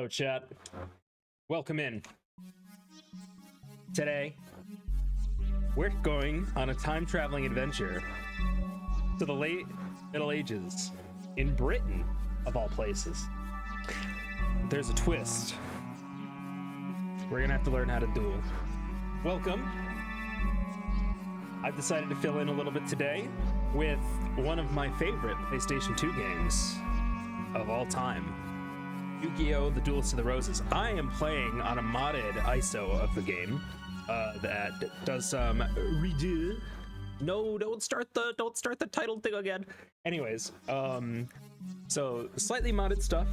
Hello, chat. Welcome in. Today, we're going on a time-traveling adventure to the late Middle Ages in Britain, of all places. There's a twist. We're gonna have to learn how to duel. Welcome. I've decided to fill in a little bit today with one of my favorite PlayStation 2 games of all time. Yu-Gi-Oh! The Duelist of the Roses. I am playing on a modded ISO of the game that does some redo. No, don't start the title thing again. Anyways, so slightly modded stuff.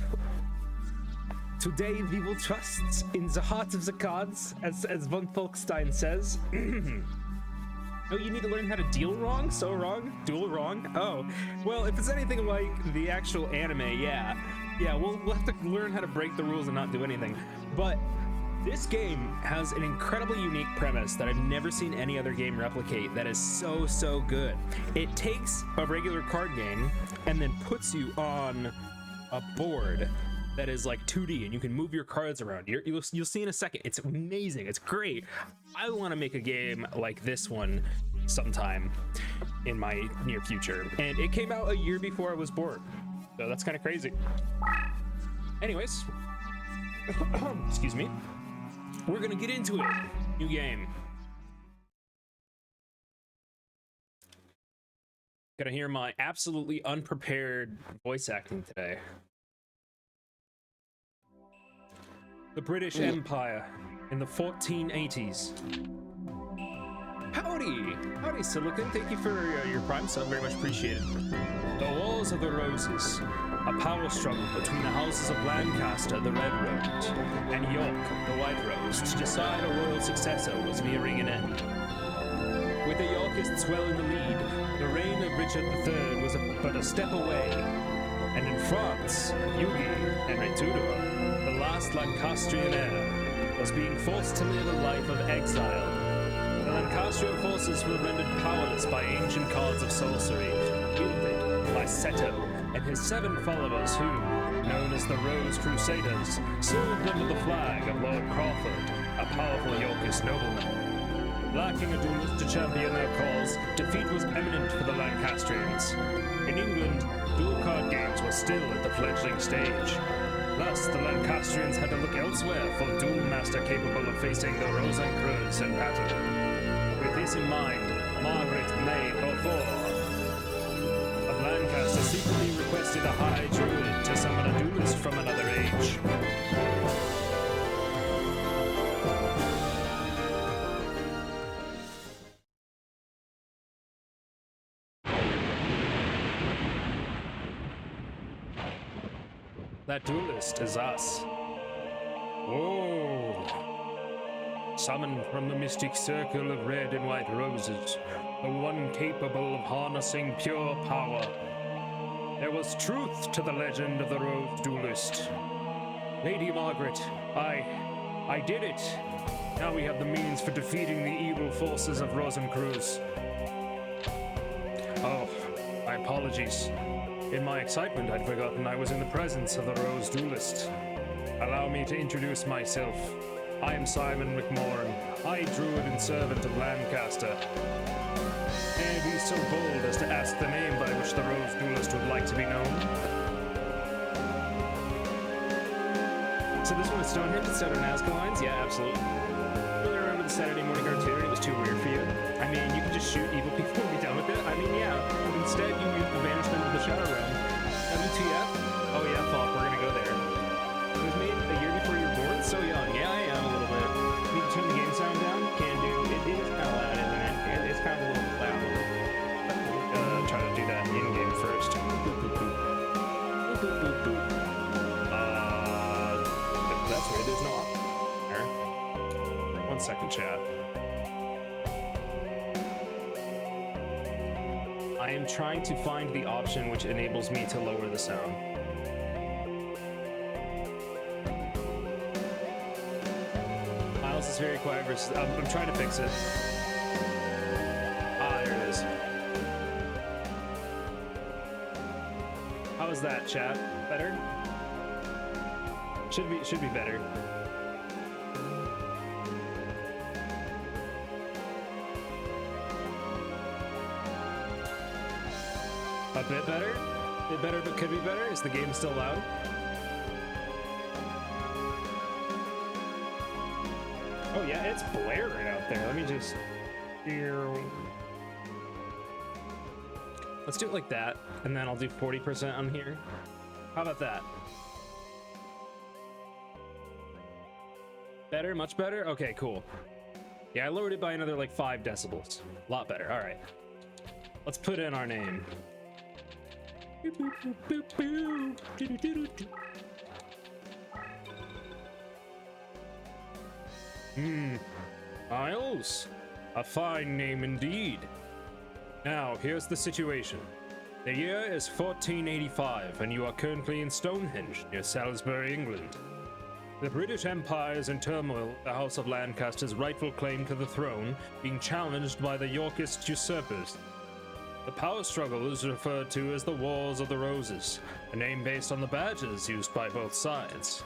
Today we will trust in the heart of the cards, as von Folkstein says. Oh, you need to learn how to deal wrong? So wrong? Duel wrong? Oh, well, if it's anything like the actual anime, yeah, we'll have to learn how to break the rules and not do anything. But this game has an incredibly unique premise that I've never seen any other game replicate that is so good. It takes a regular card game and then puts you on a board that is like 2D, and you can move your cards around. You'll see in a second. It's amazing. It's great. I want to make a game like this one sometime in my near future. And it came out a year before I was born, so that's kind of crazy. Anyways, excuse me. We're gonna get into it. New game. Gonna hear my absolutely unprepared voice acting today. The British Empire in the 1480s. Howdy, Silicon. Thank you for your Prime sub, very much appreciated. The Wars of the Roses, a power struggle between the houses of Lancaster, the Red Rose, and York, the White Rose, to decide a royal successor was nearing an end. With the Yorkists well in the lead, the reign of Richard III was but a step away, and in France, Hugues Henry Tudor, the last Lancastrian heir, was being forced to live a life of exile. The Lancastrian forces were rendered powerless by ancient cards of sorcery, wielded by Seto and his 7 followers who, known as the Rose Crusaders, served under the flag of Lord Crawford, a powerful Yorkist nobleman. Lacking a duelist to champion their cause, defeat was imminent for the Lancastrians. In England, duel card games were still at the fledgling stage. Thus, the Lancastrians had to look elsewhere for a duel master capable of facing the Rosencrantz in battle. With this in mind, Margaret May Beaufort of Lancaster secretly requested a high druid to summon a duelist from another age. That duelist is us. Oh. Summoned from the mystic circle of red and white roses, the one capable of harnessing pure power. There was truth to the legend of the Rose Duelist. Lady Margaret, I did it. Now we have the means for defeating the evil forces of Rosencrantz. Oh, my apologies. In my excitement, I'd forgotten I was in the presence of the Rose Duelist. Allow me to introduce myself. I am Simon McMorrin, High Druid and Servant of Lancaster. And be so bold as to ask the name by which the Rose Duelist would like to be known. So this one is Stonehenge instead of Nazca lines? Yeah, absolutely. Really remember the Saturday morning cartoon? It was too weird for you. I mean, you could just shoot evil people and be done with it. I mean, yeah. Instead, you use the banishment of the Shadow Realm. WTF? Oh yeah, Falk, we're gonna go there. It was made a year before you were born? So young. Yeah, I am a little bit. Need to turn the game sound down? Can do. It is kind of loud, isn't it? It's kind of a little loud. Try to do that in-game first. That's weird. There's no option there. 1 second, chat. I am trying to find the option which enables me to lower the sound. Miles is very quiet versus... I'm trying to fix it. Ah, there it is. How is that, chat? Better? Should be better. A bit better? A bit better, but could be better? Is the game still loud? Oh yeah, it's blaring out there. Let me just... Let's do it like that, and then I'll do 40% on here. How about that? Better? Much better? Okay, cool. Yeah, I lowered it by another like 5 decibels. A lot better. All right. Let's put in our name. Miles? A fine name indeed. Now, here's the situation. The year is 1485, and you are currently in Stonehenge, near Salisbury, England. The British Empire is in turmoil, the House of Lancaster's rightful claim to the throne being challenged by the Yorkist usurpers. The power struggle is referred to as the Wars of the Roses, a name based on the badges used by both sides.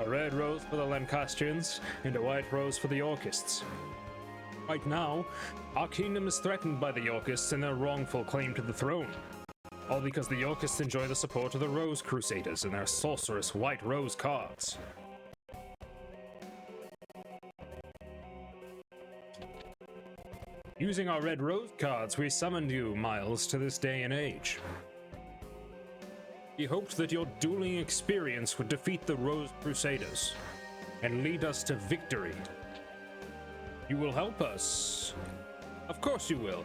A red rose for the Lancastrians, and a white rose for the Yorkists. Right now, our kingdom is threatened by the Yorkists and their wrongful claim to the throne. All because the Yorkists enjoy the support of the Rose Crusaders and their sorcerous white rose cards. Using our red rose cards, we summoned you, Miles, to this day and age. We hoped that your dueling experience would defeat the Rose Crusaders and lead us to victory. You will help us. Of course you will.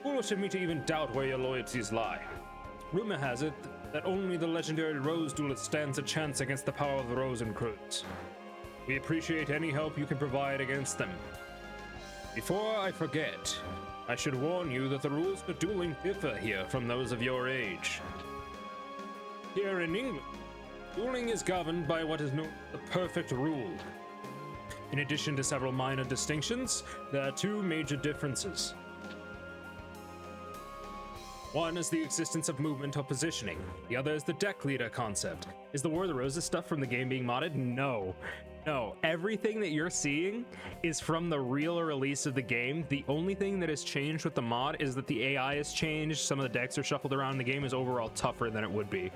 Foolish of me to even doubt where your loyalties lie. Rumor has it that only the legendary Rose Duelist stands a chance against the power of the Rosencreutz. We appreciate any help you can provide against them. Before I forget, I should warn you that the rules for dueling differ here from those of your age. Here in England, dueling is governed by what is known as the perfect rule. In addition to several minor distinctions, there are 2 major differences. One is the existence of movement or positioning. The other is the deck leader concept. Is the War of the Roses stuff from the game being modded? No. No, everything that you're seeing is from the real release of the game. The only thing that has changed with the mod is that the AI has changed. Some of the decks are shuffled around. The game is overall tougher than it would be.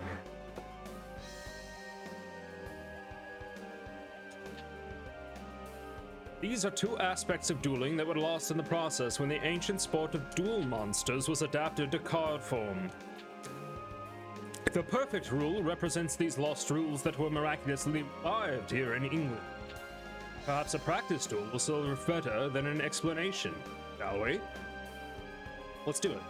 These are 2 aspects of dueling that were lost in the process when the ancient sport of duel monsters was adapted to card form. The perfect rule represents these lost rules that were miraculously revived here in England. Perhaps a practice duel will serve better than an explanation, shall we? Let's do it.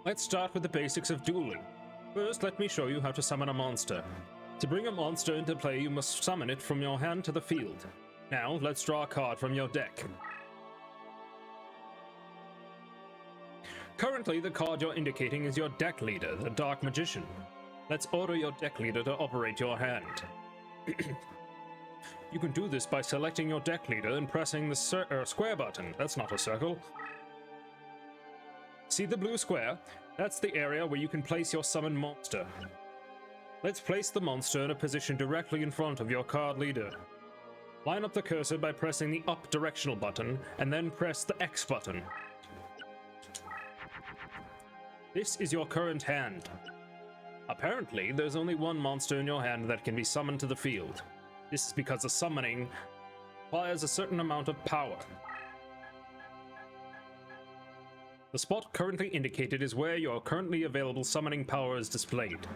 Let's start with the basics of dueling. First, let me show you how to summon a monster. To bring a monster into play, you must summon it from your hand to the field. Now, let's draw a card from your deck. Currently, the card you're indicating is your deck leader, the Dark Magician. Let's order your deck leader to operate your hand. You can do this by selecting your deck leader and pressing the square button. That's not a circle. See the blue square? That's the area where you can place your summoned monster. Let's place the monster in a position directly in front of your card leader. Line up the cursor by pressing the up directional button, and then press the X button. This is your current hand. Apparently, there's only one monster in your hand that can be summoned to the field. This is because the summoning requires a certain amount of power. The spot currently indicated is where your currently available summoning power is displayed.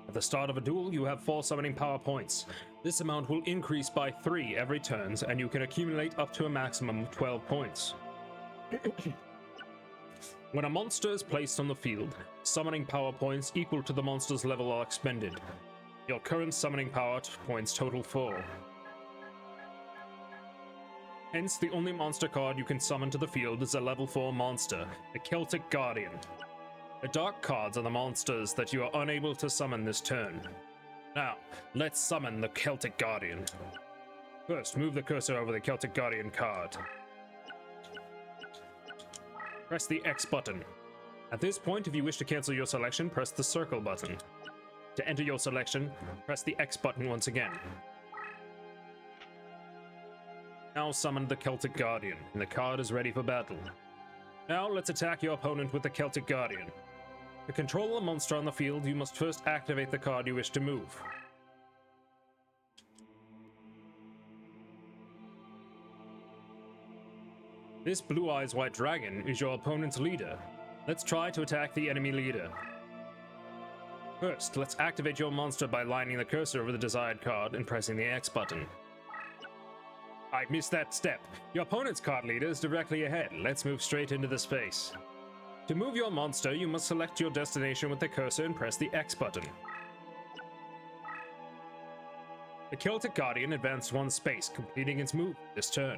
At the start of a duel, you have 4 summoning power points. This amount will increase by 3 every turn, and you can accumulate up to a maximum of 12 points. When a monster is placed on the field, summoning power points equal to the monster's level are expended. Your current summoning power points total 4. Hence, the only monster card you can summon to the field is a level 4 monster, the Celtic Guardian. The dark cards are the monsters that you are unable to summon this turn. Now, let's summon the Celtic Guardian. First, move the cursor over the Celtic Guardian card. Press the X button. At this point, if you wish to cancel your selection, press the circle button. To enter your selection, press the X button once again. Now summon the Celtic Guardian, and the card is ready for battle. Now let's attack your opponent with the Celtic Guardian. To control the monster on the field, you must first activate the card you wish to move. This Blue Eyes White Dragon is your opponent's leader. Let's try to attack the enemy leader. First, let's activate your monster by lining the cursor over the desired card and pressing the X button. I missed that step. Your opponent's card leader is directly ahead. Let's move straight into the space. To move your monster, you must select your destination with the cursor and press the X button. The Celtic Guardian advanced one space, completing its move this turn.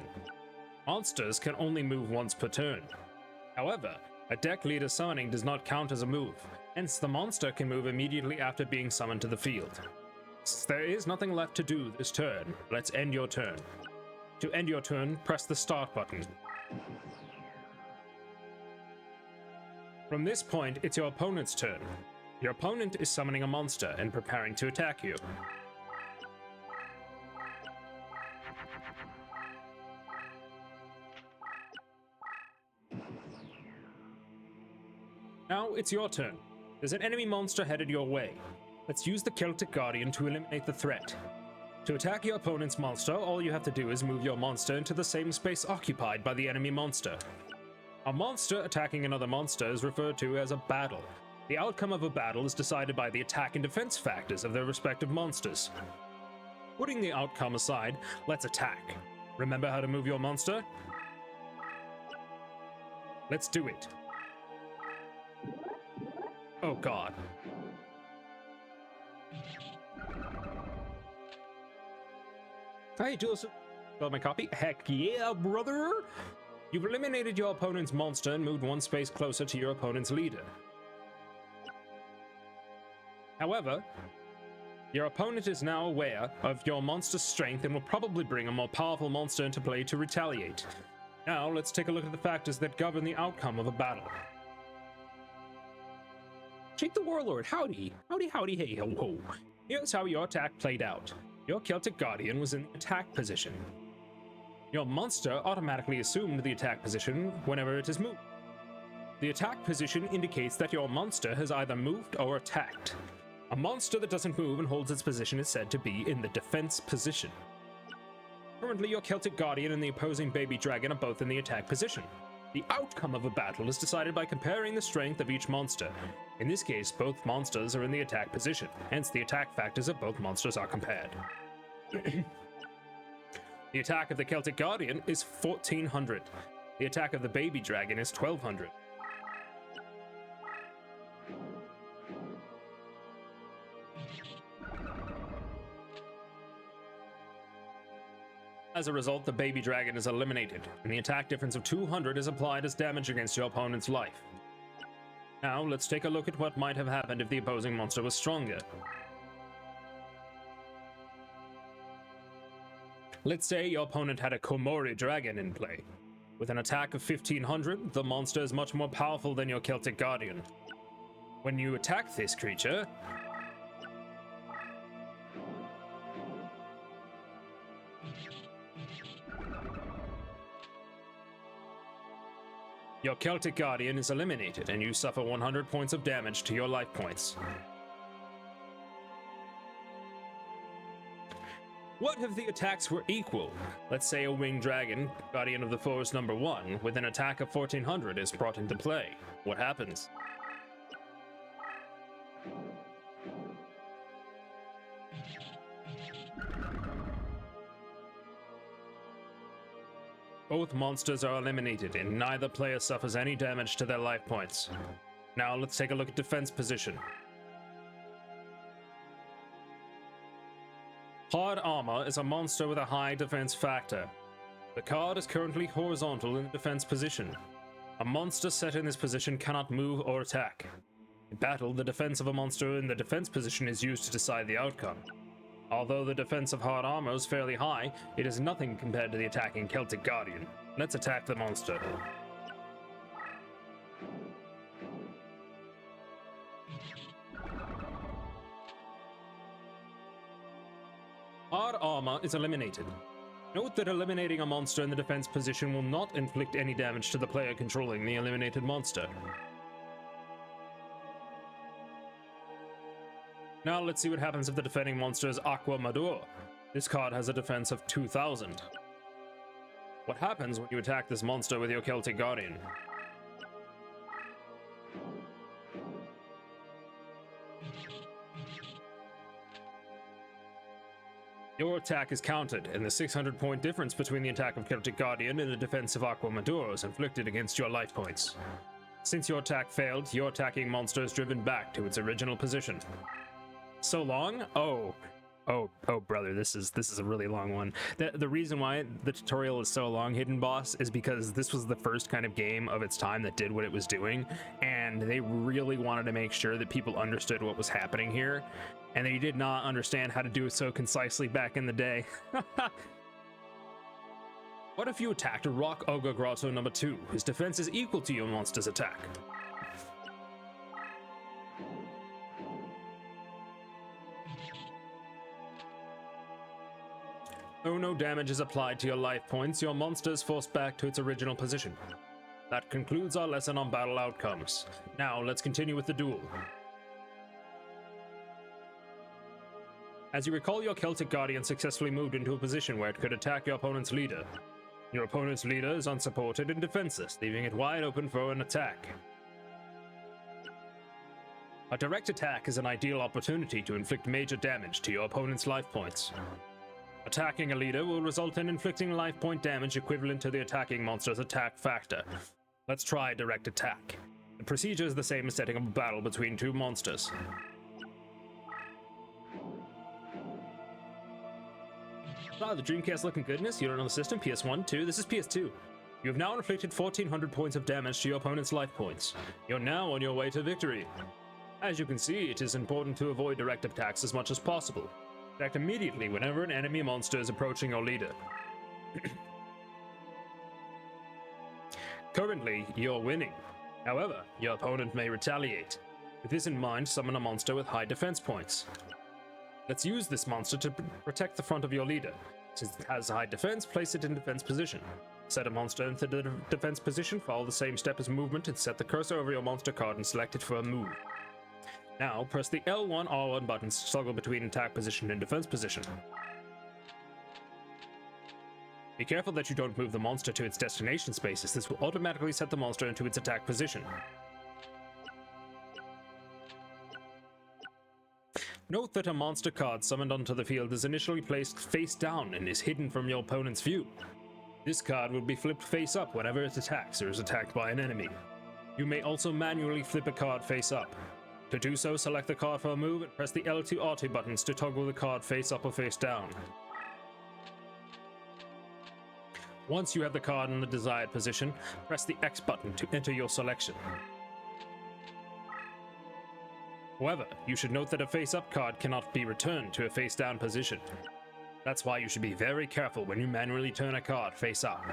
Monsters can only move once per turn. However, a deck leader summoning does not count as a move, hence the monster can move immediately after being summoned to the field. Since there is nothing left to do this turn, let's end your turn. To end your turn, press the Start button. From this point, it's your opponent's turn. Your opponent is summoning a monster and preparing to attack you. Now it's your turn. There's an enemy monster headed your way. Let's use the Celtic Guardian to eliminate the threat. To attack your opponent's monster, all you have to do is move your monster into the same space occupied by the enemy monster. A monster attacking another monster is referred to as a battle. The outcome of a battle is decided by the attack and defense factors of their respective monsters. Putting the outcome aside, let's attack. Remember how to move your monster? Let's do it. Oh god. Hey, Jules. Got my copy? Heck yeah, brother! You've eliminated your opponent's monster and moved one space closer to your opponent's leader. However, your opponent is now aware of your monster's strength and will probably bring a more powerful monster into play to retaliate. Now, let's take a look at the factors that govern the outcome of a battle. Jake the Warlord, howdy. Howdy, howdy, hey, ho, ho. Here's how your attack played out. Your Celtic Guardian was in the attack position. Your monster automatically assumed the attack position whenever it is moved. The attack position indicates that your monster has either moved or attacked. A monster that doesn't move and holds its position is said to be in the defense position. Currently, your Celtic Guardian and the opposing baby dragon are both in the attack position. The outcome of a battle is decided by comparing the strength of each monster. In this case, both monsters are in the attack position, hence the attack factors of both monsters are compared. The attack of the Celtic Guardian is 1400. The attack of the baby dragon is 1200. As a result, the baby dragon is eliminated, and the attack difference of 200 is applied as damage against your opponent's life. Now, let's take a look at what might have happened if the opposing monster was stronger. Let's say your opponent had a Komori dragon in play. With an attack of 1500, the monster is much more powerful than your Celtic Guardian. When you attack this creature, your Celtic Guardian is eliminated and you suffer 100 points of damage to your life points. What if the attacks were equal? Let's say a winged dragon, Guardian of the Forest number 1, with an attack of 1400 is brought into play. What happens? Both monsters are eliminated and neither player suffers any damage to their life points. Now let's take a look at defense position. Hard Armor is a monster with a high defense factor. The card is currently horizontal in the defense position. A monster set in this position cannot move or attack. In battle, the defense of a monster in the defense position is used to decide the outcome. Although the defense of hard armor is fairly high, it is nothing compared to the attacking Celtic Guardian. Let's attack the monster. Hard armor is eliminated. Note that eliminating a monster in the defense position will not inflict any damage to the player controlling the eliminated monster. Now let's see what happens if the defending monster is Aqua Madur. This card has a defense of 2000. What happens when you attack this monster with your Celtic Guardian? Your attack is countered, and the 600-point difference between the attack of Celtic Guardian and the defense of Aqua Madur is inflicted against your life points. Since your attack failed, your attacking monster is driven back to its original position. So long? Oh, brother, this is a really long one. The reason why the tutorial is so long, Hidden Boss, is because this was the first kind of game of its time that did what it was doing, and they really wanted to make sure that people understood what was happening here, and they did not understand how to do it so concisely back in the day. What if you attacked Rock Ogre Grotto number 2? His defense is equal to your monster's attack. Though no damage is applied to your life points, your monster is forced back to its original position. That concludes our lesson on battle outcomes. Now, let's continue with the duel. As you recall, your Celtic Guardian successfully moved into a position where it could attack your opponent's leader. Your opponent's leader is unsupported and defenseless, leaving it wide open for an attack. A direct attack is an ideal opportunity to inflict major damage to your opponent's life points. Attacking a leader will result in inflicting life point damage equivalent to the attacking monster's attack factor. Let's try direct attack. The procedure is the same as setting up a battle between two monsters. Ah, the Dreamcast looking goodness. You don't know the system? PS1, 2? This is PS2. You have now inflicted 1400 points of damage to your opponent's life points. You're now on your way to victory. As you can see, it is important to avoid direct attacks as much as possible. Attack immediately whenever an enemy monster is approaching your leader. Currently, you're winning. However, your opponent may retaliate. With this in mind, summon a monster with high defense points. Let's use this monster to protect the front of your leader. Since it has high defense, place it in defense position. Set a monster into the defense position, follow the same step as movement, and set the cursor over your monster card and select it for a move. Now, press the L1, R1 buttons to toggle between attack position and defense position. Be careful that you don't move the monster to its destination spaces. This will automatically set the monster into its attack position. Note that a monster card summoned onto the field is initially placed face down and is hidden from your opponent's view. This card will be flipped face up whenever it attacks or is attacked by an enemy. You may also manually flip a card face up. To do so, select the card for a move and press the L2 R2 buttons to toggle the card face up or face down. Once you have the card in the desired position, press the X button to enter your selection. However, you should note that a face-up card cannot be returned to a face-down position. That's why you should be very careful when you manually turn a card face-up.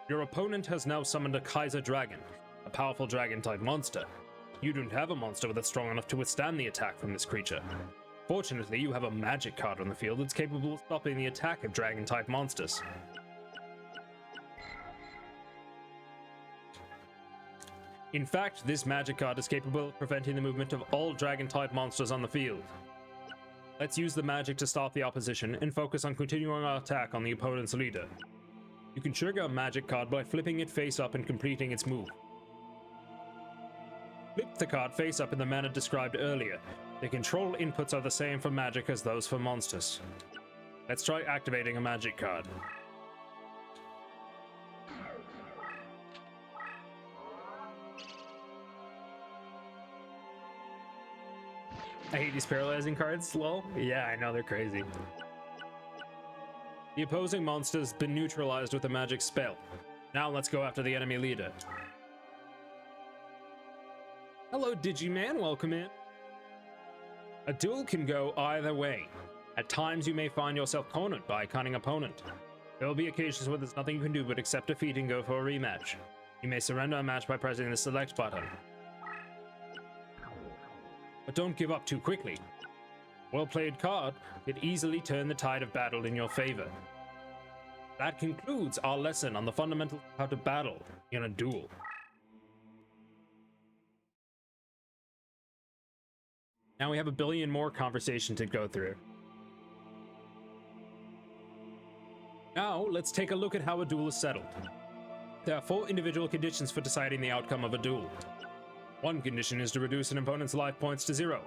Your opponent has now summoned a Kaiser Dragon, a powerful dragon-type monster. You don't have a monster that's strong enough to withstand the attack from this creature. Fortunately, you have a magic card on the field that's capable of stopping the attack of dragon-type monsters. In fact, this magic card is capable of preventing the movement of all dragon-type monsters on the field. Let's use the magic to stop the opposition and focus on continuing our attack on the opponent's leader. You can trigger a magic card by flipping it face up and completing its move. Flip the card face up in the manner described earlier. The control inputs are the same for magic as those for monsters. Let's try activating a magic card. I hate these paralyzing cards, lol. Yeah, I know, they're crazy. The opposing monster's been neutralized with a magic spell. Now let's go after the enemy leader. Hello, Digiman, welcome in. A duel can go either way. At times you may find yourself cornered by a cunning opponent. There will be occasions where there's nothing you can do but accept defeat and go for a rematch. You may surrender a match by pressing the select button. But don't give up too quickly. Well-played card could easily turn the tide of battle in your favor. That concludes our lesson on the fundamentals of how to battle in a duel. Now we have a billion more conversation to go through. Now, let's take a look at how a duel is settled. There are 4 individual conditions for deciding the outcome of a duel. One condition is to reduce an opponent's life points to 0.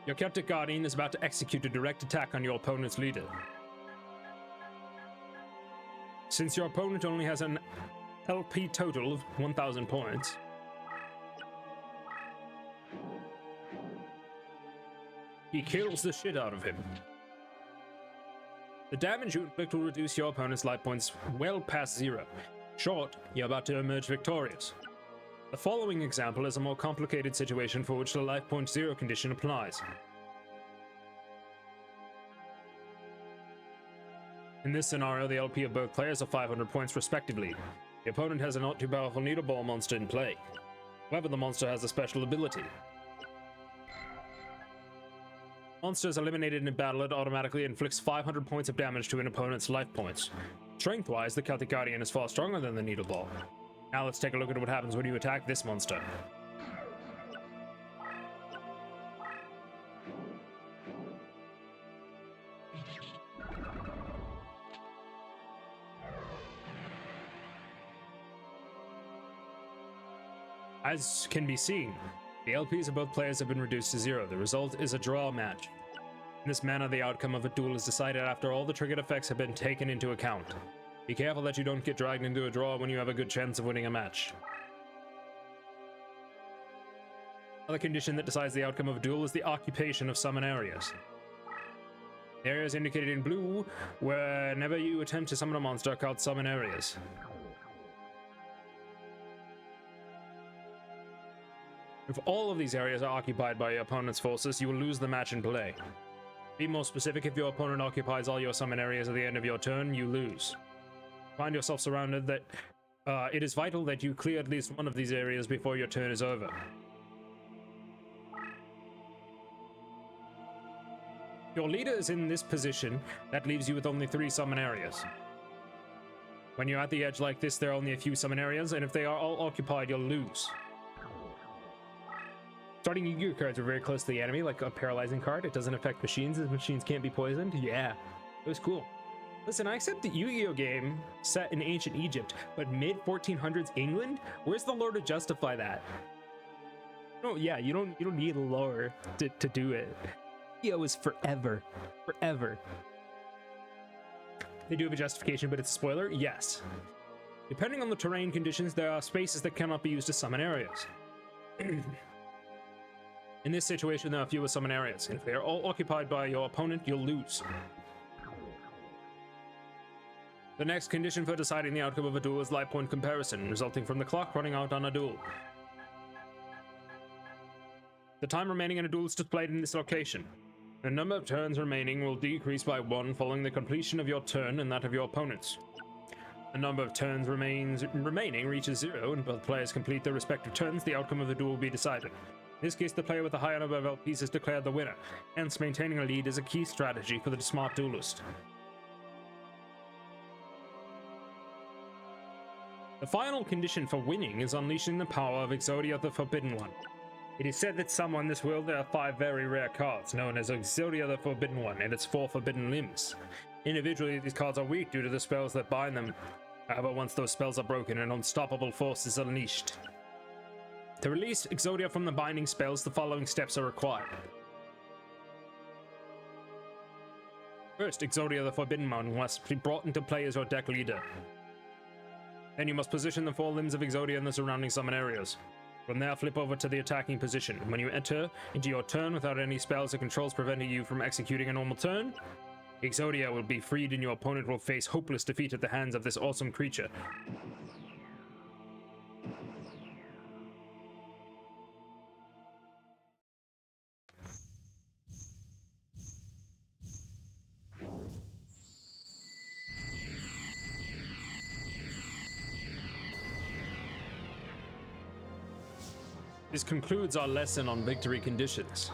Your Celtic Guardian is about to execute a direct attack on your opponent's leader. Since your opponent only has an LP total of 1,000 points, he kills the shit out of him. The damage you inflict will reduce your opponent's life points well past 0. Short, you're about to emerge victorious. The following example is a more complicated situation for which the life point 0 condition applies. In this scenario, the LP of both players are 500 points respectively. The opponent has a not too powerful needleball monster in play. However, the monster has a special ability. Monster is eliminated in a battle, it automatically inflicts 500 points of damage to an opponent's life points. Strength-wise, the Celtic Guardian is far stronger than the Needleball. Now let's take a look at what happens when you attack this monster. As can be seen, the LPs of both players have been reduced to 0. The result is a draw match. In this manner, the outcome of a duel is decided after all the triggered effects have been taken into account. Be careful that you don't get dragged into a draw when you have a good chance of winning a match. Another condition that decides the outcome of a duel is the occupation of summon areas. The areas indicated in blue whenever you attempt to summon a monster are called summon areas. If all of these areas are occupied by your opponent's forces, you will lose the match in play. Be more specific, if your opponent occupies all your summon areas at the end of your turn, you lose. Find yourself surrounded, it is vital that you clear at least one of these areas before your turn is over. Your leader is in this position, that leaves you with only 3 summon areas. When you're at the edge like this, there are only a few summon areas, and if they are all occupied, you'll lose. Starting Yu-Gi-Oh cards are very close to the enemy, like a paralyzing card. It doesn't affect machines, as machines can't be poisoned. Yeah, it was cool. Listen, I accept the Yu-Gi-Oh game set in ancient Egypt, but mid-1400s England? Where's the lore to justify that? No, yeah, you don't need lore to do it. Yu-Gi-Oh is forever. Forever. They do have a justification, but it's a spoiler? Yes. Depending on the terrain conditions, there are spaces that cannot be used as summon areas. In this situation, there are fewer summon areas. If they are all occupied by your opponent, you'll lose. The next condition for deciding the outcome of a duel is life point comparison, resulting from the clock running out on a duel. The time remaining in a duel is displayed in this location. The number of turns remaining will decrease by 1 following the completion of your turn and that of your opponent's. The number of turns remaining reaches 0, and both players complete their respective turns, the outcome of the duel will be decided. In this case, the player with the higher number of LPs is declared the winner, hence maintaining a lead is a key strategy for the smart duelist. The final condition for winning is unleashing the power of Exodia the Forbidden One. It is said that somewhere in this world there are 5 very rare cards, known as Exodia the Forbidden One, and its 4 forbidden limbs. Individually, these cards are weak due to the spells that bind them. However, once those spells are broken, an unstoppable force is unleashed. To release Exodia from the binding spells, the following steps are required. First, Exodia the Forbidden One must be brought into play as your deck leader. Then you must position the 4 limbs of Exodia in the surrounding summon areas. From there, flip over to the attacking position. When you enter into your turn without any spells or controls preventing you from executing a normal turn, Exodia will be freed and your opponent will face hopeless defeat at the hands of this awesome creature. This concludes our lesson on victory conditions.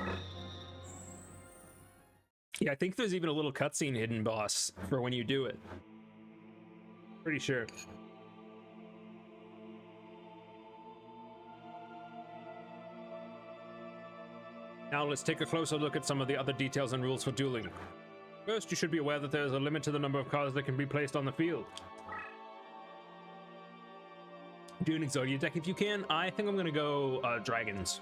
Yeah, I think there's even a little cutscene hidden, boss, for when you do it. Pretty sure. Now let's take a closer look at some of the other details and rules for dueling. First, you should be aware that there is a limit to the number of cards that can be placed on the field. Do an Exodia deck if you can. I think I'm gonna go dragons.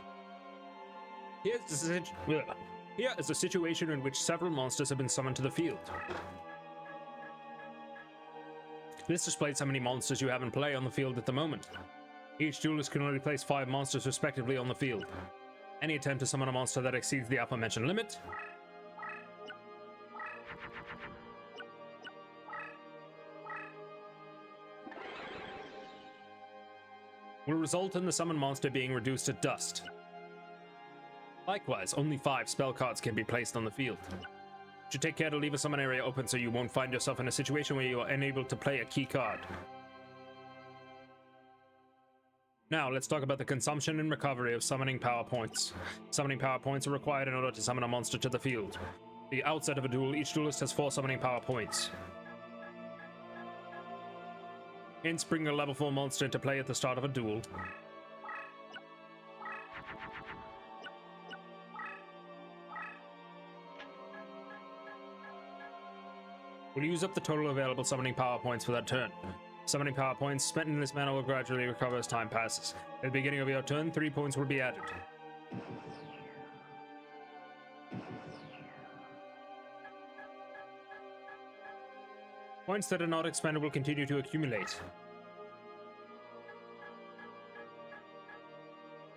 Here is a situation in which several monsters have been summoned to the field. This displays how many monsters you have in play on the field at the moment. Each duelist can only place 5 monsters respectively on the field. Any attempt to summon a monster that exceeds the aforementioned limit will result in the summoned monster being reduced to dust. Likewise, only 5 spell cards can be placed on the field. You should take care to leave a summon area open so you won't find yourself in a situation where you are unable to play a key card. Now, let's talk about the consumption and recovery of summoning power points. Summoning power points are required in order to summon a monster to the field. At the outset of a duel, each duelist has 4 summoning power points. Hence, bring a level 4 monster into play at the start of a duel. We'll use up the total available summoning power points for that turn. Summoning power points spent in this manner will gradually recover as time passes. At the beginning of your turn, 3 points will be added. Points that are not expended will continue to accumulate.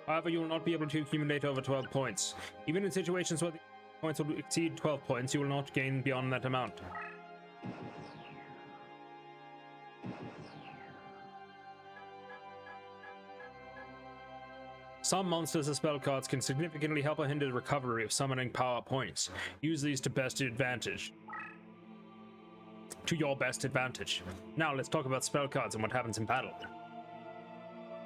However, you will not be able to accumulate over 12 points. Even in situations where the points will exceed 12 points, you will not gain beyond that amount. Some monsters or spell cards can significantly help or hinder the recovery of summoning power points. Use these to your best advantage. Now let's talk about spell cards and what happens in battle.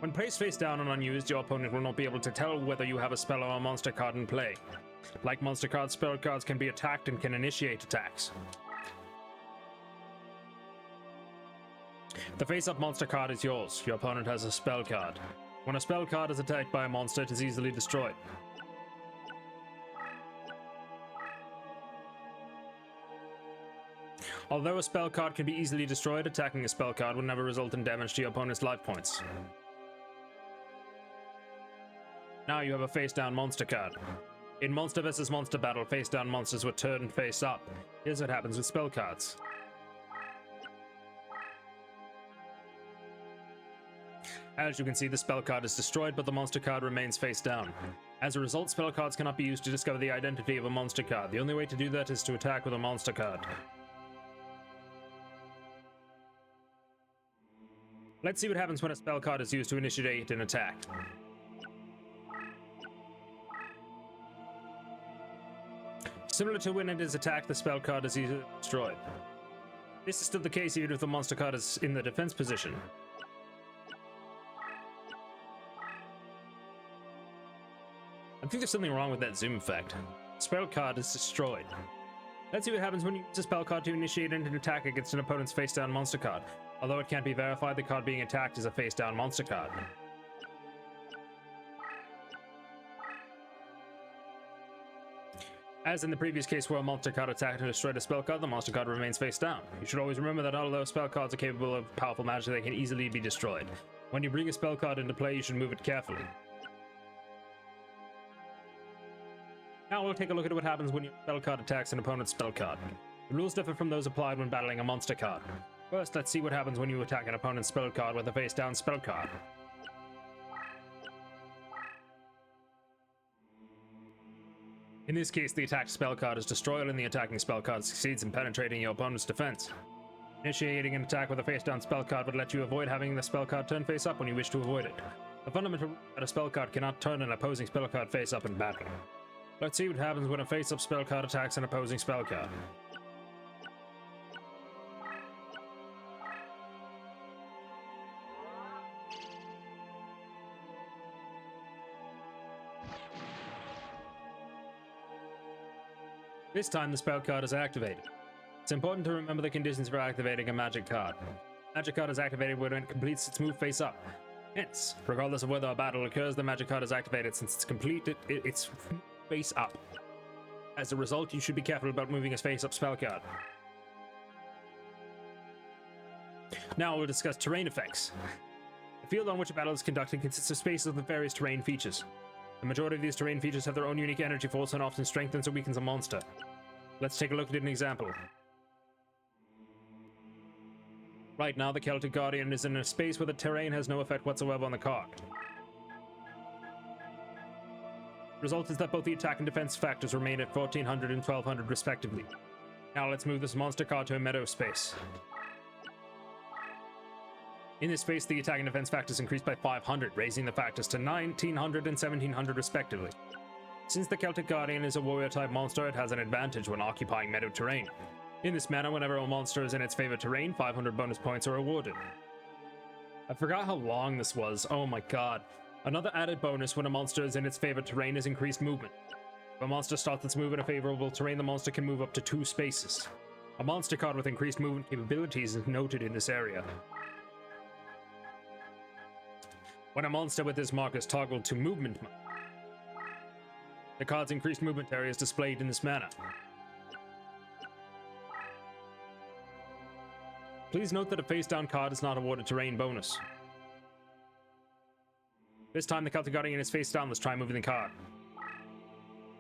When placed face down and unused, your opponent will not be able to tell whether you have a spell or a monster card in play. Like monster cards, spell cards can be attacked and can initiate attacks. The face-up monster card is yours. Your opponent has a spell card. When a spell card is attacked by a monster, it is easily destroyed. Although a spell card can be easily destroyed, attacking a spell card will never result in damage to your opponent's life points. Now you have a face-down monster card. In Monster vs. Monster battle, face-down monsters were turned face-up. Here's what happens with spell cards. As you can see, the spell card is destroyed, but the monster card remains face down. As a result, spell cards cannot be used to discover the identity of a monster card. The only way to do that is to attack with a monster card. Let's see what happens when a spell card is used to initiate an attack. Similar to when it is attacked, the spell card is easily destroyed. This is still the case even if the monster card is in the defense position. I think there's something wrong with that zoom effect. Spell card is destroyed. Let's see what happens when you use a spell card to initiate an attack against an opponent's face-down monster card. Although it can't be verified, the card being attacked is a face-down monster card. As in the previous case where a monster card attacked and destroyed a spell card, the monster card remains face down. You should always remember that although spell cards are capable of powerful magic, they can easily be destroyed. When you bring a spell card into play, you should move it carefully. Now we'll take a look at what happens when your spell card attacks an opponent's spell card. The rules differ from those applied when battling a monster card. First, let's see what happens when you attack an opponent's spell card with a face-down spell card. In this case, the attacked spell card is destroyed and the attacking spell card succeeds in penetrating your opponent's defense. Initiating an attack with a face-down spell card would let you avoid having the spell card turn face-up when you wish to avoid it. The fundamental rule is that a spell card cannot turn an opposing spell card face-up in battle. Let's see what happens when a face-up spell card attacks an opposing spell card. This time the spell card is activated. It's important to remember the conditions for activating a magic card. Magic card is activated when it completes its move face up. Hence, regardless of whether a battle occurs, the magic card is activated since it's completed its face up. As a result, you should be careful about moving a face up spell card. Now we'll discuss terrain effects. The field on which a battle is conducted consists of spaces with various terrain features. The majority of these terrain features have their own unique energy force and often strengthens or weakens a monster. Let's take a look at an example. Right now, the Celtic Guardian is in a space where the terrain has no effect whatsoever on the card. The result is that both the attack and defense factors remain at 1400 and 1200 respectively. Now let's move this monster card to a meadow space. In this space, the attack and defense factors increase by 500, raising the factors to 1900 and 1700 respectively. Since the Celtic Guardian is a warrior-type monster, it has an advantage when occupying meadow terrain. In this manner, whenever a monster is in its favorite terrain, 500 bonus points are awarded. I forgot how long this was. Oh my god. Another added bonus when a monster is in its favorite terrain is increased movement. If a monster starts its move in a favorable terrain, the monster can move up to 2 spaces. A monster card with increased movement capabilities is noted in this area. When a monster with this mark is toggled to movement mode, the card's increased movement area is displayed in this manner. Please note that a face-down card is not awarded terrain bonus. This time the Celtic Guardian is face down. Let's try moving the card.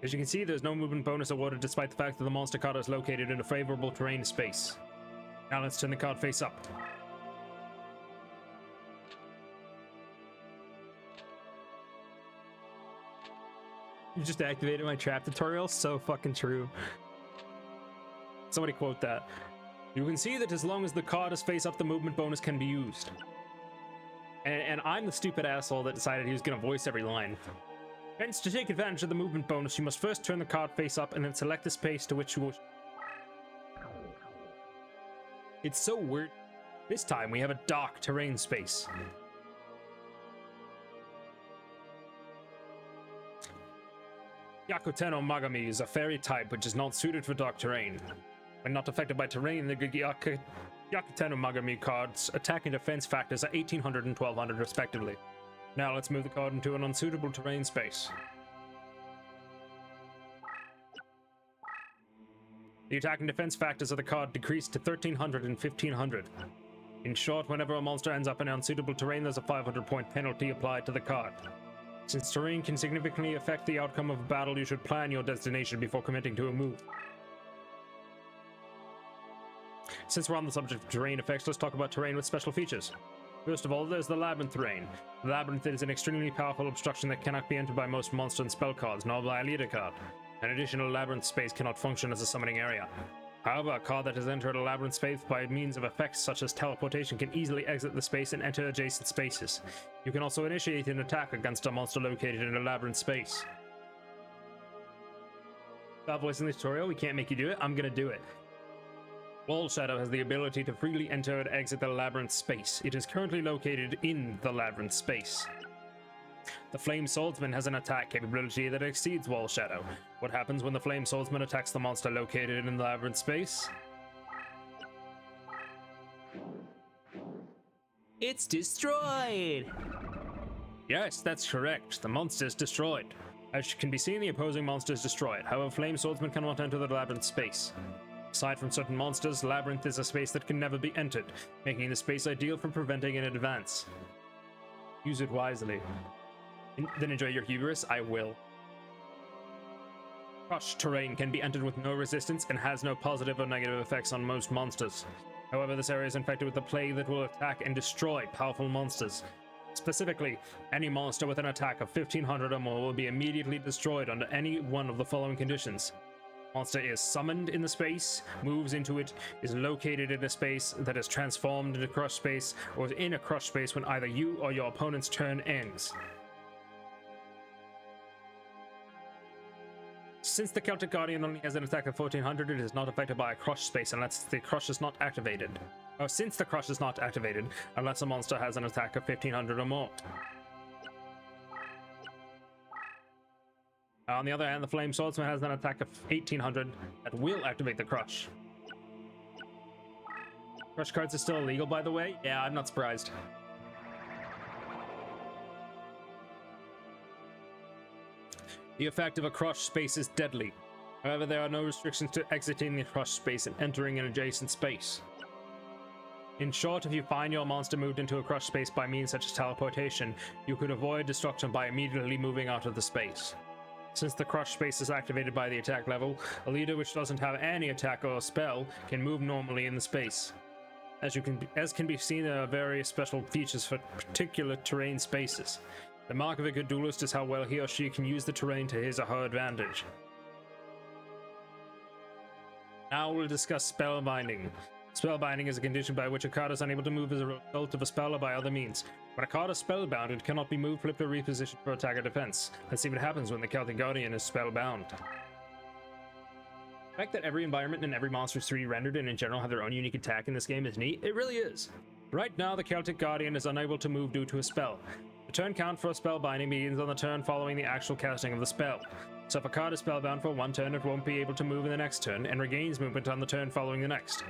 As you can see, there's no movement bonus awarded despite the fact that the monster card is located in a favorable terrain space. Now let's turn the card face up. You just activated my trap tutorial? So fucking true. Somebody quote that. You can see that as long as the card is face up, the movement bonus can be used. And I'm the stupid asshole that decided he was going to voice every line. Hence, to take advantage of the movement bonus, you must first turn the card face up and then select the space to which you wish. It's so weird. This time we have a dark terrain space. Yakuteno Magami is a fairy type which is not suited for dark terrain. When not affected by terrain, the Yakuteno Magami card's attack and defense factors are 1800 and 1200 respectively. Now let's move the card into an unsuitable terrain space. The attack and defense factors of the card decrease to 1300 and 1500. In short, whenever a monster ends up in unsuitable terrain, there's a 500-point penalty applied to the card. Since terrain can significantly affect the outcome of a battle, you should plan your destination before committing to a move. Since we're on the subject of terrain effects, let's talk about terrain with special features. First of all, there's the Labyrinth terrain. The Labyrinth is an extremely powerful obstruction that cannot be entered by most monster and spell cards, nor by a leader card. An additional Labyrinth space cannot function as a summoning area. However, a card that has entered a Labyrinth space by means of effects such as teleportation can easily exit the space and enter adjacent spaces. You can also initiate an attack against a monster located in a Labyrinth space. Without voicing the tutorial, we can't make you do it. I'm gonna do it. Wall Shadow has the ability to freely enter and exit the Labyrinth space. It is currently located in the Labyrinth space. The Flame Swordsman has an attack capability that exceeds Wall Shadow. What happens when the Flame Swordsman attacks the monster located in the Labyrinth space? It's destroyed! Yes, that's correct. The monster is destroyed. As can be seen, the opposing monster is destroyed. However, Flame Swordsman cannot enter the Labyrinth space. Aside from certain monsters, Labyrinth is a space that can never be entered, making the space ideal for preventing an advance. Use it wisely. Then enjoy your hubris. I will. Crushed terrain can be entered with no resistance and has no positive or negative effects on most monsters. However, this area is infected with a plague that will attack and destroy powerful monsters. Specifically, any monster with an attack of 1500 or more will be immediately destroyed under any one of the following conditions. Monster is summoned in the space, moves into it, is located in a space that is transformed into crushed space, or is in a crushed space when either you or your opponent's turn ends. Since the Celtic Guardian only has an attack of 1400, it is not affected by a crushed space unless the crush is not activated. Or since the crush is not activated, unless a monster has an attack of 1500 or more. On the other hand, the Flame Swordsman has an attack of 1800 that will activate the Crush. Crush cards are still illegal, by the way. Yeah, I'm not surprised. The effect of a Crush space is deadly. However, there are no restrictions to exiting the Crush space and entering an adjacent space. In short, if you find your monster moved into a Crush space by means such as teleportation, you could avoid destruction by immediately moving out of the space. Since the Crush space is activated by the attack level, a leader which doesn't have any attack or spell can move normally in the space. As can be seen, there are various special features for particular terrain spaces. The mark of a good duelist is how well he or she can use the terrain to his or her advantage. Now we'll discuss spellbinding. Spellbinding is a condition by which a card is unable to move as a result of a spell or by other means. When a card is spellbound, it cannot be moved, flipped, or repositioned for attack or defense. Let's see what happens when the Celtic Guardian is spellbound. The fact that every environment and every monster is 3D rendered and in general have their own unique attack in this game is neat. It really is. Right now, the Celtic Guardian is unable to move due to a spell. The turn count for a spellbinding begins on the turn following the actual casting of the spell. So if a card is spellbound for one turn, it won't be able to move in the next turn and regains movement on the turn following the next.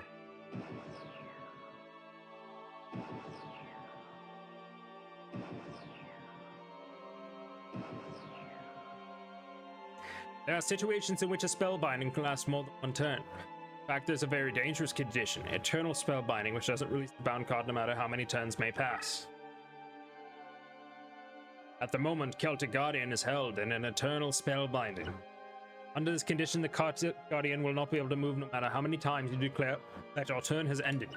There are situations in which a spellbinding can last more than one turn. In fact, there's a very dangerous condition, eternal spellbinding, which doesn't release the bound card no matter how many turns may pass. At the moment, Celtic Guardian is held in an eternal spellbinding. Under this condition, the Celtic Guardian will not be able to move no matter how many times you declare that your turn has ended.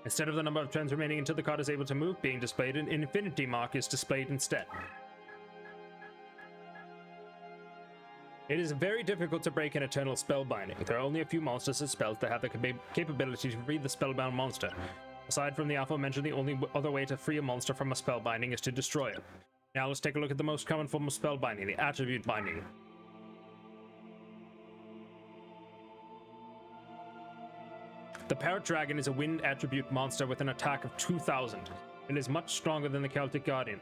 Instead of the number of turns remaining until the card is able to move being displayed, an infinity mark is displayed instead. It is very difficult to break an eternal spellbinding. There are only a few monsters and spells that have the capability to free the spellbound monster. Aside from the aforementioned, the only other way to free a monster from a spellbinding is to destroy it. Now let's take a look at the most common form of spellbinding, the attribute binding. The Parrot Dragon is a wind attribute monster with an attack of 2000. It is much stronger than the Celtic Guardian.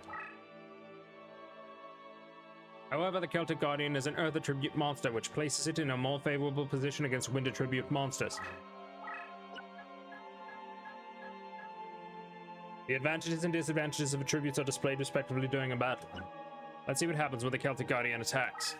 However, the Celtic Guardian is an Earth attribute monster, which places it in a more favorable position against wind attribute monsters. The advantages and disadvantages of attributes are displayed respectively during a battle. Let's see what happens when the Celtic Guardian attacks.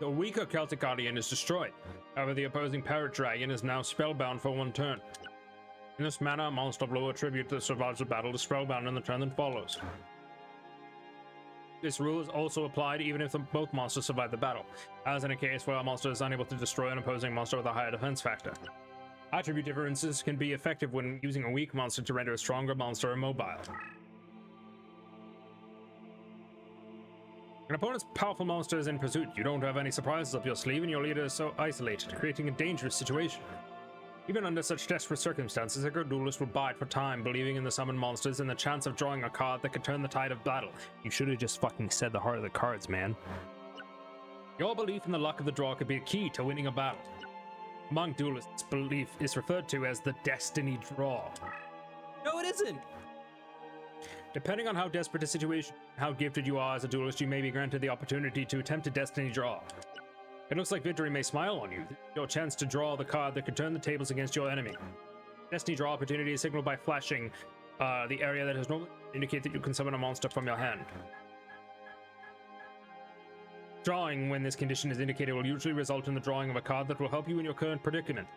The weaker Celtic Guardian is destroyed. However, the opposing Parrot Dragon is now spellbound for one turn. In this manner, a monster of low attribute that survives the battle is spellbound in the turn that follows. This rule is also applied even if both monsters survive the battle, as in a case where a monster is unable to destroy an opposing monster with a higher defense factor. Attribute differences can be effective when using a weak monster to render a stronger monster immobile. An opponent's powerful monster is in pursuit. You don't have any surprises up your sleeve and your leader is so isolated, creating a dangerous situation. Even under such desperate circumstances, a good duelist will bide for time, believing in the summoned monsters and the chance of drawing a card that could turn the tide of battle. You should have just fucking said the heart of the cards, man. Your belief in the luck of the draw could be a key to winning a battle. Among duelists, belief is referred to as the destiny draw. No, it isn't. Depending on how desperate a situation, how gifted you are as a duelist, you may be granted the opportunity to attempt a destiny draw. It looks like victory may smile on you. Your chance to draw the card that could turn the tables against your enemy. Destiny draw opportunity is signaled by flashing the area that has normally indicate that you can summon a monster from your hand. Drawing when this condition is indicated will usually result in the drawing of a card that will help you in your current predicament.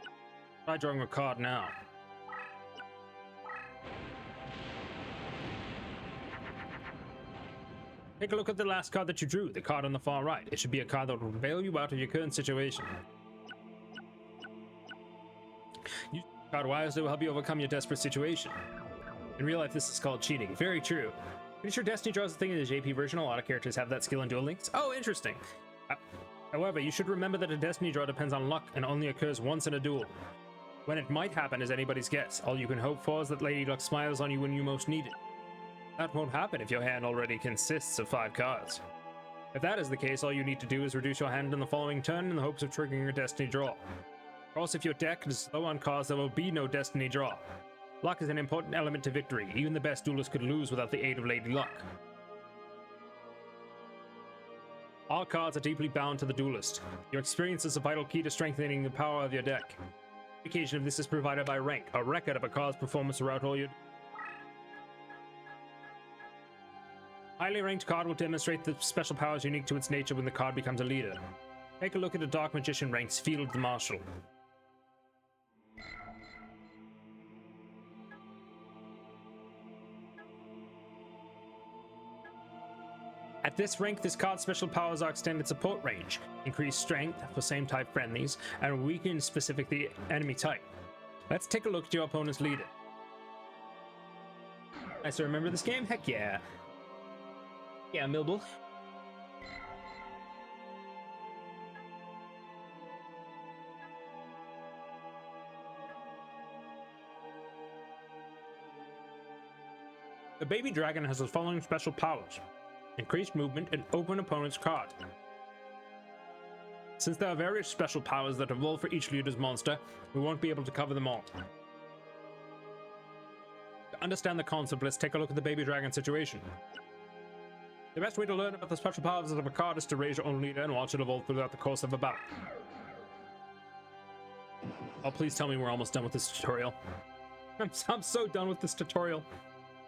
Try drawing a card now. Take a look at the last card that you drew, the card on the far right. It should be a card that will bail you out of your current situation. Using the card wisely will help you overcome your desperate situation. In real life, this is called cheating. Very true. Pretty sure Destiny draws a thing in the JP version. A lot of characters have that skill in Duel Links. Oh, interesting. However, you should remember that a Destiny draw depends on luck and only occurs once in a duel. When it might happen is anybody's guess. All you can hope for is that Lady Luck smiles on you when you most need it. That won't happen if your hand already consists of 5 cards. If that is the case, all you need to do is reduce your hand in the following turn in the hopes of triggering your Destiny draw. course, if your deck is low on cards, there will be no destiny draw. Luck is an important element to victory. Even the best duelist could lose without the aid of Lady Luck. All cards are deeply bound to the duelist. Your experience is a vital key to strengthening the power of your deck. Indication of this is provided by rank, a record of a card's performance throughout all your... Highly ranked card will demonstrate the special powers unique to its nature when the card becomes a leader. Take a look at the Dark Magician ranks Field the Marshal. At this rank, this card's special powers are extended support range, increased strength for same type friendlies, and weaken specific the enemy type. Let's take a look at your opponent's leader. I still remember this game? Heck yeah. Yeah, Millbull. The baby dragon has the following special powers. Increased movement and open opponent's card. Since there are various special powers that evolve for each leader's monster, we won't be able to cover them all. To understand the concept, let's take a look at the baby dragon situation. The best way to learn about the special powers of a card is to raise your own leader and watch it evolve throughout the course of a battle. Oh, please tell me we're almost done with this tutorial. I'm so done with this tutorial.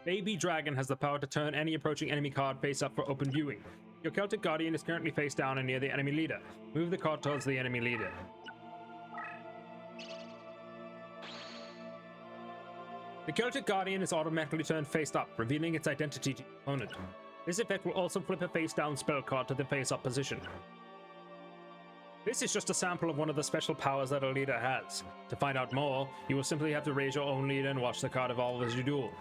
Baby Dragon has the power to turn any approaching enemy card face up for open viewing. Your Celtic Guardian is currently face down and near the enemy leader. Move the card towards the enemy leader. The Celtic Guardian is automatically turned face up, revealing its identity to your opponent. This effect will also flip a face down spell card to the face up position. This is just a sample of one of the special powers that a leader has. To find out more, you will simply have to raise your own leader and watch the card evolve as you duel.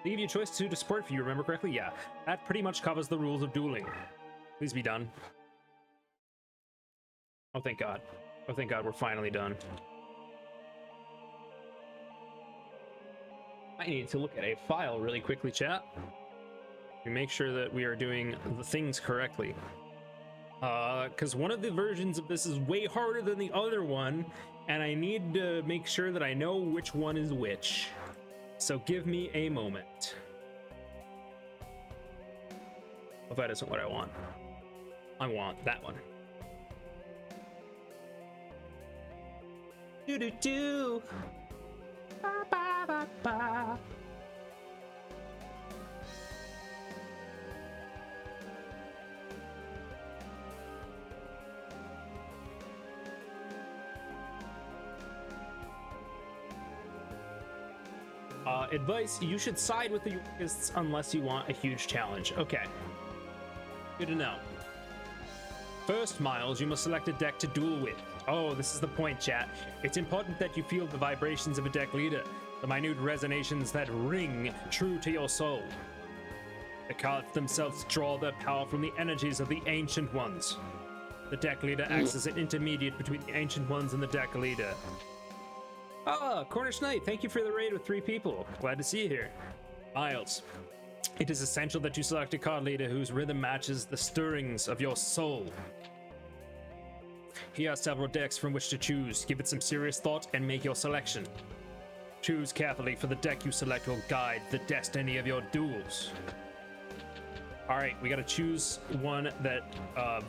Leave your choice to support if you remember correctly. Yeah, that pretty much covers the rules of dueling. Please be done. Oh, thank God. Oh, thank God, we're finally done. I need to look at a file really quickly, chat. To make sure that we are doing the things correctly. Because one of the versions of this is way harder than the other one, and I need to make sure that I know which one is which. So give me a moment. Oh, that isn't what I want. I want that one. Do do do. Ba ba ba ba. Advice, you should side with the weakest unless you want a huge challenge. Okay. Good to know. First, Miles, you must select a deck to duel with. Oh, this is the point, chat. It's important that you feel the vibrations of a deck leader, the minute resonations that ring true to your soul. The cards themselves draw their power from the energies of the Ancient Ones. The deck leader acts as an intermediate between the Ancient Ones and the deck leader. Ah, Cornish Knight, thank you for the raid with 3 people. Glad to see you here. Miles, it is essential that you select a card leader whose rhythm matches the stirrings of your soul. Here are several decks from which to choose. Give it some serious thought and make your selection. Choose carefully, for the deck you select will guide the destiny of your duels. Alright, we gotta choose one that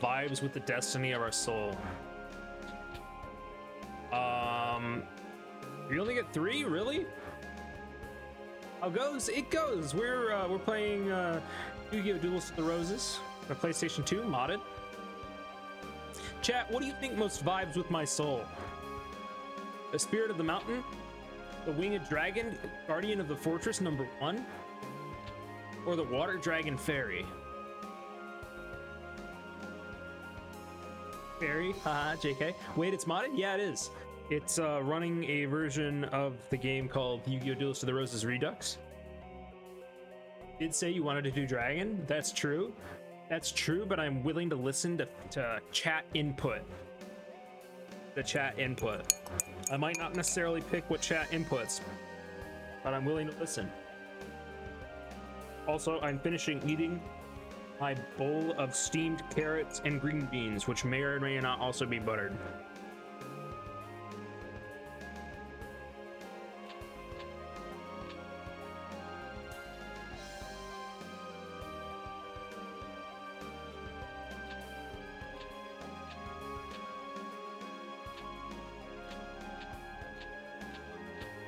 vibes with the destiny of our soul. We only get 3, really? How goes? It goes. We're playing Yu-Gi-Oh! Duels to the Roses on PlayStation 2, modded. Chat, what do you think most vibes with my soul? The Spirit of the Mountain? The Winged Dragon, Guardian of the Fortress #1? Or the Water Dragon Fairy? Fairy? Haha, JK. Wait, it's modded? Yeah, it is. It's running a version of the game called Yu-Gi-Oh! Duels to the Roses Redux. Did say you wanted to do Dragon? That's true. That's true, but I'm willing to listen to chat input. The chat input. I might not necessarily pick what chat inputs, but I'm willing to listen. Also, I'm finishing eating my bowl of steamed carrots and green beans, which may or may not also be buttered.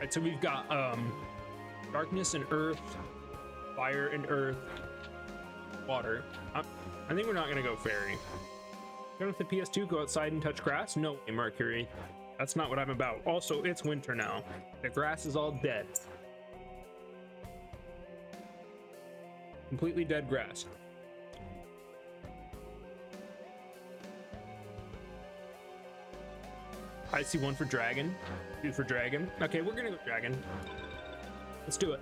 Right, so we've got darkness and earth, fire and earth, water. I think we're not gonna go fairy. Gonna with the PS2 go outside and touch grass? No way, Mercury. That's not what I'm about. Also, it's winter now. The grass is all dead. Completely dead grass. I see 1 for dragon, 2 for dragon. Okay, we're gonna go dragon. Let's do it.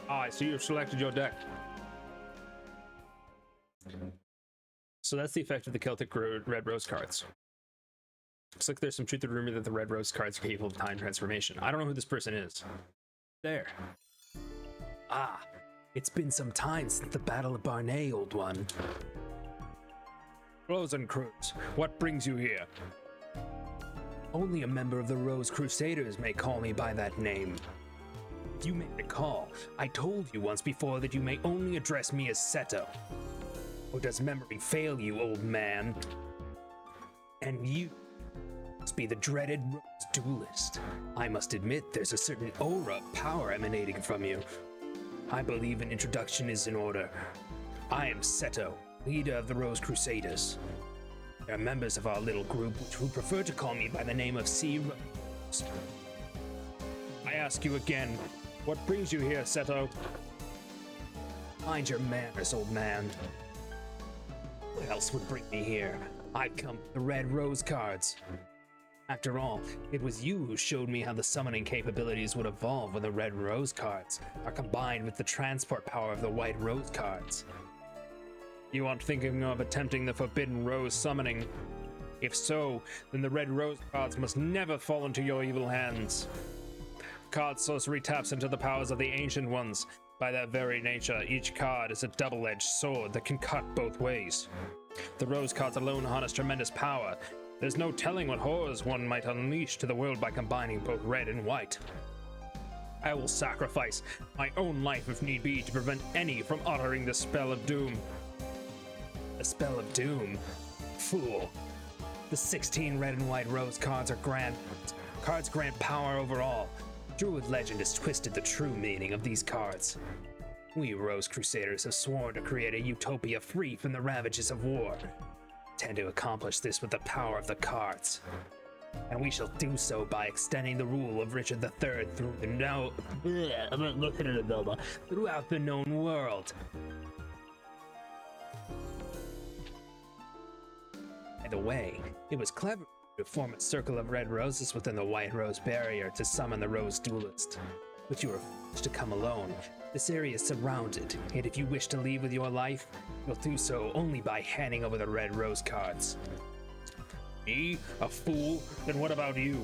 Ah, I see you've selected your deck. So that's the effect of the Celtic Red Rose cards. Looks like there's some truth to the rumor that the Red Rose cards are capable of time transformation. I don't know who this person is. There. Ah, it's been some time since the Battle of Barnay, old one. Rose and Cruz, what brings you here? Only a member of the Rose Crusaders may call me by that name. You may recall, I told you once before that you may only address me as Seto. Or does memory fail you, old man? And you must be the dreaded Rose Duelist. I must admit there's a certain aura of power emanating from you. I believe an introduction is in order. I am Seto, leader of the Rose Crusaders. There are members of our little group who prefer to call me by the name of C. Rose. I ask you again, what brings you here, Seto? Mind your manners, old man. What else would bring me here? I've come with the Red Rose cards. After all, it was you who showed me how the summoning capabilities would evolve when the Red Rose cards are combined with the transport power of the White Rose cards. You aren't thinking of attempting the Forbidden Rose summoning? If so, then the Red Rose cards must never fall into your evil hands. Card sorcery taps into the powers of the Ancient Ones. By their very nature, each card is a double-edged sword that can cut both ways. The Rose cards alone harness tremendous power. There's no telling what horrors one might unleash to the world by combining both red and white. I will sacrifice my own life if need be to prevent any from uttering the spell of doom. The spell of doom? Fool. The 16 red and white rose cards grant power over all. Druid legend has twisted the true meaning of these cards. We Rose Crusaders have sworn to create a utopia free from the ravages of war. Tend to accomplish this with the power of the cards. And we shall do so by extending the rule of Richard III throughout the known world. By the way, it was clever to form a circle of red roses within the White Rose barrier to summon the Rose Duelist. But you were forced to come alone. This area is surrounded, and if you wish to leave with your life, you'll do so only by handing over the Red Rose cards. Me? A fool? Then what about you?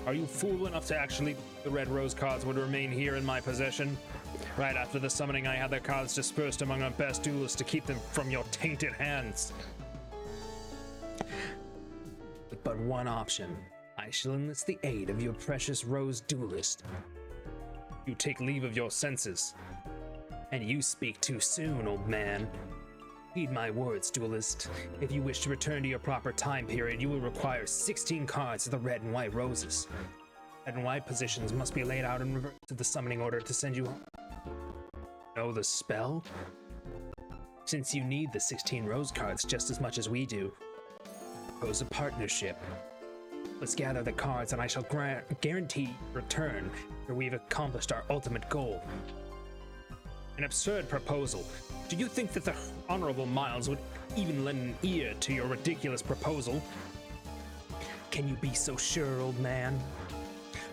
Are you fool enough to actually the Red Rose cards would remain here in my possession? Right after the summoning, I had the cards dispersed among our best duelists to keep them from your tainted hands. But one option. I shall enlist the aid of your precious Rose Duelist. You take leave of your senses. And you speak too soon, old man. Heed my words, Duelist. If you wish to return to your proper time period, you will require 16 cards of the red and white roses. Red and white positions must be laid out in reverse to the summoning order to send you home. Know the spell? Since you need the 16 rose cards just as much as we do, propose a partnership. Let's gather the cards and I shall guarantee return after we've accomplished our ultimate goal. An absurd proposal. Do you think that the Honorable Miles would even lend an ear to your ridiculous proposal? Can you be so sure, old man?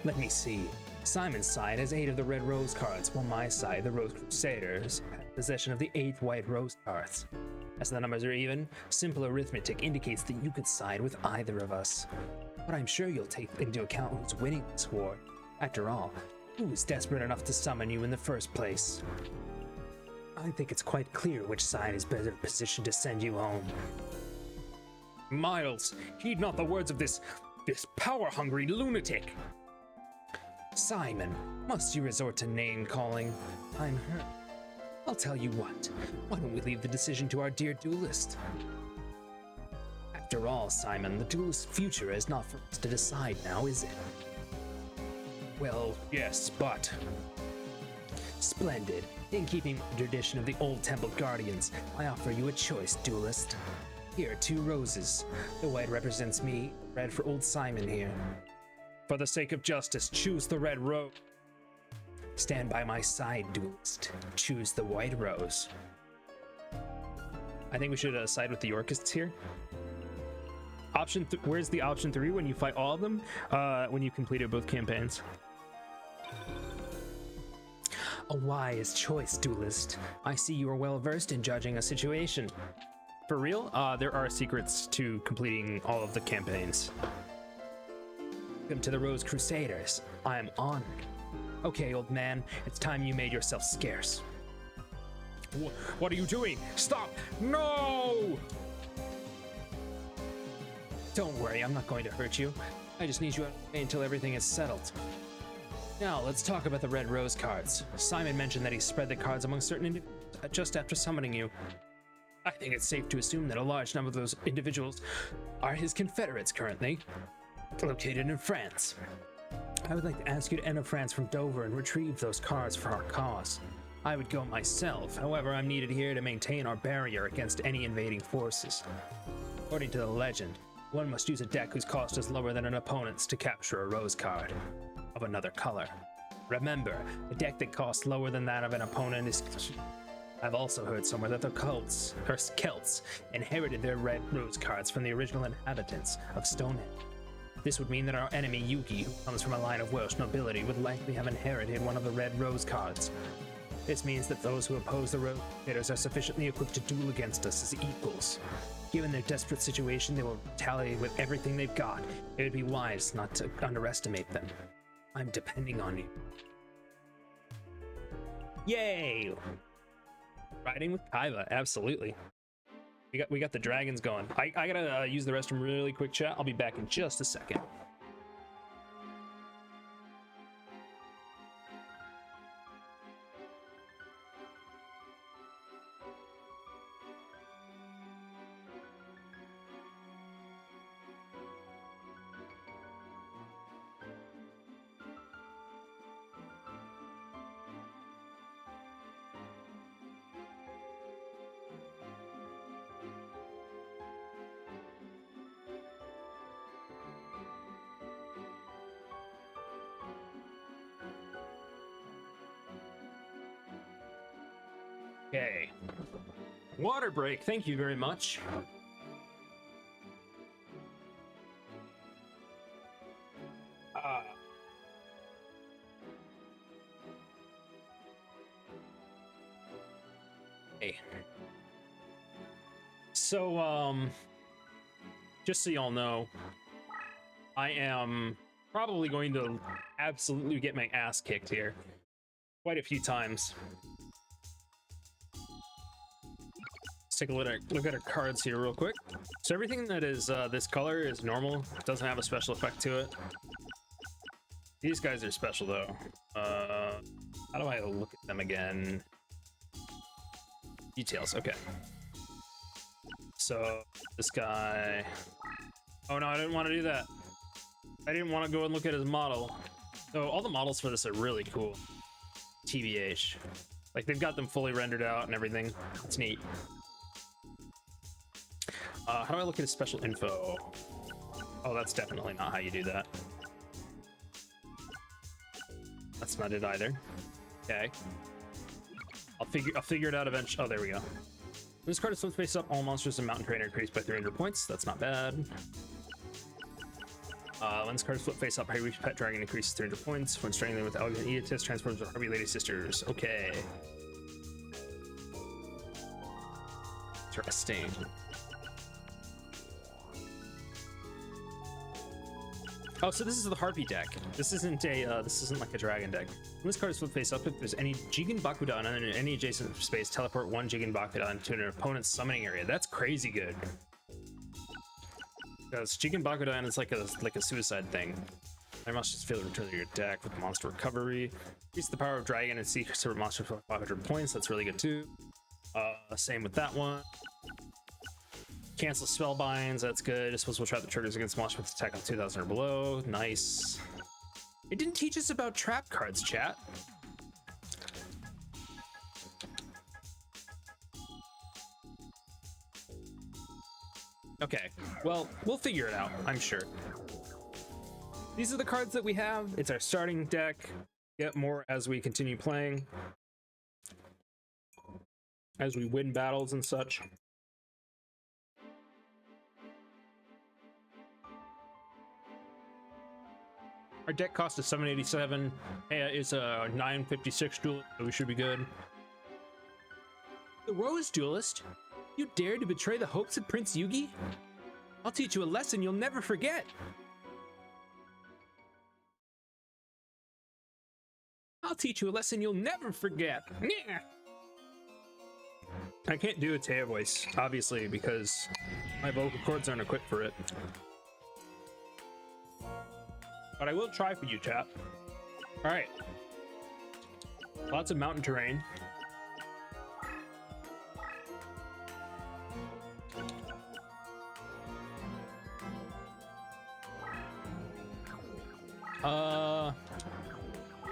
Let me see. Simon's side has 8 of the red rose cards, while my side, the Rose Crusaders, has possession of the 8 white rose cards. As the numbers are even, simple arithmetic indicates that you could side with either of us. But I'm sure you'll take into account who's winning this war. After all, who is desperate enough to summon you in the first place? I think it's quite clear which side is better positioned to send you home. Miles, heed not the words of this power-hungry lunatic. Simon, must you resort to name-calling? I'm hurt. I'll tell you what. Why don't we leave the decision to our dear duelist? After all, Simon, the duelist's future is not for us to decide now, is it? Well, yes, but... Splendid. In keeping with the tradition of the old Temple Guardians, I offer you a choice, duelist. Here are 2 roses. The white represents me, red for old Simon here. For the sake of justice, choose the red rose. Stand by my side, duelist. Choose the white rose. I think we should side with the Yorkists here. Where's the option 3 when you fight all of them? When you completed both campaigns. A wise choice, duelist. I see you are well versed in judging a situation. For real? There are secrets to completing all of the campaigns. Welcome to the Rose Crusaders. I am honored. Okay, old man, it's time you made yourself scarce. What are you doing? Stop! No! Don't worry, I'm not going to hurt you. I just need you out of the way until everything is settled. Now, let's talk about the red rose cards. Simon mentioned that he spread the cards among certain individuals just after summoning you. I think it's safe to assume that a large number of those individuals are his confederates currently, located in France. I would like to ask you to enter France from Dover and retrieve those cards for our cause. I would go myself, however, I'm needed here to maintain our barrier against any invading forces. According to the legend, one must use a deck whose cost is lower than an opponent's to capture a rose card of another color. Remember, a deck that costs lower than that of an opponent is... I've also heard somewhere that the Celts inherited their red rose cards from the original inhabitants of Stonehenge. This would mean that our enemy Yuki, who comes from a line of Welsh nobility, would likely have inherited one of the red rose cards. This means that those who oppose the Rose Crusaders are sufficiently equipped to duel against us as equals. Given their desperate situation, they will retaliate with everything they've got. It would be wise not to underestimate them. I'm depending on you. Yay! Riding with Kaiba, absolutely. We got the dragons going. I gotta use the restroom really quick, chat. I'll be back in just a second. Okay. Water break, thank you very much. Hey. So, just so y'all know, I am probably going to absolutely get my ass kicked here quite a few times. Take a look at our cards here real quick. So everything that is this color is normal. It doesn't have a special effect to it. These guys are special though. How do I look at them again? Details, okay. So this guy, oh no, I didn't want to do that. I didn't want to go and look at his model. So all the models for this are really cool. TBH. Like they've got them fully rendered out and everything. It's neat. How do I look at his special info? Oh, that's definitely not how you do that. That's not it either. Okay. I'll figure it out eventually. Oh, there we go. When this card is flipped face up, all monsters in Mountain Train are increased by 300 points. That's not bad. When this card is flipped face up, Harry Pet Dragon increases 300 points. When strangling with Elegant Editist, transforms to Harvey Lady Sisters. Okay. Interesting. Oh, so this is the Harpy deck. This isn't like a dragon deck. When this card is flipped face up, if there's any Jigen Bakudan in any adjacent space, teleport one Jigen Bakudan to an opponent's summoning area. That's crazy good. Because Jigen Bakudan is like a suicide thing. I must just fail to return to your deck with monster recovery. Increase the power of dragon and secret server monster for 500 points. That's really good too. Same with that one. Cancel spellbinds, that's good. This will trap the triggers against monsters with attack on 2000 or below. Nice. It didn't teach us about trap cards, chat. Okay, well, we'll figure it out, I'm sure. These are the cards that we have. It's our starting deck. Get more as we continue playing, as we win battles and such. Our deck cost is 787. It's a 956 duel, so we should be good. The Rose Duelist? You dare to betray the hopes of Prince Yugi? I'll teach you a lesson you'll never forget. I'll teach you a lesson you'll never forget. Yeah. I can't do a Taya voice, obviously, because my vocal cords aren't equipped for it. But I will try for you, chat. All right. Lots of mountain terrain.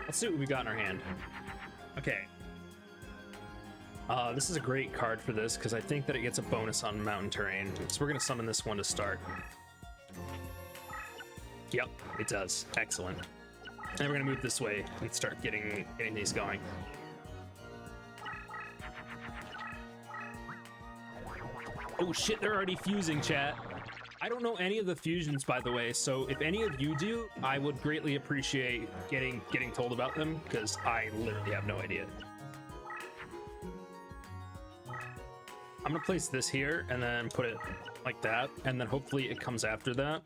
Let's see what we got in our hand. Okay. This is a great card for this because I think that it gets a bonus on mountain terrain. So we're gonna summon this one to start. Yep, it does. Excellent. And we're gonna move this way and start getting these going. Oh shit, they're already fusing, chat. I don't know any of the fusions, by the way, so if any of you do, I would greatly appreciate getting told about them, because I literally have no idea. I'm gonna place this here and then put it like that, and then hopefully it comes after that.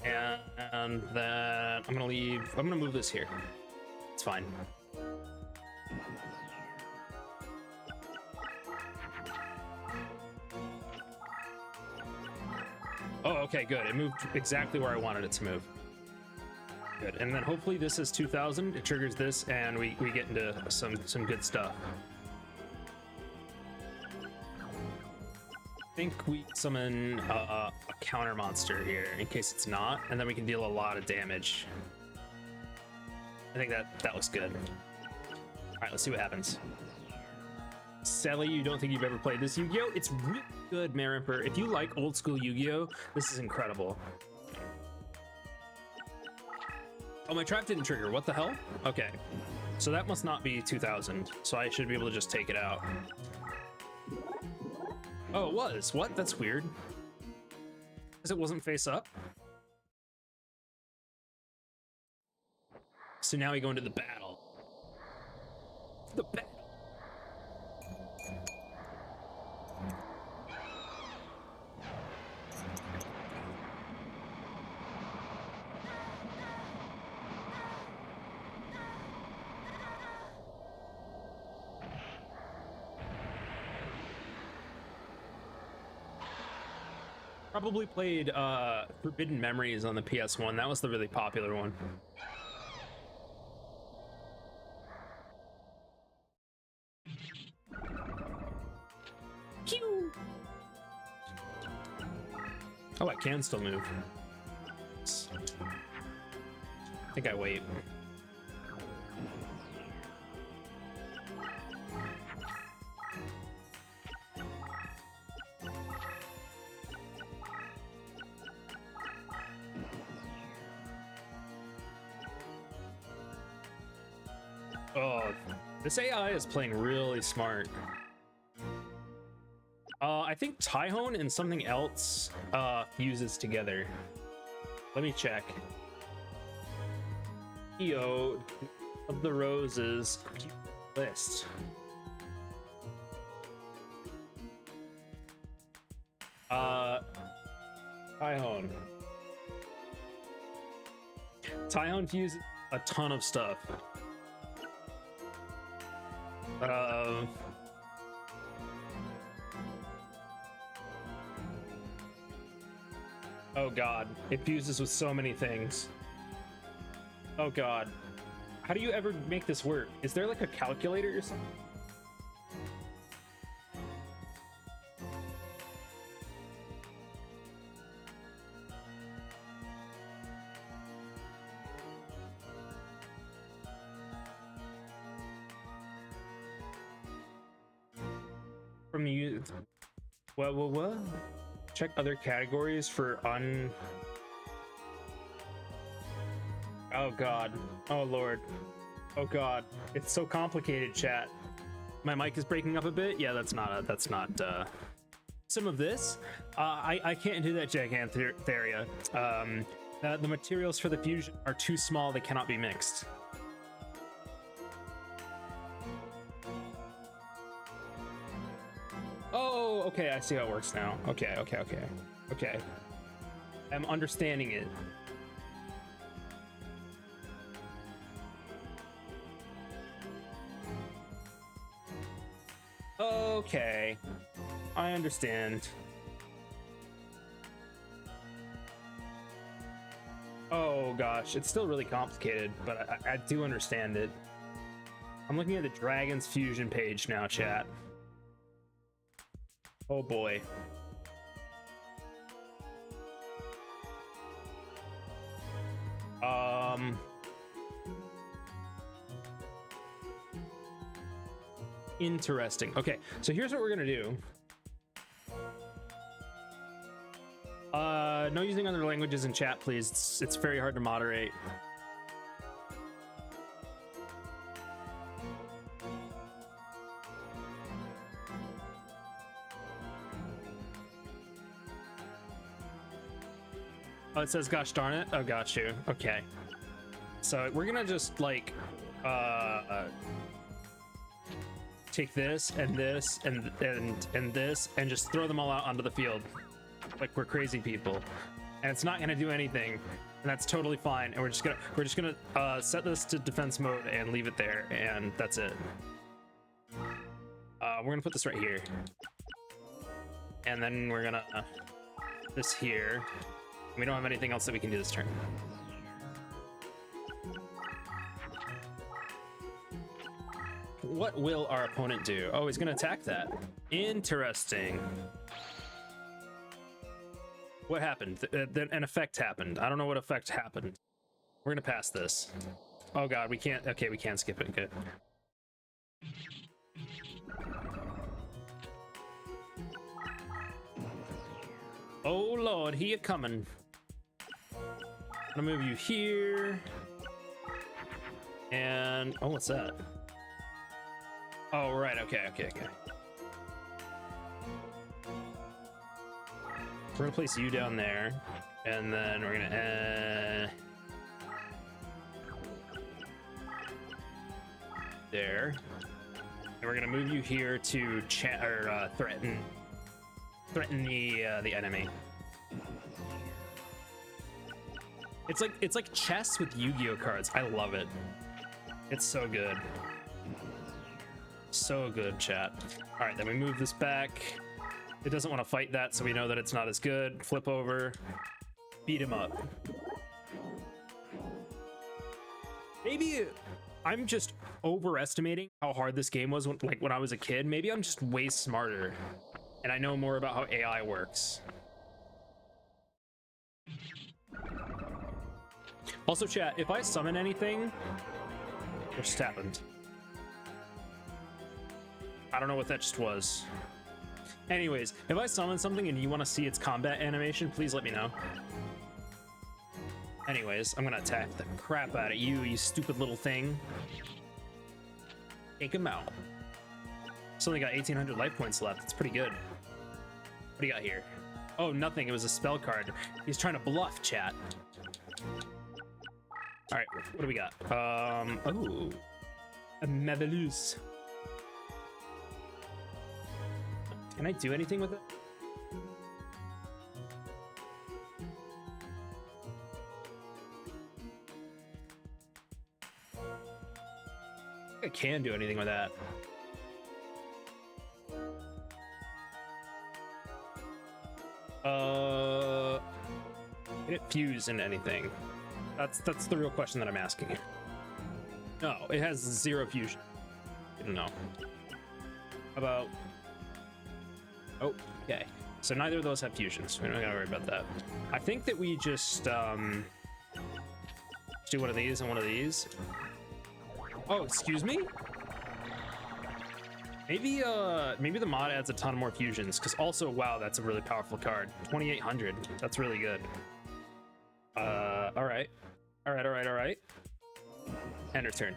And then I'm gonna move this here. It's fine. Oh, okay, good. It moved exactly where I wanted it to move. Good. And then hopefully this is 2000. It triggers this, and we get into some good stuff. I think we summon a counter monster here in case it's not, and then we can deal a lot of damage. I think that looks good. All right, let's see what happens. Sally, you don't think you've ever played this Yu-Gi-Oh? It's really good, Marimper. If you like old school Yu-Gi-Oh, this is incredible. Oh, my trap didn't trigger. What the hell? Okay. So that must not be 2000. So I should be able to just take it out. Oh, it was. What? That's weird. Because it wasn't face up. So now we go into the battle. The battle. Probably played Forbidden Memories on the PS1. That was the really popular one. Pew! Oh, I can still move. I think I wait. Oh, this AI is playing really smart. I think Tyhone and something else fuses together. Let me check. EO of the Roses list. Tyhone. Tyhone fuses a ton of stuff. Oh god, it fuses with so many things. Oh god. How do you ever make this work? Is there like a calculator or something? from you. What? Check other categories for Oh God. Oh Lord. Oh God. It's so complicated, chat. My mic is breaking up a bit. Yeah, that's not some of this. I can't do that, Gigantheria. The materials for the fusion are too small. They cannot be mixed. Oh, okay. I see how it works now. Okay. I'm understanding it. Okay, I understand. Oh gosh, it's still really complicated, but I do understand it. I'm looking at the Dragon's Fusion page now, chat. Oh boy. Interesting. Okay, so here's what we're gonna do. No using other languages in chat, please. It's very hard to moderate. Oh, it says gosh darn it. Oh, got you. Okay. So we're gonna just like take this and this and this and just throw them all out onto the field like we're crazy people, and it's not gonna do anything, and that's totally fine, and we're just gonna set this to defense mode and leave it there, and that's it. We're gonna put this right here, and then we're gonna this here. We don't have anything else that we can do this turn. What will our opponent do? Oh, he's gonna attack that. Interesting. What happened? An effect happened. I don't know what effect happened. We're gonna pass this. Oh God, we can't. Okay, we can't skip it. Good. Oh Lord, he a coming. I'm gonna move you here. And oh, what's that? Oh, right. Okay. We're gonna place you down there, and then we're gonna there, and we're gonna move you here to threaten the enemy. It's like chess with Yu-Gi-Oh cards. I love it. It's so good. So good, chat. All right, then we move this back. It doesn't want to fight that, so we know that it's not as good. Flip over, beat him up. Maybe I'm just overestimating how hard this game was when I was a kid. Maybe I'm just way smarter, and I know more about how AI works. Also, chat, if I summon anything, what just happened? I don't know what that just was. Anyways, if I summon something and you want to see its combat animation, please let me know. Anyways, I'm gonna attack the crap out of you, you stupid little thing. Take him out. It's only got 1,800 life points left. It's pretty good. What do you got here? Oh, nothing. It was a spell card. He's trying to bluff, chat. All right, what do we got? Oh, a Mavelus. Can I do anything with it? I can do anything with that. Can it fuse into anything? That's the real question that I'm asking you. No, it has 0 fusion. I don't know. How about... Oh, okay. So neither of those have fusions. We don't gotta worry about that. I think that we just do one of these and one of these. Oh, excuse me? Maybe the mod adds a ton more fusions, because also, wow, that's a really powerful card. 2800. That's really good. All right. End of turn.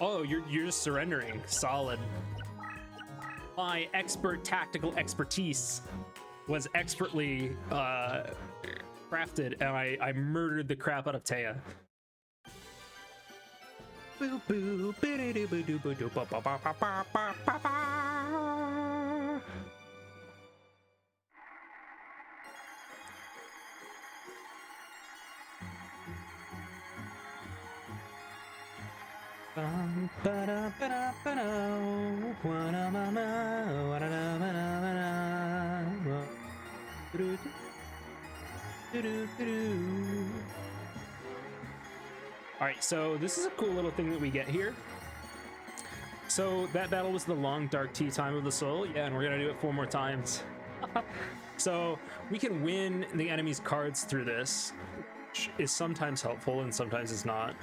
Oh, you're just surrendering. Solid. My expert tactical expertise was expertly crafted, and I murdered the crap out of Taya. Boo boo boo doo boo doo boo doo ba ba ba ba ba ba ba ba. All right, so this is a cool little thing that we get here. So that battle was the long dark tea time of the soul. Yeah, and we're gonna do it 4 more times. So we can win the enemy's cards through this, which is sometimes helpful and sometimes is not.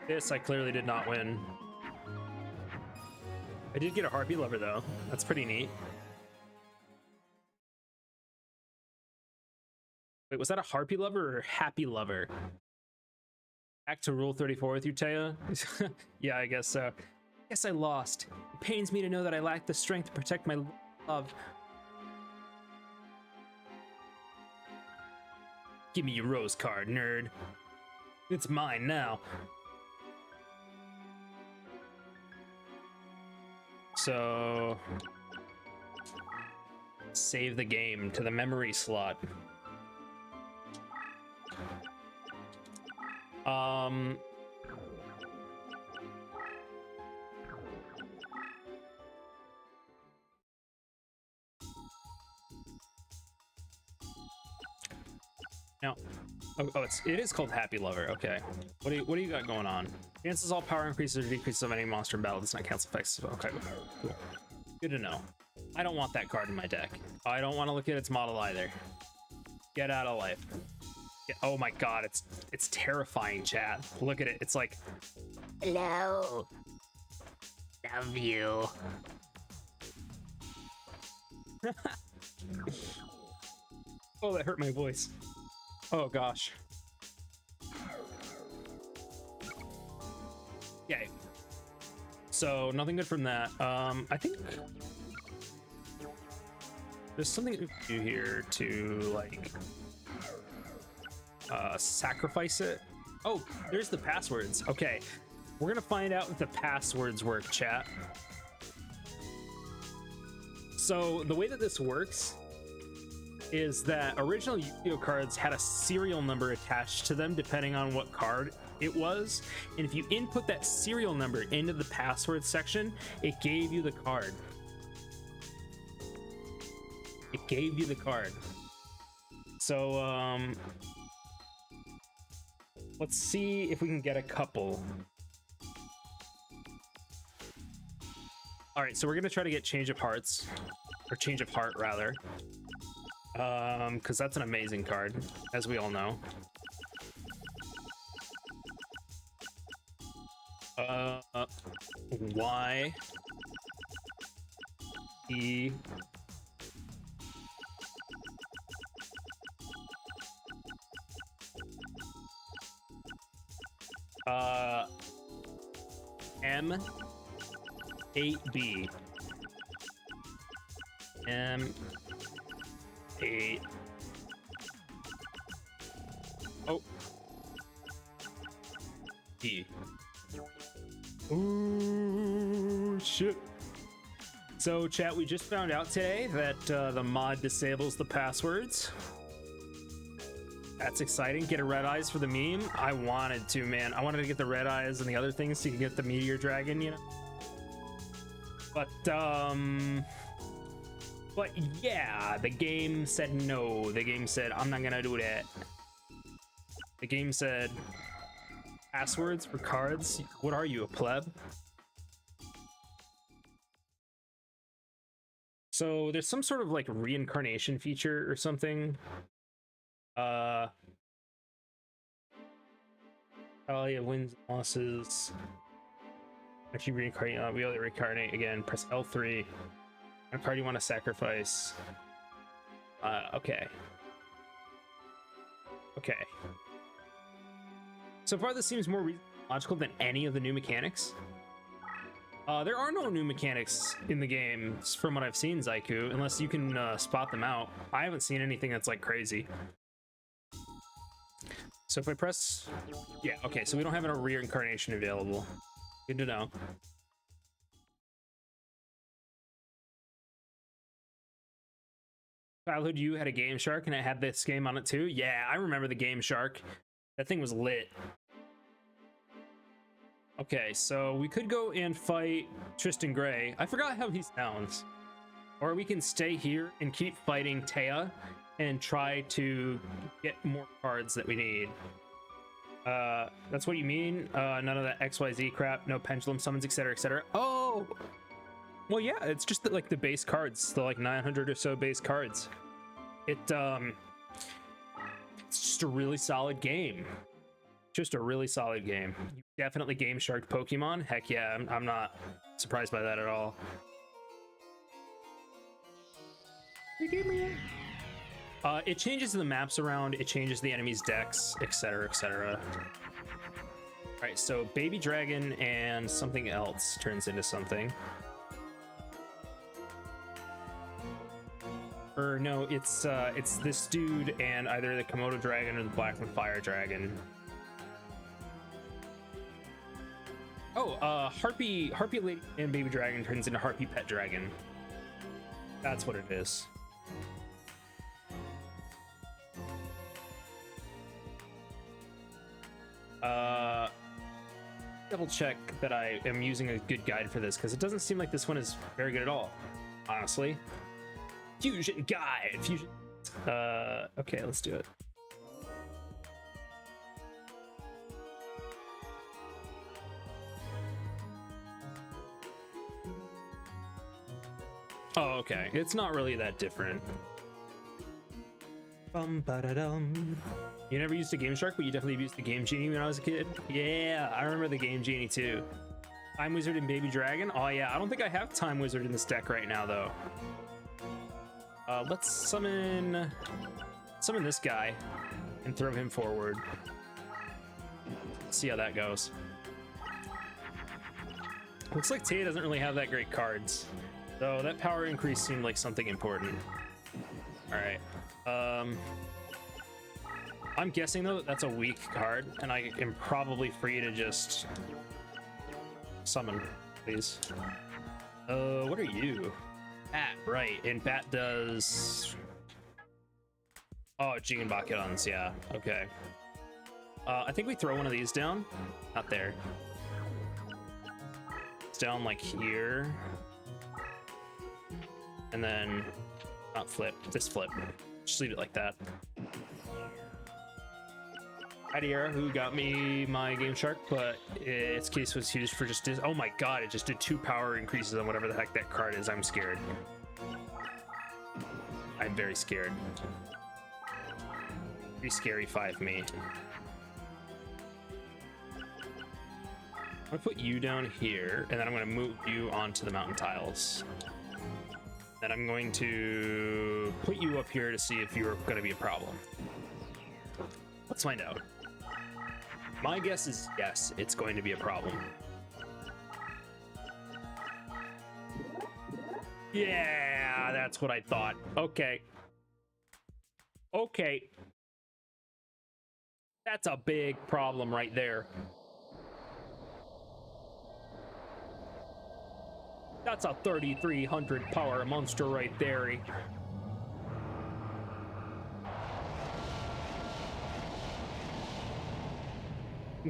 This I clearly did not win. I did get a harpy lover though. That's pretty neat. Wait, was that a harpy lover or happy lover? Back to rule 34 with you, Taya? Yeah, I guess so. Guess I lost. It pains me to know that I lack the strength to protect my love. Give me your rose card, nerd. It's mine now. So... save the game to the memory slot. Now, it is called Happy Lover. Okay, what do you got going on? Cancels all power increases or decreases of any monster in battle. Does not cancel effects. Okay, cool. Good to know. I don't want that card in my deck. I don't want to look at its model either. Get out of life. Oh my god, it's terrifying, chat. Look at it. It's like, hello, love you. Oh, that hurt my voice. Oh gosh. Okay. So nothing good from that. I think there's something to do here to like sacrifice it. Oh, there's the passwords. Okay, we're gonna find out if the passwords work, chat. So the way that this works is that original Yu-Gi-Oh cards had a serial number attached to them depending on what card it was, and if you input that serial number into the password section, it gave you the card. It gave you the card. So let's see if we can get a couple. All right, so we're gonna try to get Change of Hearts, or Change of Heart rather, because that's an amazing card, as we all know. Y E M 8B M 8 D. Ooh, shit. So chat, we just found out today that the mod disables the passwords. That's exciting. Get a red eyes for the meme. I wanted to, man. I wanted to get the red eyes and the other things so you can get the meteor dragon, you know. But yeah, the game said no. The game said, I'm not gonna do that. The game said, passwords for cards? What are you, a pleb? So there's some sort of like reincarnation feature or something. Talia wins, losses. If you reincarnate, we only reincarnate again. Press L3. What card do you want to sacrifice? Okay. Okay. So far, this seems more logical than any of the new mechanics. There are no new mechanics in the game, from what I've seen, Zaiku, unless you can spot them out. I haven't seen anything that's like crazy. So if I press... Yeah, okay, so we don't have a reincarnation available. Good to know. Childhood, you had a Game Shark and it had this game on it too? Yeah, I remember the Game Shark. That thing was lit. Okay, so we could go and fight Tristan Gray. I forgot how he sounds. Or we can stay here and keep fighting Taya and try to get more cards that we need. That's what you mean? None of that XYZ crap, no pendulum summons, etc, etc. Oh! Well, yeah, it's just like the base cards, the like 900 or so base cards. It's just a really solid game. Just a really solid game. Definitely Game Shark Pokemon. Heck yeah, I'm not surprised by that at all. It changes the maps around, it changes the enemies' decks, etc, etc. Alright, so Baby Dragon and something else turns into something. Or no, it's this dude and either the Komodo Dragon or the Black and Fire Dragon. Oh, Harpy Lady and Baby Dragon turns into Harpy Pet Dragon. That's what it is. Double check that I am using a good guide for this, because it doesn't seem like this one is very good at all, honestly. Fusion guide! Fusion. Okay, let's do it. Oh, okay. It's not really that different. Bum-ba-da-dum. You never used a Game Shark, but you definitely used the Game Genie when I was a kid? Yeah, I remember the Game Genie too. Time Wizard and Baby Dragon? Oh yeah, I don't think I have Time Wizard in this deck right now though. Let's summon this guy and throw him forward. See how that goes. Looks like Taya doesn't really have that great cards. So that power increase seemed like something important. Alright. I'm guessing though that that's a weak card, and I am probably free to just summon, please. What are you? Bat, right, and Bat does... Oh, Jigenbakuduns, yeah, okay. I think we throw one of these down. Not there. It's down like here. And then, not flip, this flip. Just leave it like that. Adiera, who got me my Game Shark, but its case was used for just... Oh my god, it just did 2 power increases on whatever the heck that card is. I'm scared. I'm very scared. Pretty scary 5 me. I'm gonna put you down here, and then I'm gonna move you onto the mountain tiles. Then I'm going to put you up here to see if you're gonna be a problem. Let's find out. My guess is yes, it's going to be a problem. Yeah, that's what I thought. Okay. Okay. That's a big problem right there. That's a 3,300 power monster right there.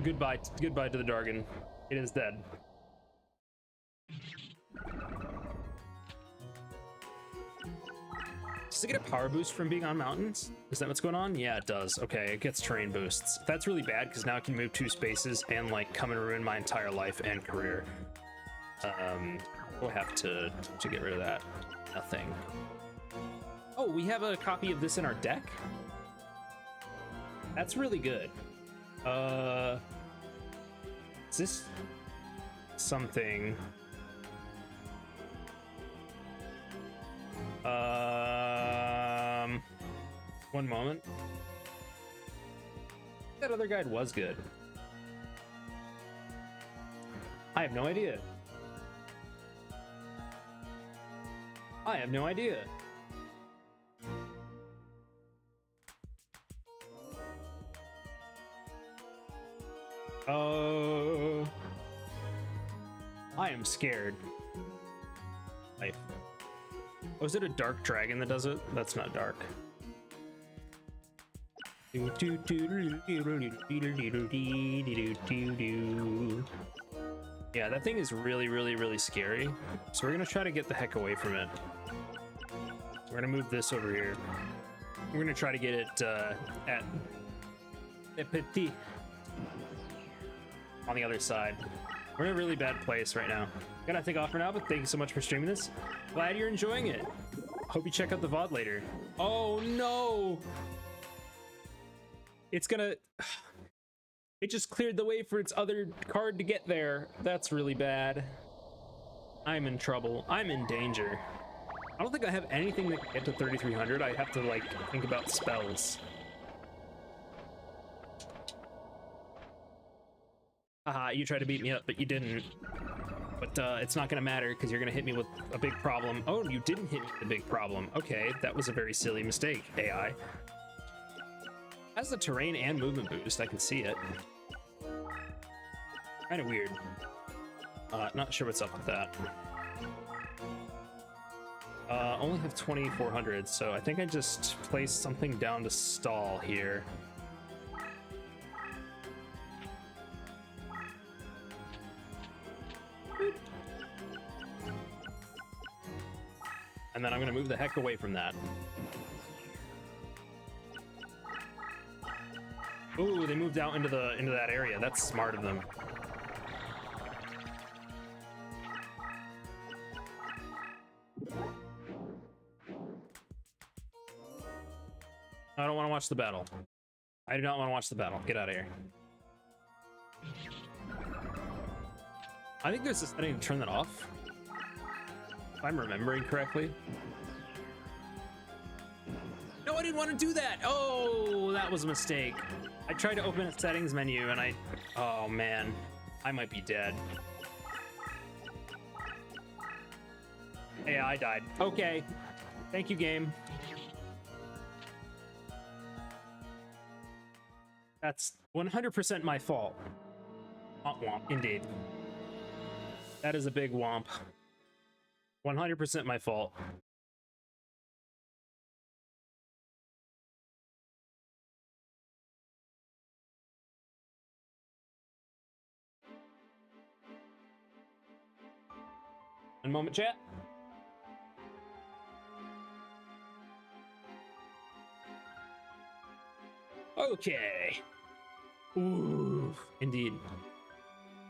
Goodbye to the Dargon. It is dead. Does it get a power boost from being on mountains? Is that what's going on? Yeah, it does. Okay, it gets terrain boosts. That's really bad because now I can move 2 spaces and like come and ruin my entire life and career. We'll have to get rid of that. Nothing. Oh, we have a copy of this in our deck? That's really good. Is something. One moment. That other guide was good. I have no idea. I have no idea. Oh, I am scared. Life. Oh, is it a dark dragon that does it? That's not dark. Yeah, that thing is really scary. So we're gonna try to get the heck away from it. We're gonna move this over here. We're gonna try to get it at Le Petit on the other side. We're in a really bad place right now. Gotta take off for now, but thank you so much for streaming this. Glad you're enjoying it. Hope you check out the VOD later. Oh no! It's gonna... It just cleared the way for its other card to get there. That's really bad. I'm in trouble. I'm in danger. I don't think I have anything that can get to 3,300. I have to, like, think about spells. Haha, you tried to beat me up, but you didn't. But it's not gonna matter because you're gonna hit me with a big problem. Oh, you didn't hit me with a big problem. Okay, that was a very silly mistake, AI. Has the terrain and movement boost, I can see it. Kind of weird. Not sure what's up with that. Only have 2,400, so I think I just placed something down to stall here. Boop. And then I'm gonna move the heck away from that. Ooh, they moved out into that area. That's smart of them. I don't want to watch the battle. I do not want to watch the battle. Get out of here. I think there's a setting to turn that off, if I'm remembering correctly. No, I didn't want to do that. Oh, that was a mistake. I tried to open a settings menu and oh man, I might be dead. Hey, I died. Okay. Thank you, game. That's 100% my fault. Womp womp, indeed. That is a big womp. 100% my fault. One moment, chat. Okay. Ooh, indeed.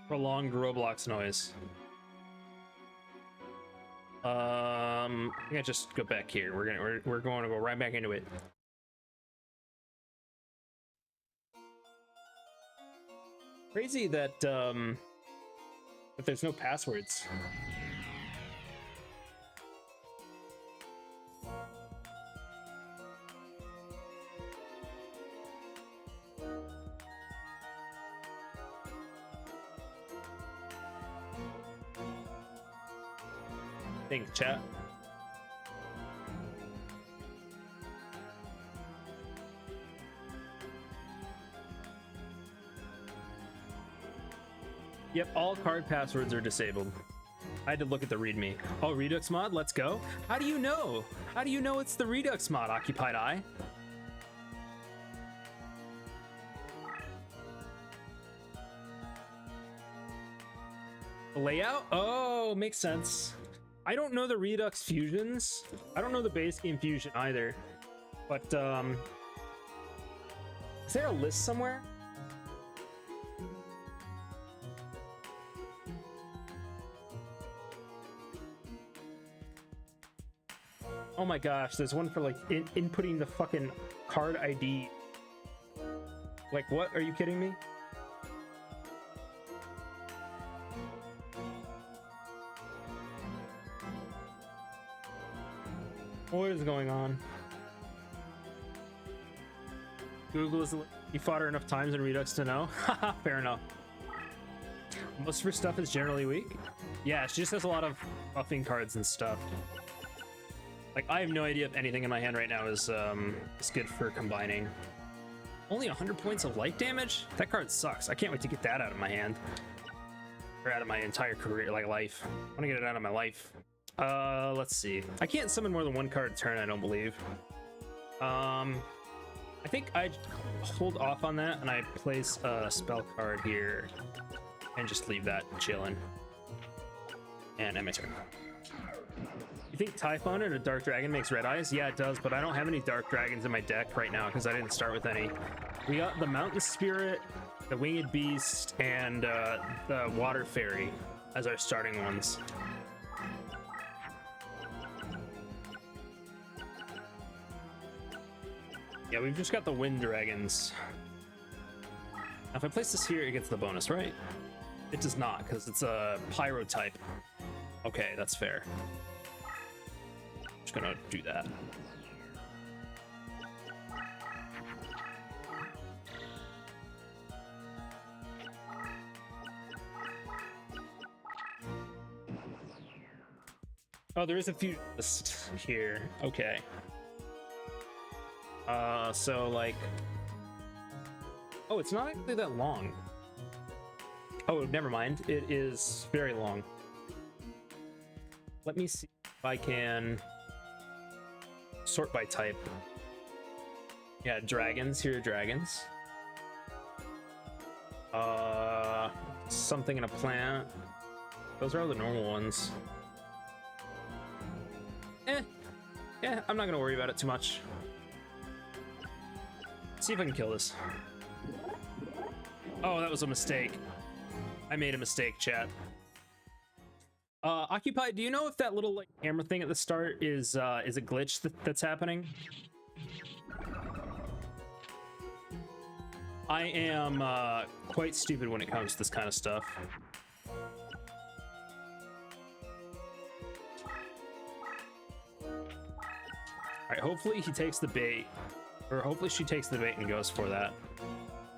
Prolonged Roblox noise. I think I just go back here. We're going to go right back into it. Crazy that that there's no passwords. Thanks, chat. Yep, all card passwords are disabled. I had to look at the README. Oh, Redux mod, let's go. How do you know? How do you know it's the Redux mod, Occupied Eye? The layout? Oh, makes sense. I don't know the Redux fusions. I don't know the base game fusion either. But, is there a list somewhere? Oh my gosh, there's one for like inputting the fucking card ID. Like, what? Are you kidding me? What is going on? Google is you fought her enough times in Redux to know. Haha, fair enough. Most of her stuff is generally weak. Yeah, she just has a lot of buffing cards and stuff. Like, I have no idea if anything in my hand right now is good for combining. Only 100 points of life damage? That card sucks. I can't wait to get that out of my hand. Or out of my entire career, like life. I want to get it out of my life. Let's see. I can't summon more than one card a turn, I don't believe. I think I hold off on that and I place a spell card here and just leave that chilling. And end my turn. You think Typhon and a Dark Dragon makes red eyes? Yeah, it does, but I don't have any Dark Dragons in my deck right now because I didn't start with any. We got the Mountain Spirit, the Winged Beast, and the Water Fairy as our starting ones. Yeah, we've just got the Wind Dragons. Now, if I place this here, it gets the bonus, right? It does not, because it's a Pyro type. Okay, that's fair. Just gonna do that. Oh, there is a few lists here. Okay. So like, oh, it's not actually that long. Oh, never mind. It is very long. Let me see if I can sort by type. Yeah, dragons. Here are dragons. Something in a plant. Those are all the normal ones. Yeah, I'm not gonna worry about it too much. Let's see if I can kill this. Oh, that was a mistake. I made a mistake, chat. Occupied, do you know if that little like camera thing at the start is a glitch that's happening? I am quite stupid when it comes to this kind of stuff. All right, hopefully he takes the bait, or hopefully she takes the bait and goes for that.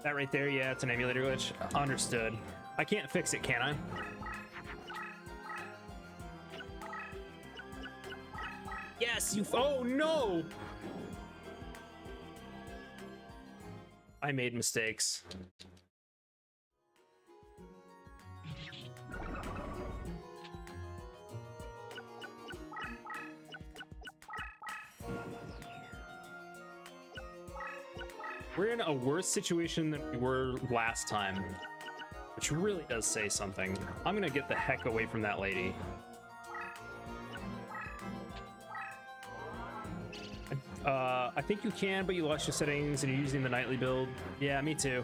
That right there, yeah, it's an emulator glitch. Understood. I can't fix it, can I? Yes, you. Oh no! I made mistakes. We're in a worse situation than we were last time, which really does say something. I'm gonna get the heck away from that lady. I think you can, but you lost your settings and you're using the nightly build. Yeah, me too.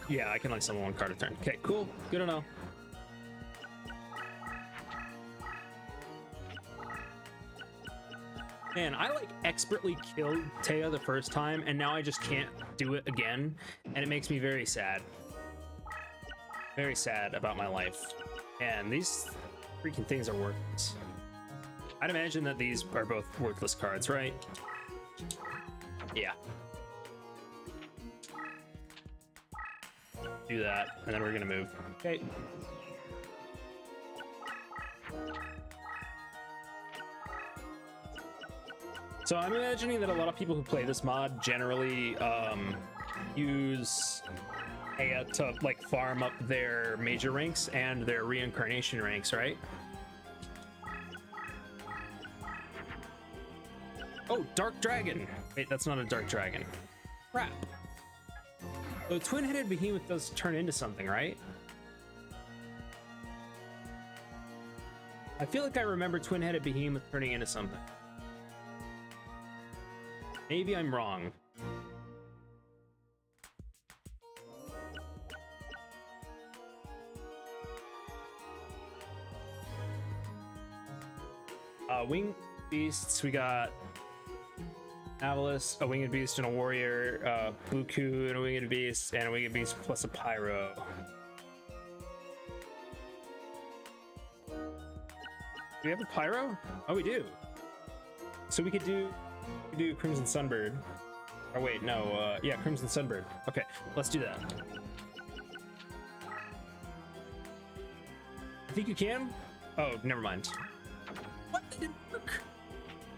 Yeah, I can only summon one card a turn. Okay, cool. Good to know. Man, I like expertly killed Taya the first time, and now I just can't do it again, and it makes me very sad. Very sad about my life. And these freaking things are worthless. I'd imagine that these are both worthless cards, right? Yeah. Do that, and then we're gonna move. Okay. So I'm imagining that a lot of people who play this mod generally use Aya to like farm up their major ranks and their reincarnation ranks, right? Oh, Dark Dragon. Wait, that's not a Dark Dragon. Crap. The twin-headed behemoth does turn into something, right? I feel like I remember twin-headed behemoth turning into something. Maybe I'm wrong. Winged beasts, we got Avalis, a winged beast and a warrior, Buku and a winged beast, and a winged beast plus a pyro. Do we have a pyro? Oh, we do. So we could do Crimson Sunbird. Oh wait, no, yeah, Crimson Sunbird. Okay, let's do that. I think you can? Oh, never mind. What? That didn't work.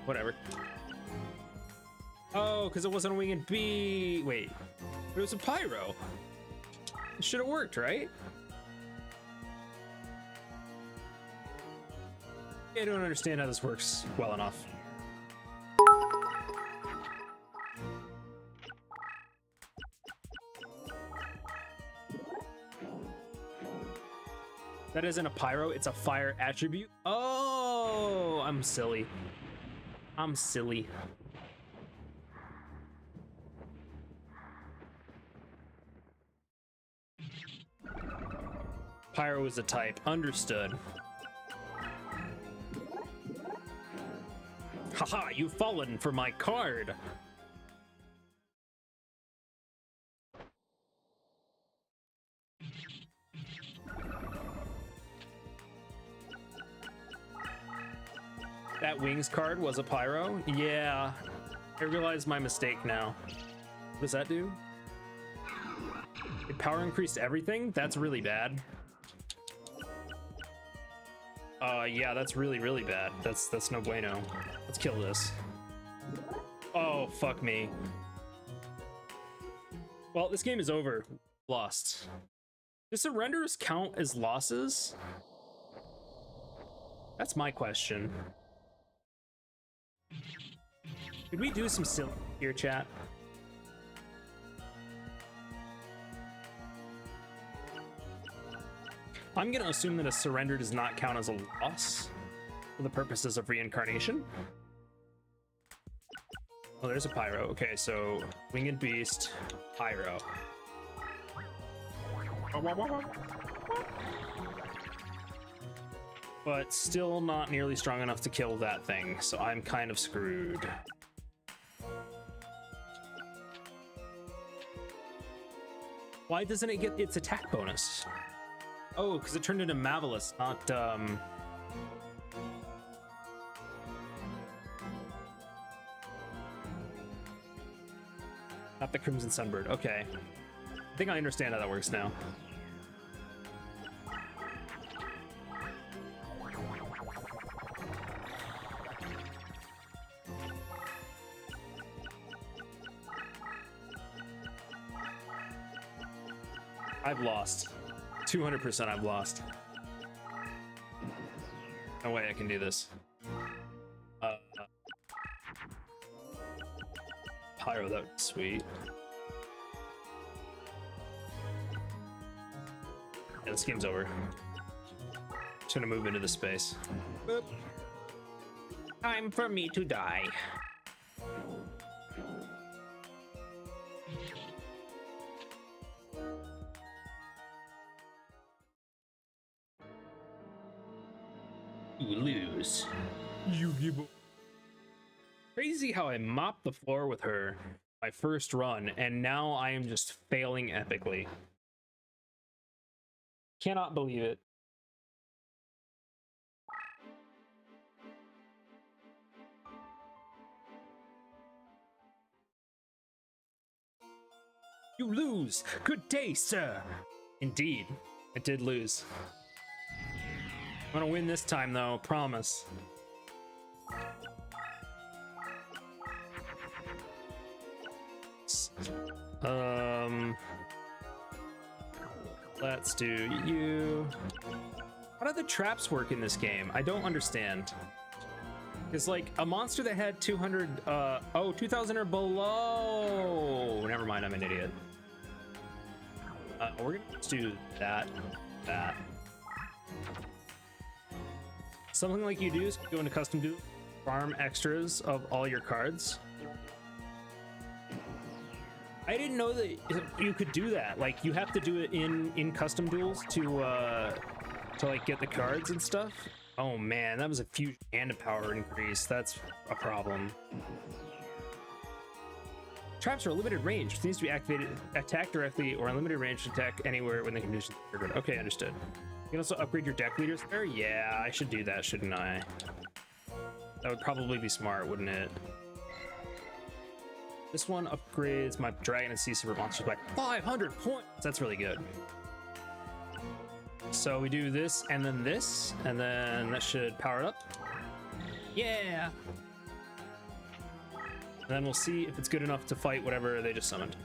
Whatever. Oh, because it wasn't a winged bee. Wait, but it was a pyro. It should have worked, right? I don't understand how this works well enough. That isn't a pyro, it's a fire attribute. Oh, I'm silly. I'm silly. Pyro is a type. Understood. Haha, you've fallen for my card. That wings card was a pyro? Yeah. I realize my mistake now. What does that do? It power increased everything? That's really bad. Yeah, that's really, really bad. That's no bueno. Let's kill this. Oh, fuck me. Well, this game is over. Lost. Do surrenders count as losses? That's my question. Could we do some silly here, chat? I'm gonna assume that a surrender does not count as a loss for the purposes of reincarnation. Oh, there's a pyro. Okay, so winged beast, pyro. But still not nearly strong enough to kill that thing, so I'm kind of screwed. Why doesn't it get its attack bonus? Oh, because it turned into Mavelis, not not the Crimson Sunbird. Okay, I think I understand how that works now. I've lost. 200% I've lost. No way I can do this. Pyro, that was sweet. Yeah, this game's over. Just gonna move into the space. Boop. Time for me to die. You lose. You give up. Crazy how I mopped the floor with her my first run, and now I am just failing epically. Cannot believe it. You lose. Good day, sir. Indeed, I did lose. I'm gonna win this time, though. Promise. Let's do you. How do the traps work in this game? I don't understand. It's like a monster that had 200, 2000 or below. Never mind, I'm an idiot. We're gonna do that. Something like you do is go into custom duel, farm extras of all your cards. I didn't know that you could do that. Like, you have to do it in custom duels to like get the cards and stuff. Oh man, that was a fusion and a power increase. That's a problem. Traps are a limited range, which needs to be activated, attack directly, or unlimited range to attack anywhere when the conditions are triggered. Okay, understood. You can also upgrade your deck leaders there? Yeah, I should do that, shouldn't I? That would probably be smart, wouldn't it? This one upgrades my Dragon and Sea Super monsters by 500 points. That's really good. So we do this, and then that should power it up. Yeah! And then we'll see if it's good enough to fight whatever they just summoned.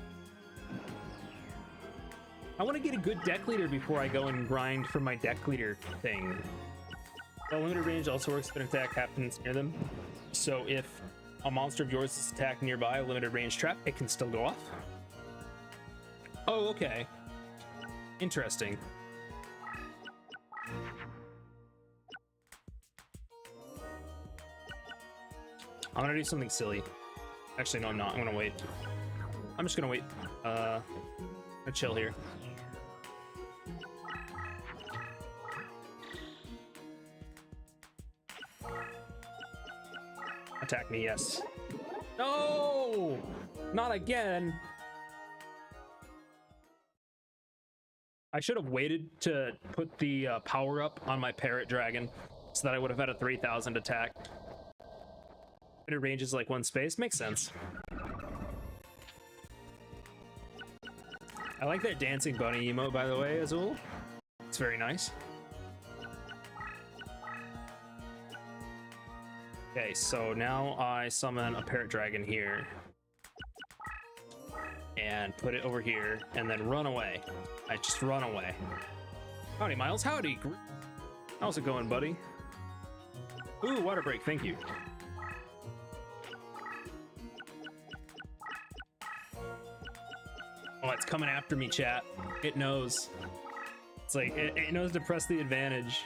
I want to get a good deck leader before I go and grind for my deck leader thing. Well, limited range also works if an attack happens near them. So if a monster of yours is attacked nearby a limited range trap, it can still go off. Oh, okay. Interesting. I'm gonna do something silly. Actually, no, I'm not. I'm gonna wait. I'm just gonna wait. I'm gonna chill here. Attack me, yes. No! Not again! I should have waited to put the power up on my parrot dragon so that I would have had a 3,000 attack. It ranges like one space. Makes sense. I like that dancing bunny emote, by the way, Azul. It's very nice. Okay, so now I summon a parrot dragon here and put it over here and then run away. I just run away. Howdy, Miles. Howdy. How's it going, buddy? Ooh, water break. Thank you. Oh, it's coming after me, chat. It knows. It's like, it knows to press the advantage.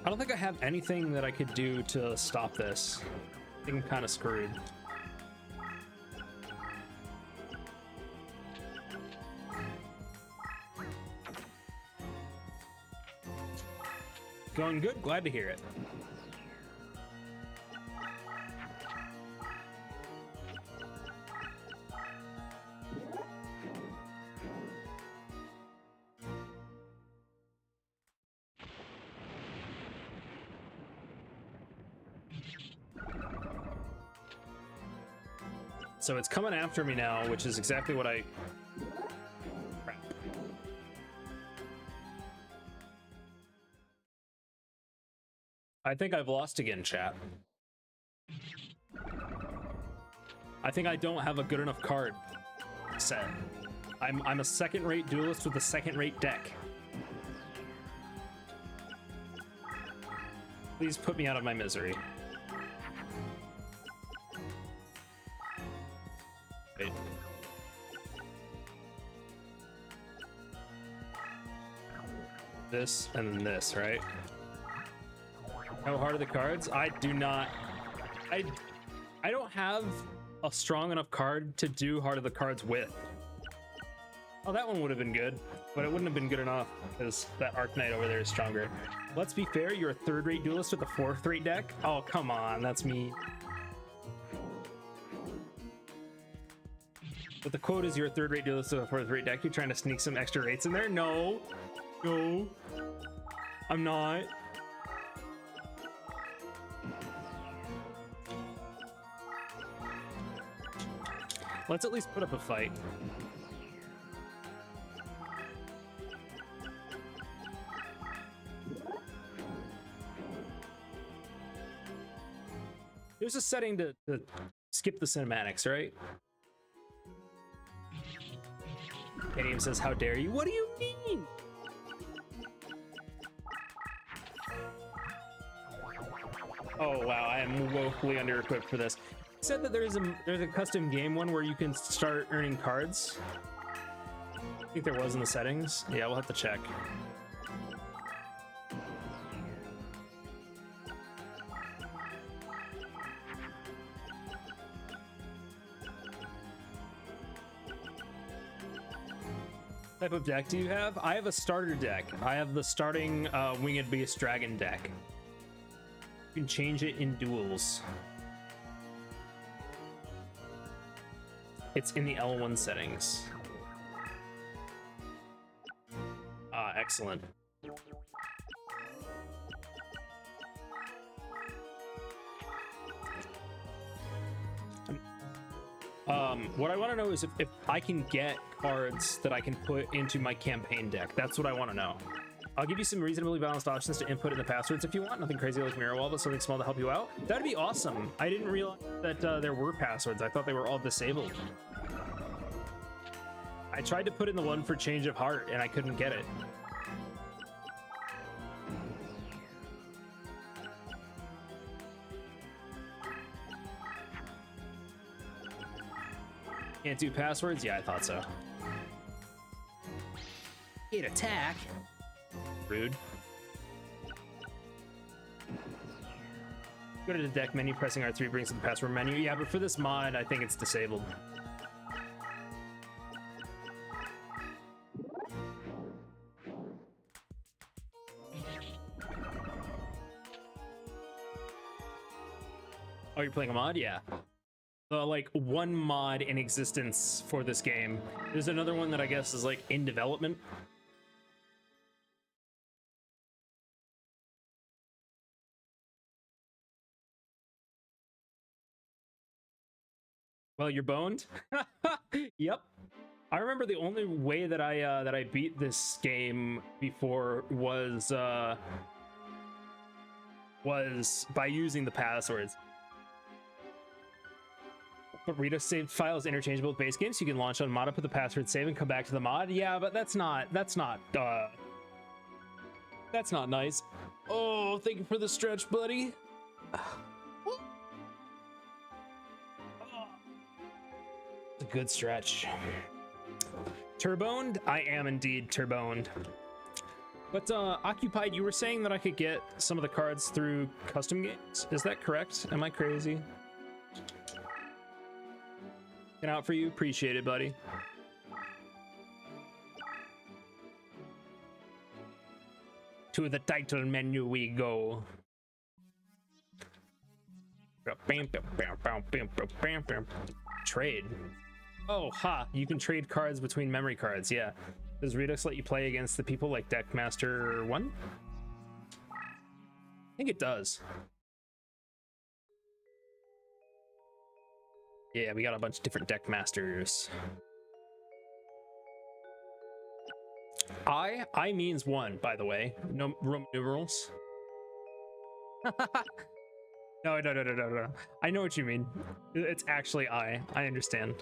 I don't think I have anything that I could do to stop this. I think I'm kind of screwed. Going good? Glad to hear it. So it's coming after me now, which is exactly what I... Crap. I think I've lost again, chat. I think I don't have a good enough card set. I'm a second-rate duelist with a second-rate deck. Please put me out of my misery. Wait. This and then this, right? How hard are the cards? I do not... I don't have a strong enough card to do Heart of the Cards with. Oh, that one would have been good, but it wouldn't have been good enough because that Arc Knight over there is stronger. Let's be fair, you're a third-rate duelist with a fourth-rate deck? Oh, come on, that's me. But the quote is you're a third-rate duelist with a fourth-rate deck. You're trying to sneak some extra rates in there? No. No. I'm not. Let's at least put up a fight. There's a setting to skip the cinematics, right? Idiom says, how dare you? What do you mean? Oh wow, I am woefully under-equipped for this. It said that there's a custom game one where you can start earning cards. I think there was in the settings. Yeah, we'll have to check. Type of deck do you have? I have a starter deck. I have the starting Winged Beast Dragon deck. You can change it in duels. It's in the L1 settings. Excellent. What I want to know is if I can get cards that I can put into my campaign deck. That's what I want to know. I'll give you some reasonably balanced options to input in the passwords if you want. Nothing crazy like Mirror Wall, but something small to help you out. That'd be awesome. I didn't realize that there were passwords. I thought they were all disabled. I tried to put in the one for Change of Heart and I couldn't get it. Can't do passwords? Yeah, I thought so. Hit attack. Rude. Go to the deck menu, pressing R3 brings up the password menu. Yeah, but for this mod, I think it's disabled. Oh, you're playing a mod? Yeah. The like one mod in existence for this game. There's another one that I guess is like in development. Well, you're boned. Yep. I remember the only way that I beat this game before was by using the passwords. But Redux saved files interchangeable with base games. So you can launch on mod, put the password, save, and come back to the mod. Yeah, but that's not nice. Oh, thank you for the stretch, buddy. It's a good stretch. Turboned? I am indeed turboned. But Occupied, you were saying that I could get some of the cards through custom games. Is that correct? Am I crazy? Looking out for you. Appreciate it, buddy. To the title menu we go. Trade. Oh, ha! You can trade cards between memory cards. Yeah. Does Redux let you play against the people like Deckmaster 1? I think it does. Yeah, we got a bunch of different deck masters. I means one, by the way. No Roman numerals. No. I know what you mean. It's actually I understand.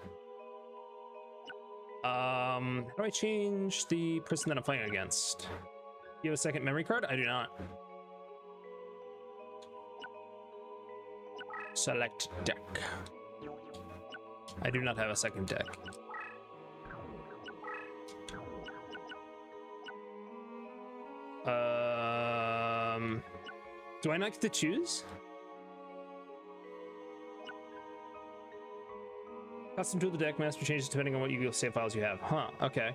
How do I change the person that I'm playing against? You have a second memory card? I do not. Select deck. I do not have a second deck. Do I not get to choose? Custom tool the deck master changes depending on what you save files you have. Huh, okay.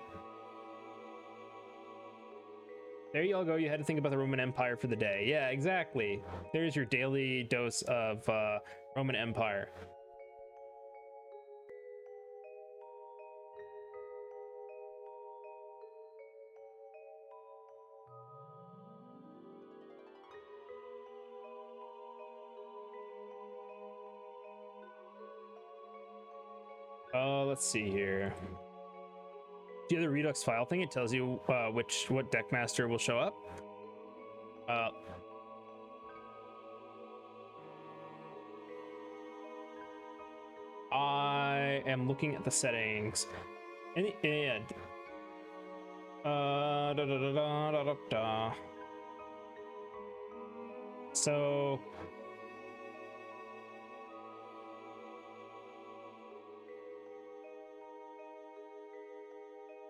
There you all go. You had to think about the Roman Empire for the day. Yeah, exactly. There's your daily dose of Roman Empire. Let's see here. Do you have the Redux file thing? It tells you what deck master will show up. I am looking at the settings. And so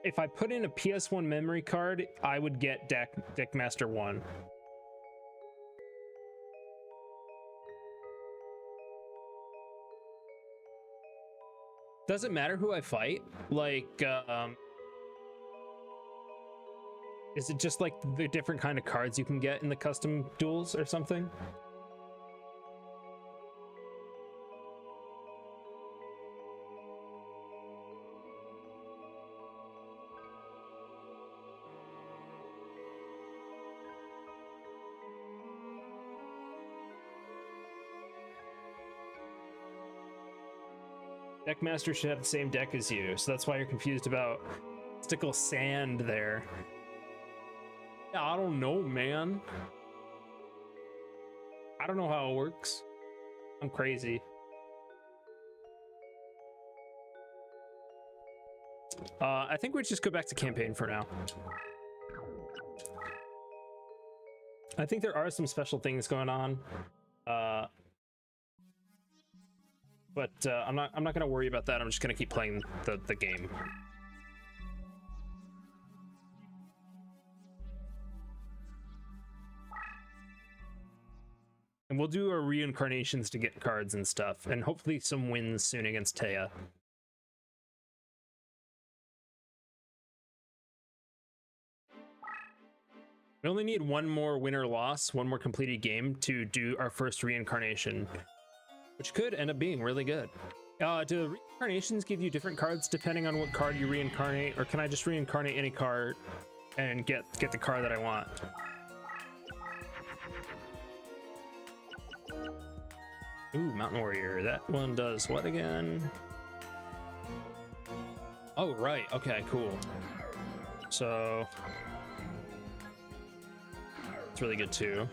if I put in a PS1 memory card, I would get Deckmaster 1. Doesn't matter who I fight. Like, Is it just like the different kind of cards you can get in the custom duels or something? Deckmaster should have the same deck as you, so that's why you're confused about Stickle Sand there. Yeah, I don't know, man. I don't know how it works. I'm crazy. I think we just go back to campaign for now. I think there are some special things going on. But I'm not gonna worry about that. I'm just gonna keep playing the game. And we'll do our reincarnations to get cards and stuff, and hopefully some wins soon against Taya. We only need one more win or loss, one more completed game to do our first reincarnation, which could end up being really good. Do reincarnations give you different cards depending on what card you reincarnate, or can I just reincarnate any card and get the card that I want? Ooh, Mountain Warrior. That one does what again? Oh, right. Okay, cool. So it's really good too.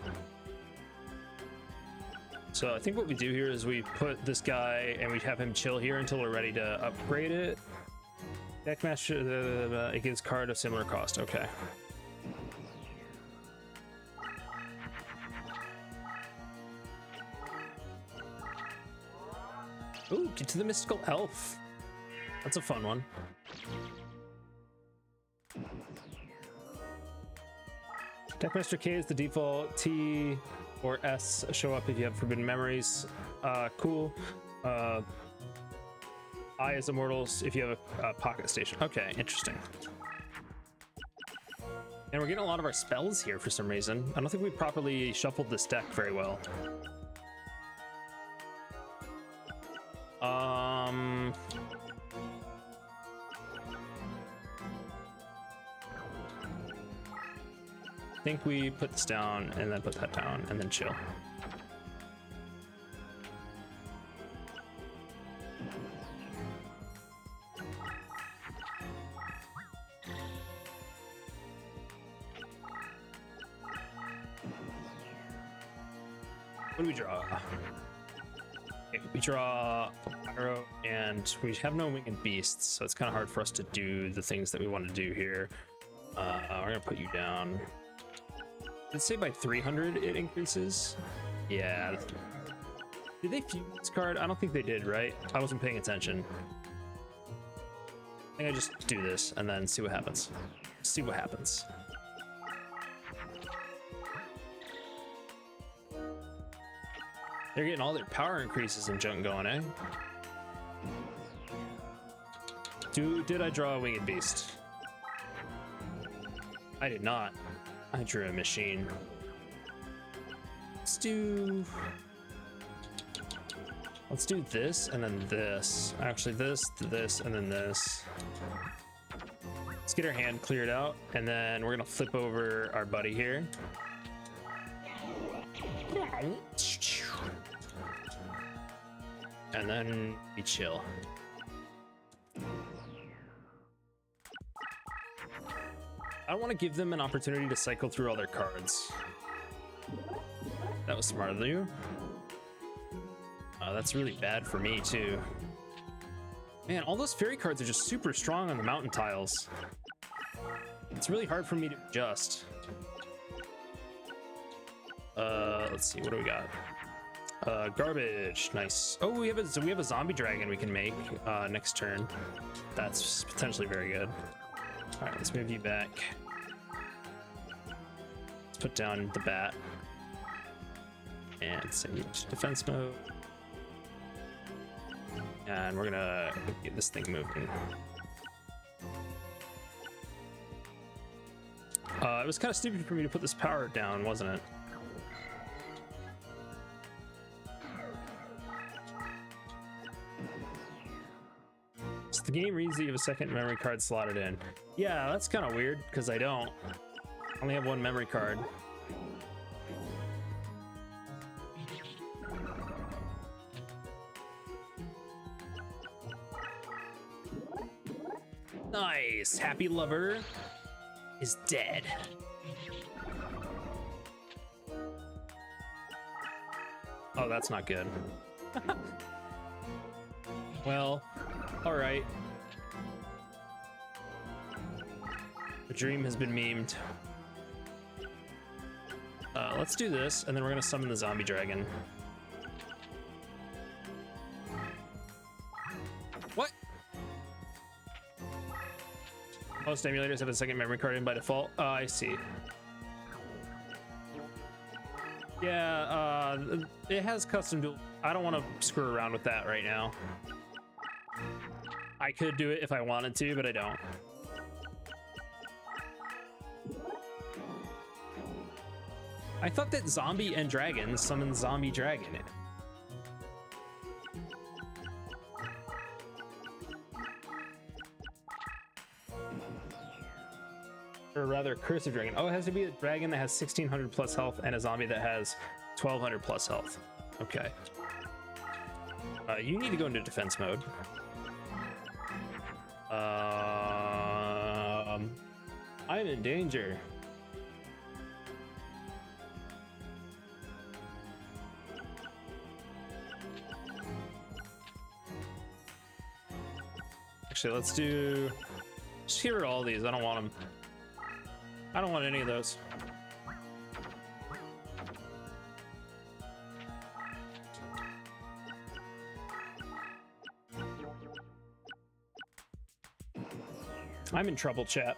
So I think what we do here is we put this guy and we have him chill here until we're ready to upgrade it. Deckmaster, it gives card of similar cost. Okay. Ooh, get to the Mystical Elf. That's a fun one. Deckmaster K is the default. T or S show up if you have Forbidden Memories. Cool. I is Immortals if you have a Pocket Station. Okay, interesting. And we're getting a lot of our spells here for some reason. I don't think we properly shuffled this deck very well. I think we put this down and then put that down and then chill. What do we draw? Okay, we draw Pyro, and we have no winged beasts, so it's kind of hard for us to do the things that we want to do here. We're gonna put you down. Let's say by 300 it increases. Yeah. Did they fuse this card? I don't think they did, right? I wasn't paying attention. I think I just do this and then see what happens. See what happens. They're getting all their power increases and junk going, eh? Did I draw a winged beast? I did not. I drew a machine. Let's do this and then this. Actually, this, and then this. Let's get our hand cleared out, and then we're gonna flip over our buddy here. And then we chill. I don't want to give them an opportunity to cycle through all their cards. That was smart of you. That's really bad for me too. Man, all those fairy cards are just super strong on the mountain tiles. It's really hard for me to adjust. Let's see, what do we got? Garbage, nice. Oh, we have a zombie dragon we can make next turn. That's potentially very good. All right, let's move you back. Let's put down the bat and save defense mode. And we're gonna get this thing moving. It was kind of stupid for me to put this power down, wasn't it? So the game reads that you have a second memory card slotted in. Yeah, that's kind of weird because I don't. I only have one memory card. Nice. Happy lover is dead. Oh, that's not good. Well, all right. The dream has been memed. Let's do this, and then we're gonna summon the zombie dragon. What? Most emulators have a second memory card in by default. I see. Yeah, it has custom dual. I don't want to screw around with that right now. I could do it if I wanted to, but I don't. I thought that zombie and dragon summon zombie dragon. Or rather, cursive dragon. Oh, it has to be a dragon that has 1600 plus health and a zombie that has 1200 plus health. Okay. You need to go into defense mode. I'm in danger. Actually, let's do. Just get rid of all these. I don't want them. I don't want any of those. I'm in trouble, chat.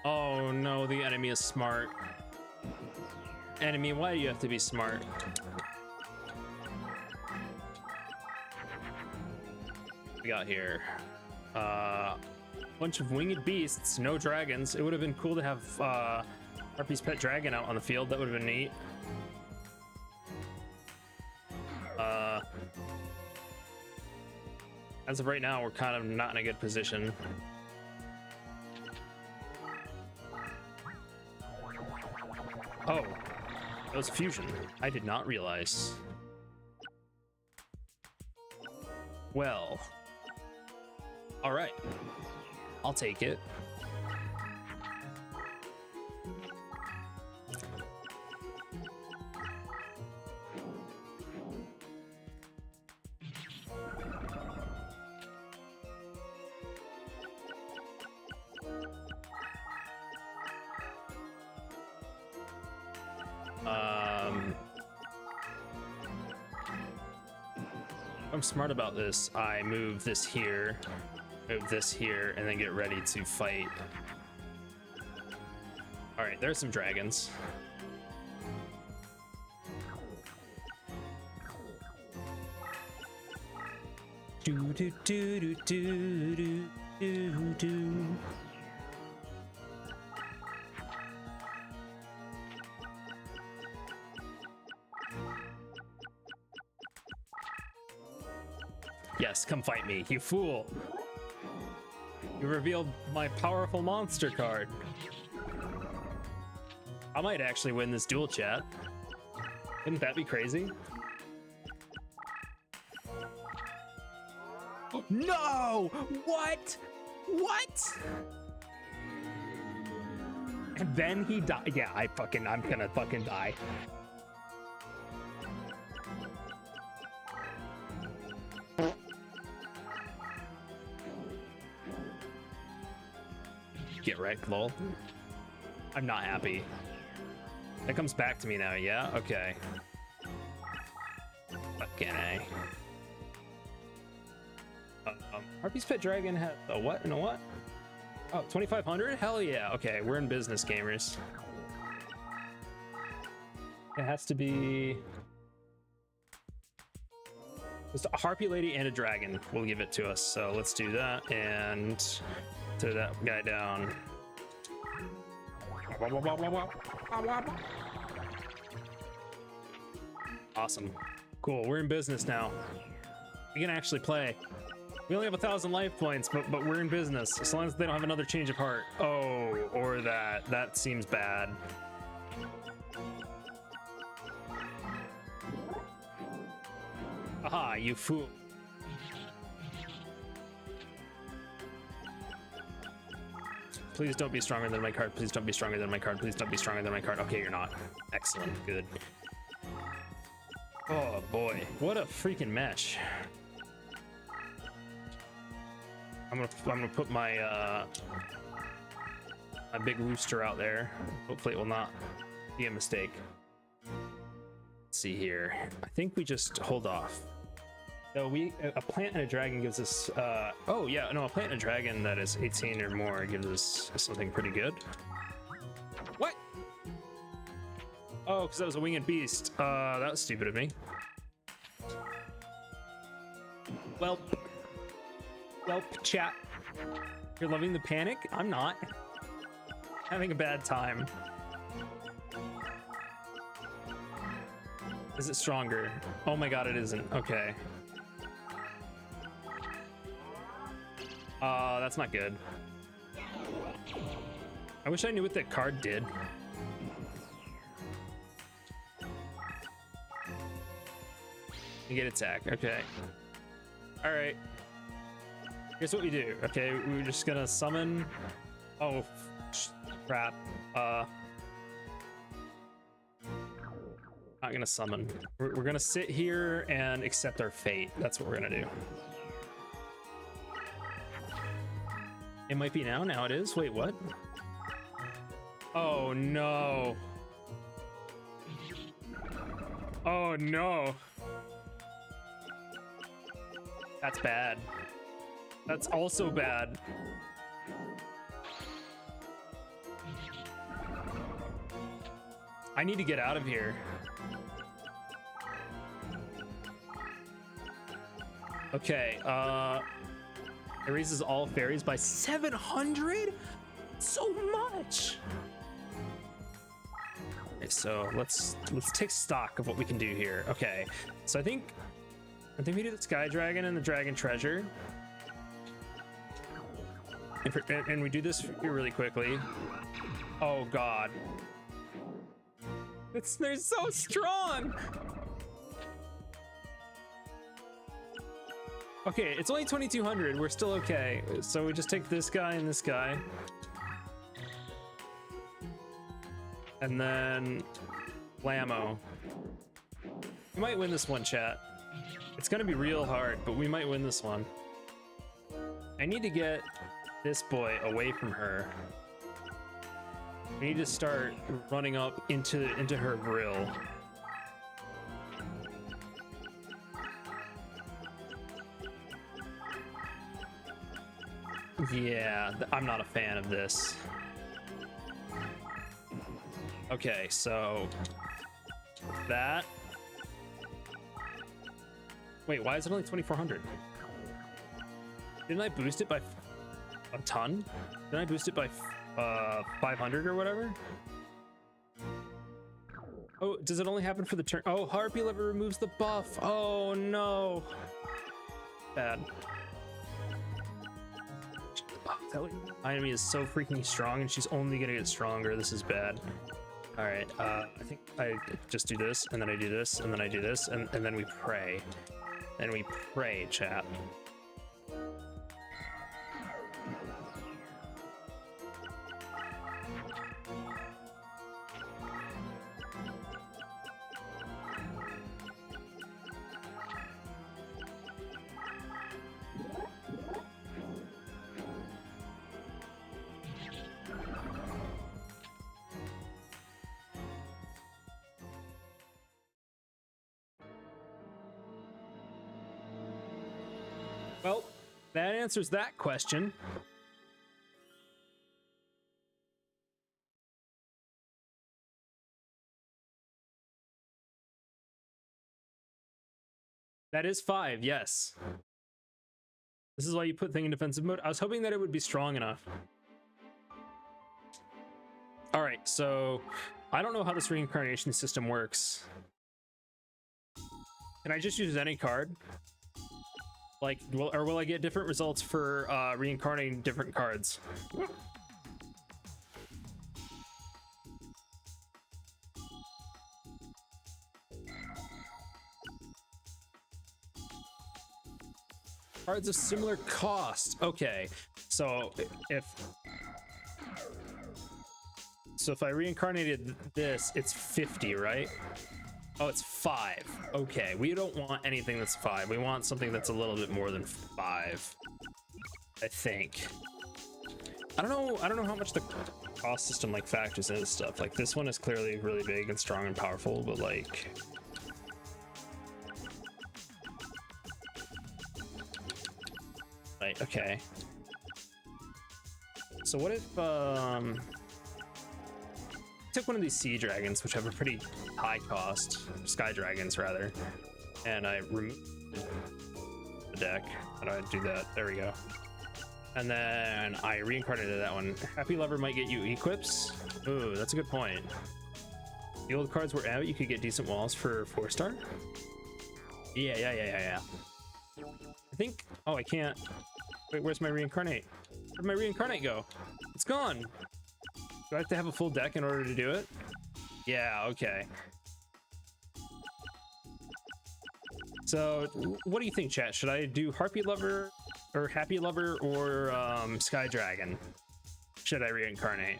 Oh no, the enemy is smart. Enemy, why do you have to be smart? We got here bunch of winged beasts, no dragons. It would have been cool to have Harpy's pet dragon out on the field. That would have been neat. As of right now, we're kind of not in a good position. Oh, that was fusion. I did not realize. Well, all right, I'll take it. I'm smart about this. I move this here, and then get ready to fight. All right, there's some dragons. Do do do do do do do do. Yes, come fight me, you fool. You revealed my powerful monster card. I might actually win this duel, chat. Wouldn't that be crazy? No! What? What? And then he died. Yeah, I'm gonna fucking die. Get wrecked, lol. I'm not happy. That comes back to me now, yeah? Okay. Fucking A. Harpy's pet dragon has a what and a what? Oh, 2,500? Hell yeah. Okay, we're in business, gamers. It has to be just a harpy lady and a dragon will give it to us. So let's do that and throw that guy down. Awesome. Cool. We're in business now. We can actually play. We only have 1,000 life points, but we're in business. As long as they don't have another change of heart. Oh, or that. That seems bad. Aha, you fool. Please don't be stronger than my card. Please don't be stronger than my card. Please don't be stronger than my card. Okay, you're not. Excellent. Good. Oh boy, what a freaking mesh. I'm gonna put my my big rooster out there. Hopefully it will not be a mistake. Let's see here. I think we just hold off. So a plant and a dragon gives us oh yeah, no, a plant and a dragon that is 18 or more gives us something pretty good. What? Oh, because that was a winged beast. That was stupid of me. Welp, chat. You're loving the panic? I'm not. Having a bad time. Is it stronger? Oh my god, it isn't. Okay. That's not good. I wish I knew what that card did. You get attack. Okay. All right. Here's what we do. Okay, we're just gonna summon. Oh, crap. Not gonna summon. We're gonna sit here and accept our fate. That's what we're gonna do. It might be now. Now it is. Wait, what? Oh no. Oh no. That's bad. That's also bad. I need to get out of here. Okay, it raises all fairies by 700? So much! Okay, so let's take stock of what we can do here. Okay, so I think we do the Sky Dragon and the Dragon Treasure. And we do this here really quickly. Oh god. They're so strong! Okay, it's only 2,200. We're still okay. So we just take this guy and this guy. And then blammo. We might win this one, chat. It's gonna be real hard, but we might win this one. I need to get this boy away from her. We need to start running up into her grill. Yeah, I'm not a fan of this. Okay, so that. Wait, why is it only 2,400? Didn't I boost it by a ton? Didn't I boost it by 500 or whatever? Oh, does it only happen for the turn? Oh, Harpy Lever removes the buff. Oh no. Bad. Oh, that enemy is so freaking strong and she's only gonna get stronger. This is bad. All right, I think I just do this and then I do this and then I do this and then we pray. And we pray, chat. Well, that answers that question. That is 5, yes. This is why you put thing in defensive mode. I was hoping that it would be strong enough. All right, so I don't know how this reincarnation system works. Can I just use any card? Like, will I get different results for reincarnating different cards? Cards of similar cost. Okay, so if I reincarnated this, it's 50, right? Oh, it's 5. Okay, we don't want anything that's 5. We want something that's a little bit more than 5, I think. I don't know how much the cost system like factors into stuff. Like this one is clearly really big and strong and powerful, but like okay. So what if took one of these sea dragons, which have a pretty high cost, sky dragons rather, and I removed the deck. How do I do that? There we go. And then I reincarnated that one. Happy Lover might get you equips. Ooh, that's a good point. The old cards were out. You could get decent walls for 4-star. Yeah. I think. Oh, I can't. Wait, where's my reincarnate? Where'd my reincarnate go? It's gone. Do I have to have a full deck in order to do it? Yeah, okay. So, what do you think, chat? Should I do Harpy Lover or Happy Lover or Sky Dragon? Should I reincarnate?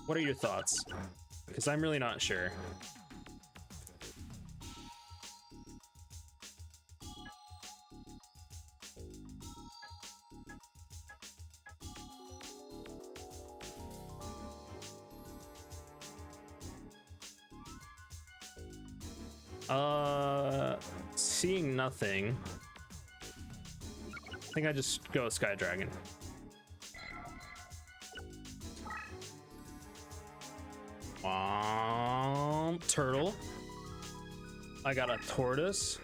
What are your thoughts? Because I'm really not sure. Seeing nothing. I think I just go Sky Dragon. Turtle. I got a tortoise.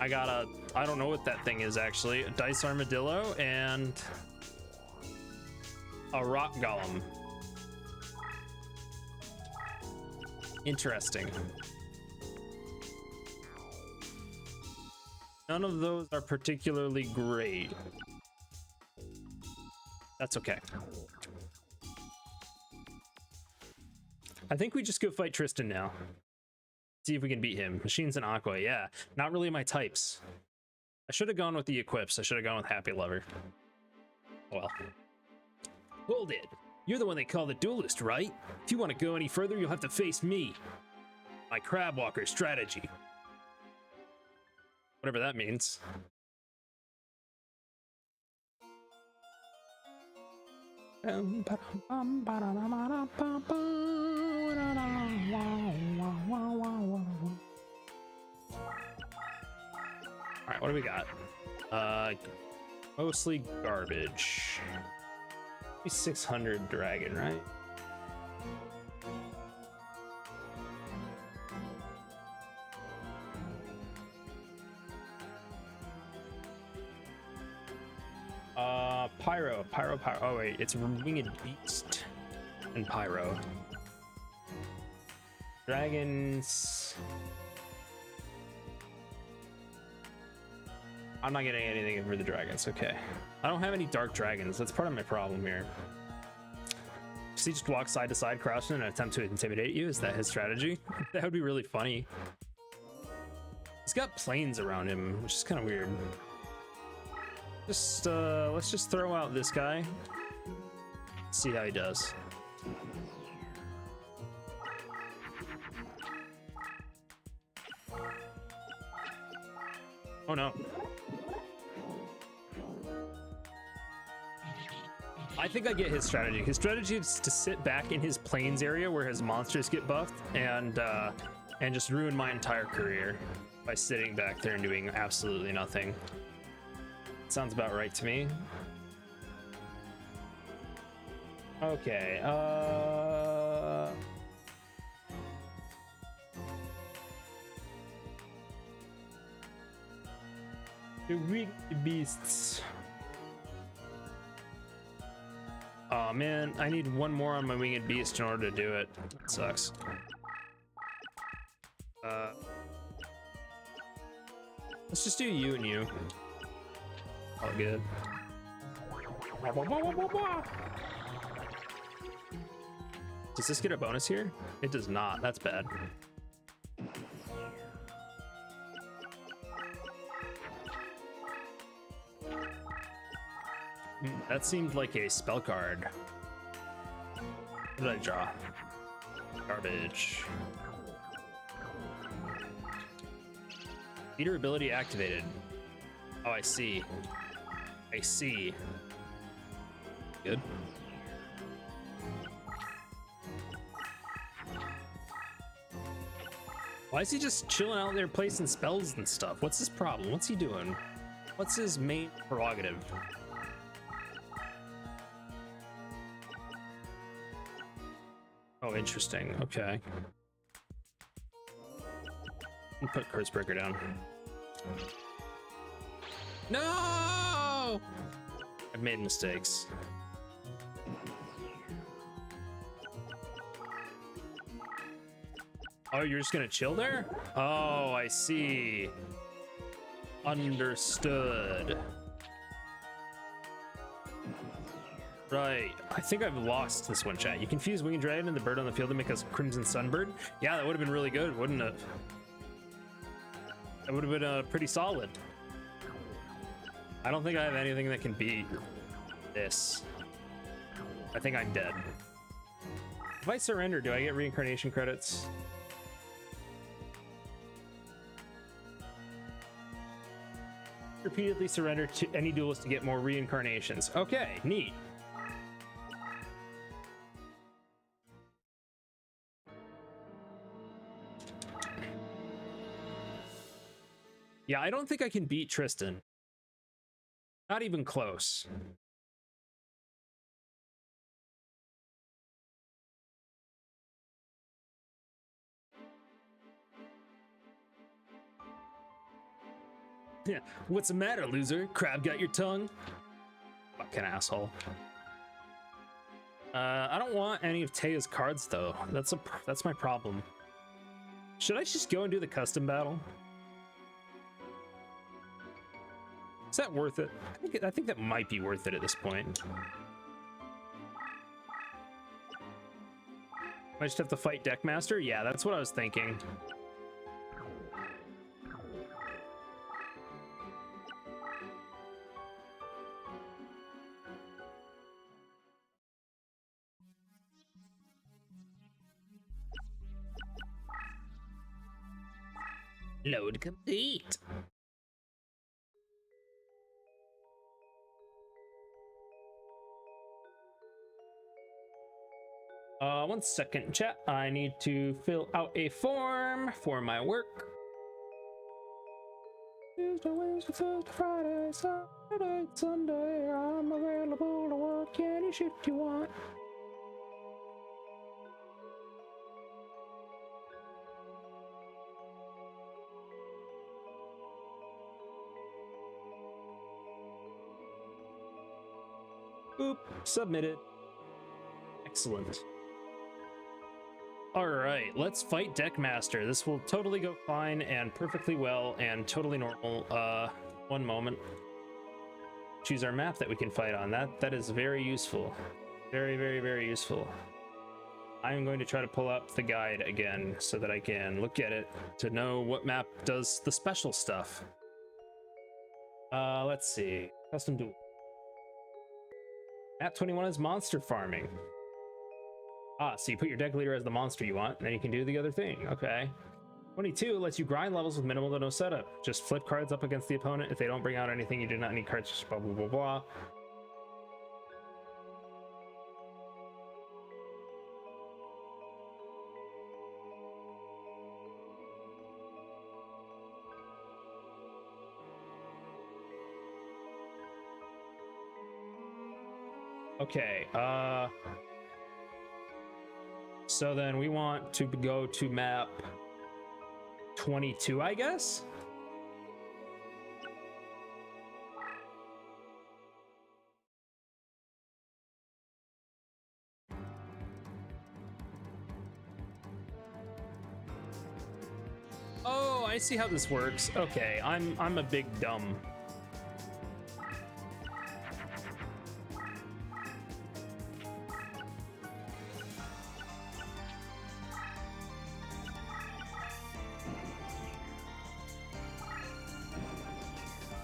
I got a, I don't know what that thing is actually, a dice armadillo and a rock golem. Interesting. None of those are particularly great. That's okay. I think we just go fight Tristan now. See if we can beat him. Machines and Aqua, yeah. Not really my types. I should have gone with the equips. I should have gone with Happy Lover. Well. Hold it. You're the one they call the duelist, right? If you want to go any further, you'll have to face me. My crab walker strategy. Whatever that means. Alright, what do we got? Mostly garbage. 600 dragon, right? Pyro. Oh wait, it's Winged Beast and Pyro. Dragons. I'm not getting anything for the dragons. Okay. I don't have any dark dragons. That's part of my problem here. Does he just walk side to side, crouching, and attempt to intimidate you? Is that his strategy? That would be really funny. He's got planes around him, which is kind of weird. Just let's just throw out this guy. See how he does. Oh no. I think I get his strategy. His strategy is to sit back in his plains area where his monsters get buffed and just ruin my entire career by sitting back there and doing absolutely nothing. Sounds about right to me. Okay, The winged beasts. Oh man, I need one more on my winged beast in order to do it. That sucks. Let's just do you and you. All good. Does this get a bonus here? It does not. That's bad. That seemed like a spell card. What did I draw? Garbage. Leader ability activated. Oh, I see. I see. Good. Why is he just chilling out there placing spells and stuff? What's his problem? What's he doing? What's his main prerogative? Oh, interesting. Okay. Put Curse Breaker down. No! I've made mistakes. Oh, you're just gonna chill there? Oh, I see. Understood. Right. I think I've lost this one, chat. You confuse Winged Dragon and the bird on the field to make us Crimson Sunbird? Yeah, that would have been really good, wouldn't it? That would have been pretty solid. I don't think I have anything that can beat this. I think I'm dead. If I surrender, do I get reincarnation credits? Repeatedly surrender to any duelist to get more reincarnations. Okay, neat. Yeah, I don't think I can beat Tristan. Not even close. Yeah, what's the matter, loser? Crab got your tongue? Fucking asshole. I don't want any of Taya's cards though. That's my problem. Should I just go and do the custom battle? Is that worth it? I think that might be worth it at this point. I just have to fight Deckmaster? Yeah, that's what I was thinking. Load complete. One second, chat. I need to fill out a form for my work. Tuesday, Wednesday, Thursday, Friday, Saturday, Sunday. I'm available to work any shift you want. Boop, submitted. Excellent. All right, let's fight Deckmaster. This will totally go fine and perfectly well and totally normal. One moment. Choose our map that we can fight on. That is very useful. Very, very, very useful. I'm going to try to pull up the guide again so that I can look at it to know what map does the special stuff. Let's see. Custom duel. Map 21 is monster farming. Ah, so you put your deck leader as the monster you want, and then you can do the other thing. Okay. 22 lets you grind levels with minimal to no setup. Just flip cards up against the opponent. If they don't bring out anything, you do not need cards. Just blah, blah, blah, blah. Okay, so then we want to go to map 22, I guess? I see how this works. Okay, I'm a big dumb.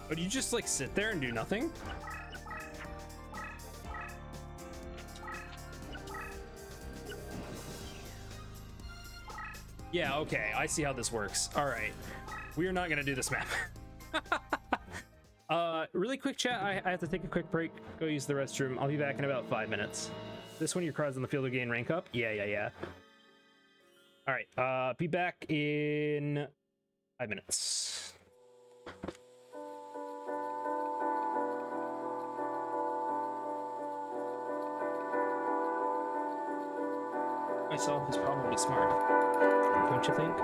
But you just like sit there and do nothing? Yeah, okay, I see how this works. All right, we are not gonna do this map. Really quick chat, I have to take a quick break, go use the restroom. I'll be back in about 5 minutes. This one, your cards on the field will gain rank up? Yeah. All right, be back in 5 minutes. Myself is probably smart, don't you think?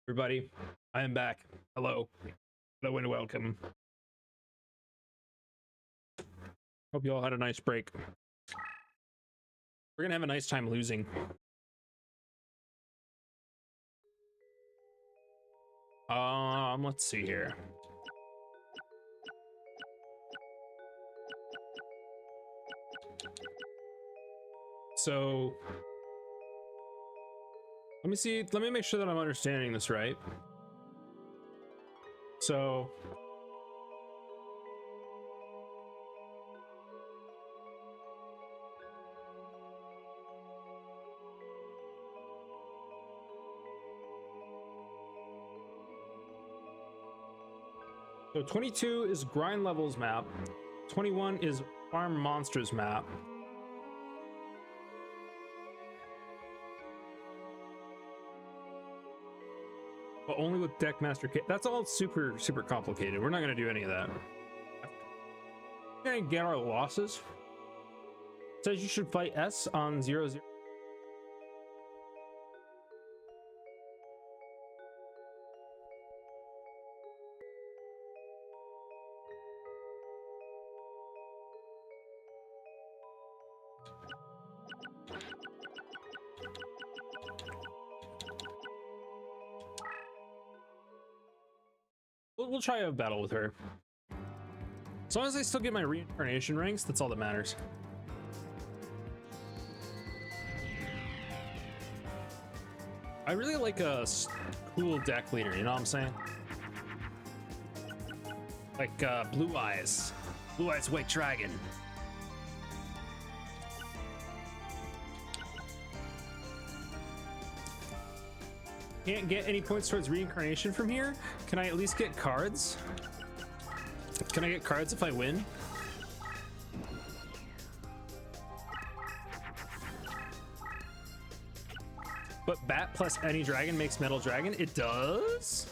Everybody, I am back. Hello. Hello and welcome. Hope you all had a nice break. We're gonna have a nice time losing. Let's see here. So let me make sure that I'm understanding this right. So So 22 is grind levels map. 21 is farm monsters map. But only with Deckmaster kit. That's all super complicated. We're not gonna do any of that. We're gonna get our losses. It says you should fight S on 0-0. We'll try a battle with her. As long as I still get my reincarnation ranks, that's all that matters. I really like a cool deck leader, you know what I'm saying? Like Blue Eyes. Blue Eyes White Dragon. Can't get any points towards reincarnation from here? Can I at least get cards? Can I get cards if I win? But bat plus any dragon makes metal dragon? It does?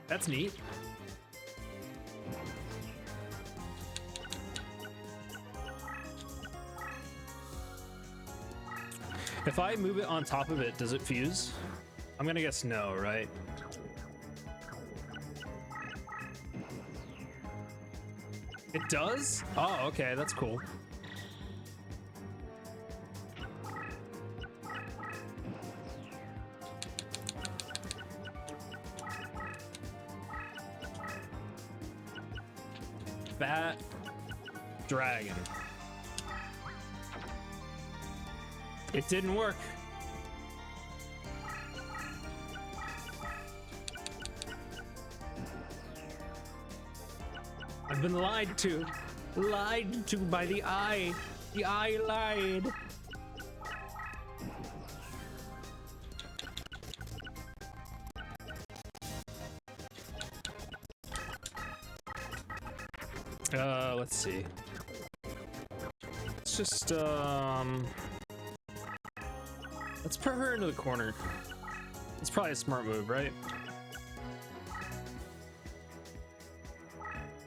That's neat. If I move it on top of it, does it fuse? I'm gonna guess no, right? It does? Oh, okay, that's cool. Bat dragon. It didn't work. I've been lied to. Lied to by the eye. The eye lied. Let's see. Let's just, let's put her into the corner. It's probably a smart move, right?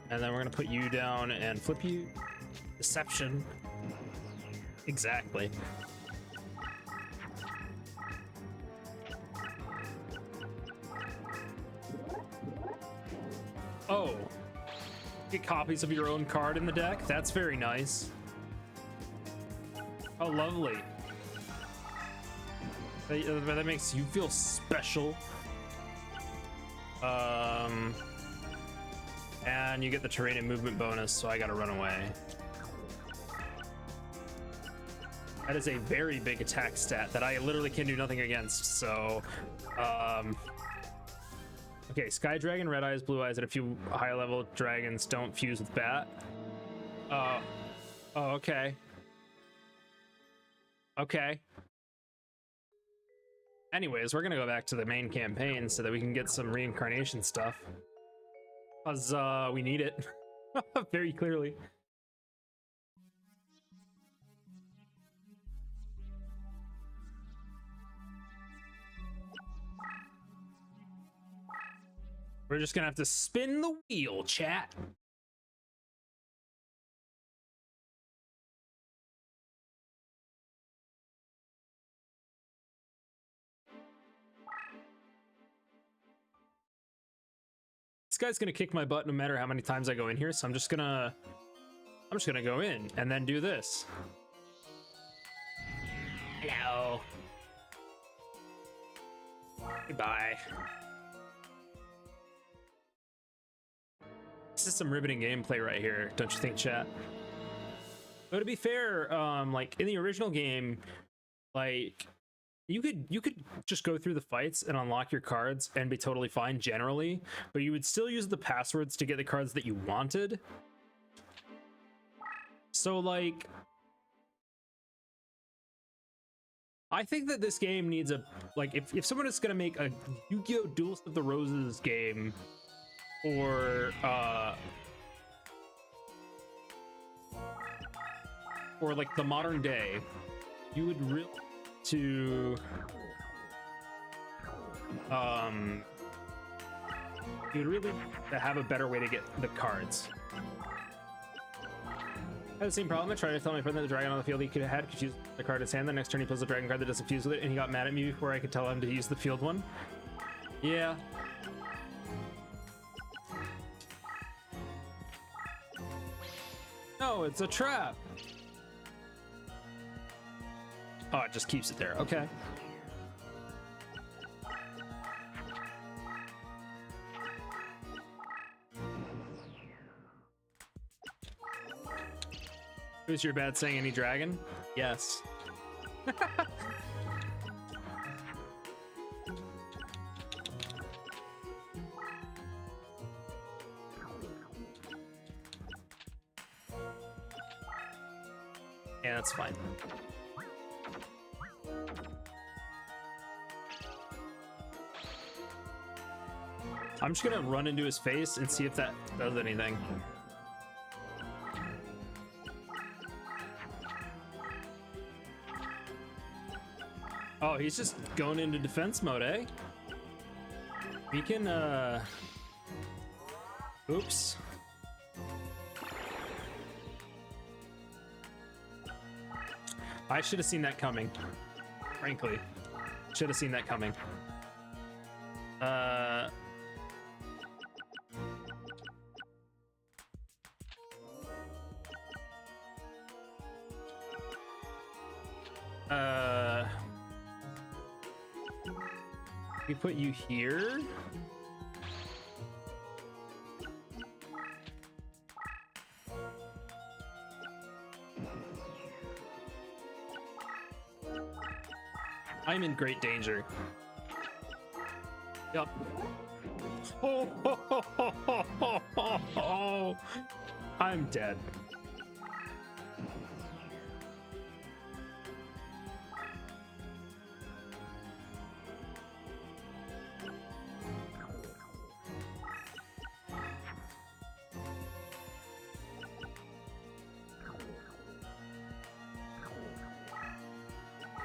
And then we're gonna put you down and flip you. Deception. Exactly. Oh. Get copies of your own card in the deck? That's very nice. Oh, lovely. That makes you feel special. And you get the terrain and movement bonus, so I gotta run away. That is a very big attack stat that I literally can do nothing against, so... Okay, Sky Dragon, Red Eyes, Blue Eyes, and a few high-level dragons don't fuse with Bat. Oh, okay. Okay. Anyways, we're gonna go back to the main campaign so that we can get some reincarnation stuff. Because, we need it. Very clearly. We're just gonna have to spin the wheel, chat. guy's gonna kick my butt no matter how many times I go in here, so I'm just gonna go in and then do this. Hello. Goodbye. This is some riveting gameplay right here, don't you think, chat? But to be fair, like in the original game, like you could just go through the fights and unlock your cards and be totally fine generally, but you would still use the passwords to get the cards that you wanted. So like, I think that this game needs a, like, if someone is gonna make a Yu-Gi-Oh! Duels of the Roses game, or like the modern day, you would really to you'd really have a better way to get the cards. I had the same problem. I tried to tell my friend that the dragon on the field he could have used the card in his hand. The next turn he pulls the dragon card that doesn't fuse with it, and he got mad at me before I could tell him to use the field one. Yeah. No, it's a trap. Oh, it just keeps it there. Okay. Who's your bad saying any dragon? Yes. Yeah, that's fine. I'm just gonna run into his face and see if that does anything. Oh, he's just going into defense mode, eh? We can, oops. I should have seen that coming. Frankly. Should have seen that coming. We put you here. I'm in great danger. Yup. Oh, I'm dead.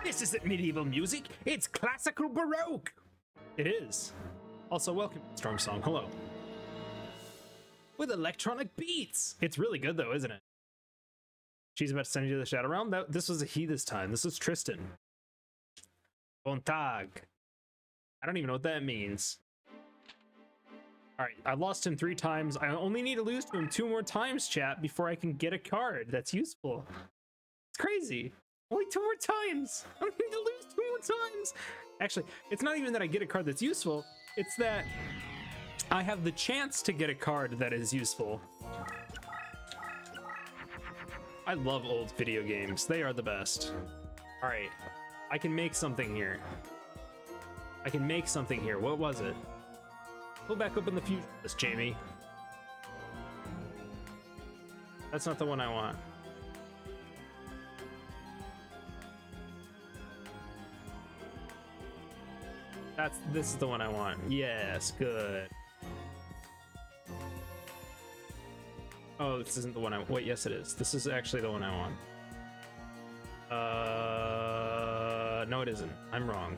This isn't medieval music, it's classical Baroque! It is. Also, welcome, Storm Song, hello. With electronic beats! It's really good though, isn't it? She's about to send you to the Shadow Realm? This was a he this time. This was Tristan. Bontag. I don't even know what that means. Alright, I lost him 3 times. I only need to lose to him 2 more times, chat, before I can get a card that's useful. It's crazy. Only 2 more times. I need to lose 2 more times. Actually, it's not even that I get a card that's useful. It's that I have the chance to get a card that is useful. I love old video games. They are the best. All right, I can make something here. I can make something here. What was it? Go back up in the future, Jamie. That's not the one I want. This is the one I want. Yes, good. Oh, this isn't the one I want. Wait, yes it is. This is actually the one I want. No it isn't. I'm wrong.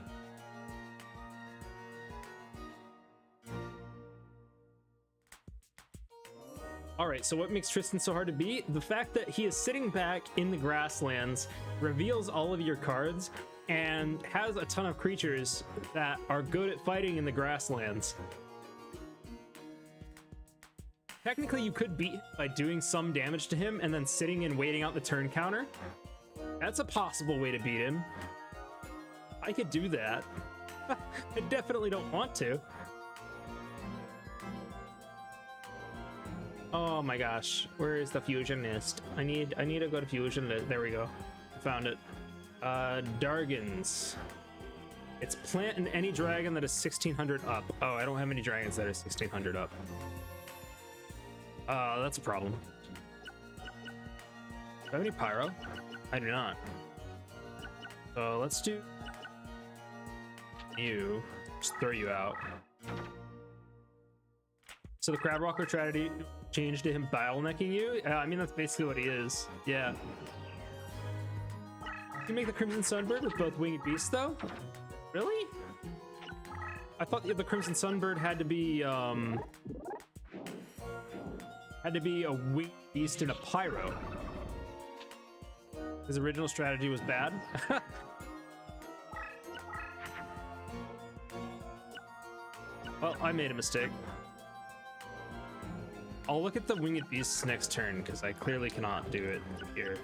Alright, so what makes Tristan so hard to beat? The fact that he is sitting back in the grasslands, reveals all of your cards, and has a ton of creatures that are good at fighting in the grasslands. Technically, you could beat by doing some damage to him and then sitting and waiting out the turn counter. That's a possible way to beat him. I could do that. I definitely don't want to. Oh my gosh, where is the fusion nest? I need to go to fusion. There we go. I found it. Dargans. It's plant in any dragon that is 1600 up. Oh, I don't have any dragons that are 1600 up. That's a problem. Do I have any pyro? I do not. So let's do you. Just throw you out. So the crab walker strategy changed to him bottlenecking you? I mean, that's basically what he is. Yeah. You make the Crimson Sunbird with both winged beasts, though? Really? I thought the Crimson Sunbird had to be a winged beast and a pyro. His original strategy was bad. Well, I made a mistake. I'll look at the winged beasts next turn because I clearly cannot do it here.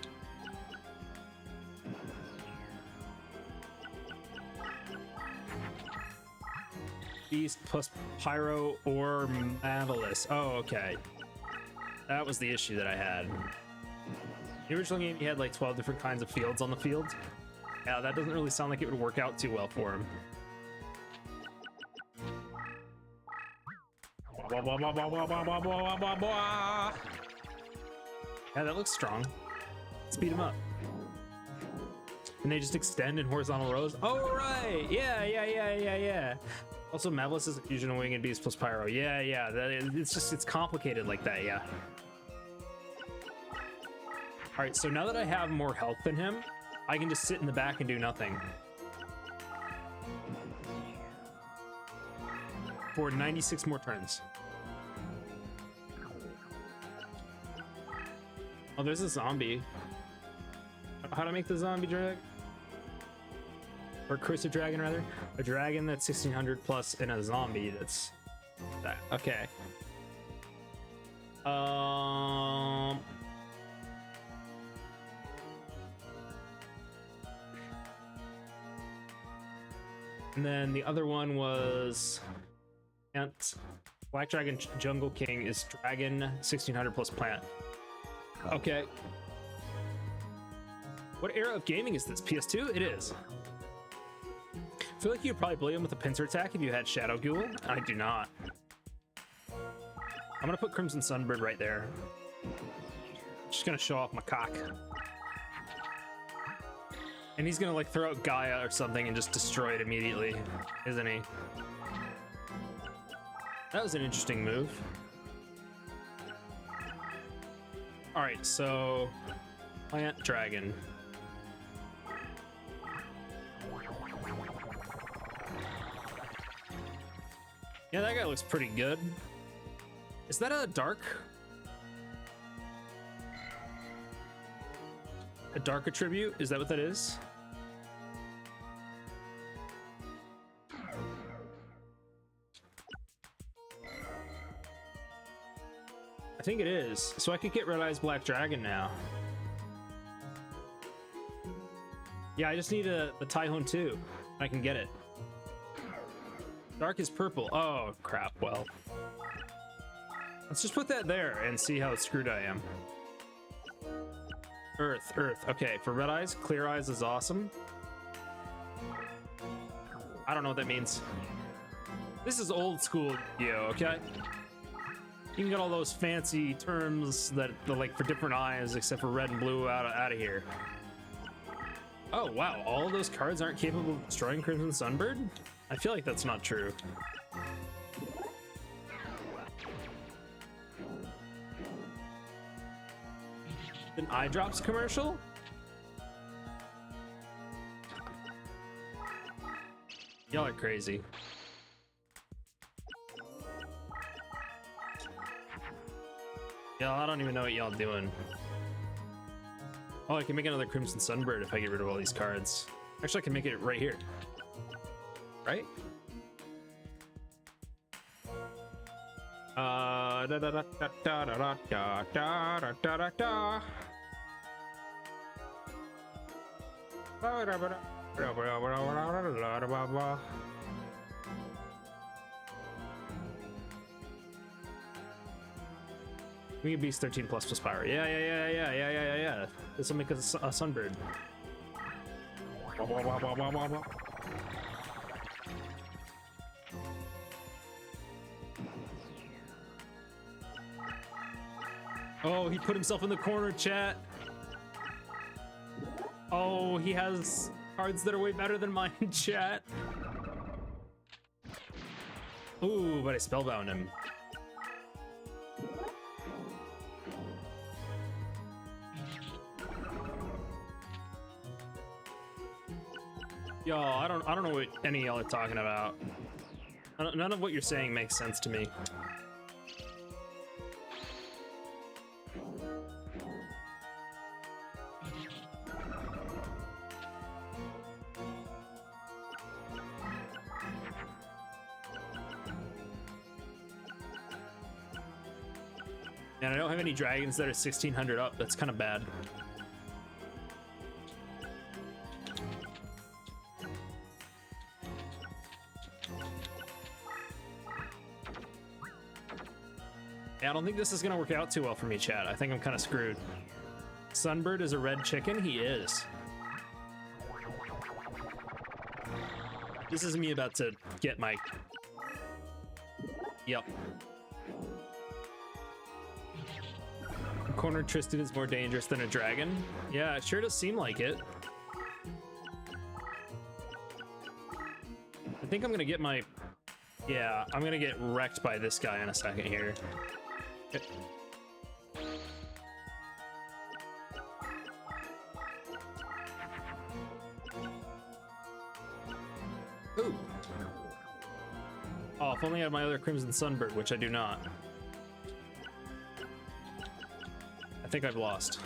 Beast plus pyro or marvelous. Oh, okay. That was the issue that I had. The original game, he had like 12 different kinds of fields on the field. Yeah, that doesn't really sound like it would work out too well for him. Yeah, that looks strong. Speed him up. And they just extend in horizontal rows. Oh, right. Yeah. Also, Marvelous is a fusion of Winged Beast plus Pyro. Yeah. It's complicated like that, yeah. All right, so now that I have more health than him, I can just sit in the back and do nothing. For 96 more turns. Oh, there's a zombie. How to make the zombie drag? Or cursed dragon, rather. A dragon that's 1600 plus and a zombie that's that. Okay. And then the other one was Black Dragon Jungle King is dragon 1600 plus plant. Okay. What era of gaming is this? PS2? It is. I feel like you'd probably bully him with a pincer attack if you had Shadow Ghoul. I do not. I'm gonna put Crimson Sunbird right there. Just gonna show off my cock. And he's gonna like throw out Gaia or something and just destroy it immediately, isn't he? That was an interesting move. All right, so plant dragon. Yeah, that guy looks pretty good. Is that a dark? A dark attribute? Is that what that is? I think it is. So I could get Red Eyes Black Dragon now. Yeah, I just need the Tyhone 2. I can get it. Dark is purple. Oh, crap. Well, let's just put that there and see how screwed I am. Earth. Okay, for Red Eyes, Clear Eyes is awesome. I don't know what that means. This is old school, okay? You can get all those fancy terms that like for different eyes, except for red and blue, out of here. Oh wow, all of those cards aren't capable of destroying Crimson Sunbird? I feel like that's not true. An eye drops commercial? Y'all are crazy. Y'all, I don't even know what y'all doing. Oh, I can make another Crimson Sunbird if I get rid of all these cards. Actually, I can make it right here. Right? We can beast 13 plus power. Yeah. This will make us a sunbird. Oh, he put himself in the corner, chat. Oh, he has cards that are way better than mine, chat. Ooh, but I spellbound him. Yo, I don't know what any of y'all are talking about. None of what you're saying makes sense to me. And I don't have any dragons that are 1600 up. That's kind of bad. Yeah, I don't think this is gonna work out too well for me, chat. I think I'm kind of screwed. Sunbird is a red chicken? He is. This is me about to get my... Yep. Corner Tristan is more dangerous than a dragon. Yeah, it sure does seem like it. I think I'm gonna get my... Yeah, I'm gonna get wrecked by this guy in a second here. Ooh. Oh, if only I had my other Crimson Sunbird, which I do not. I think I've lost.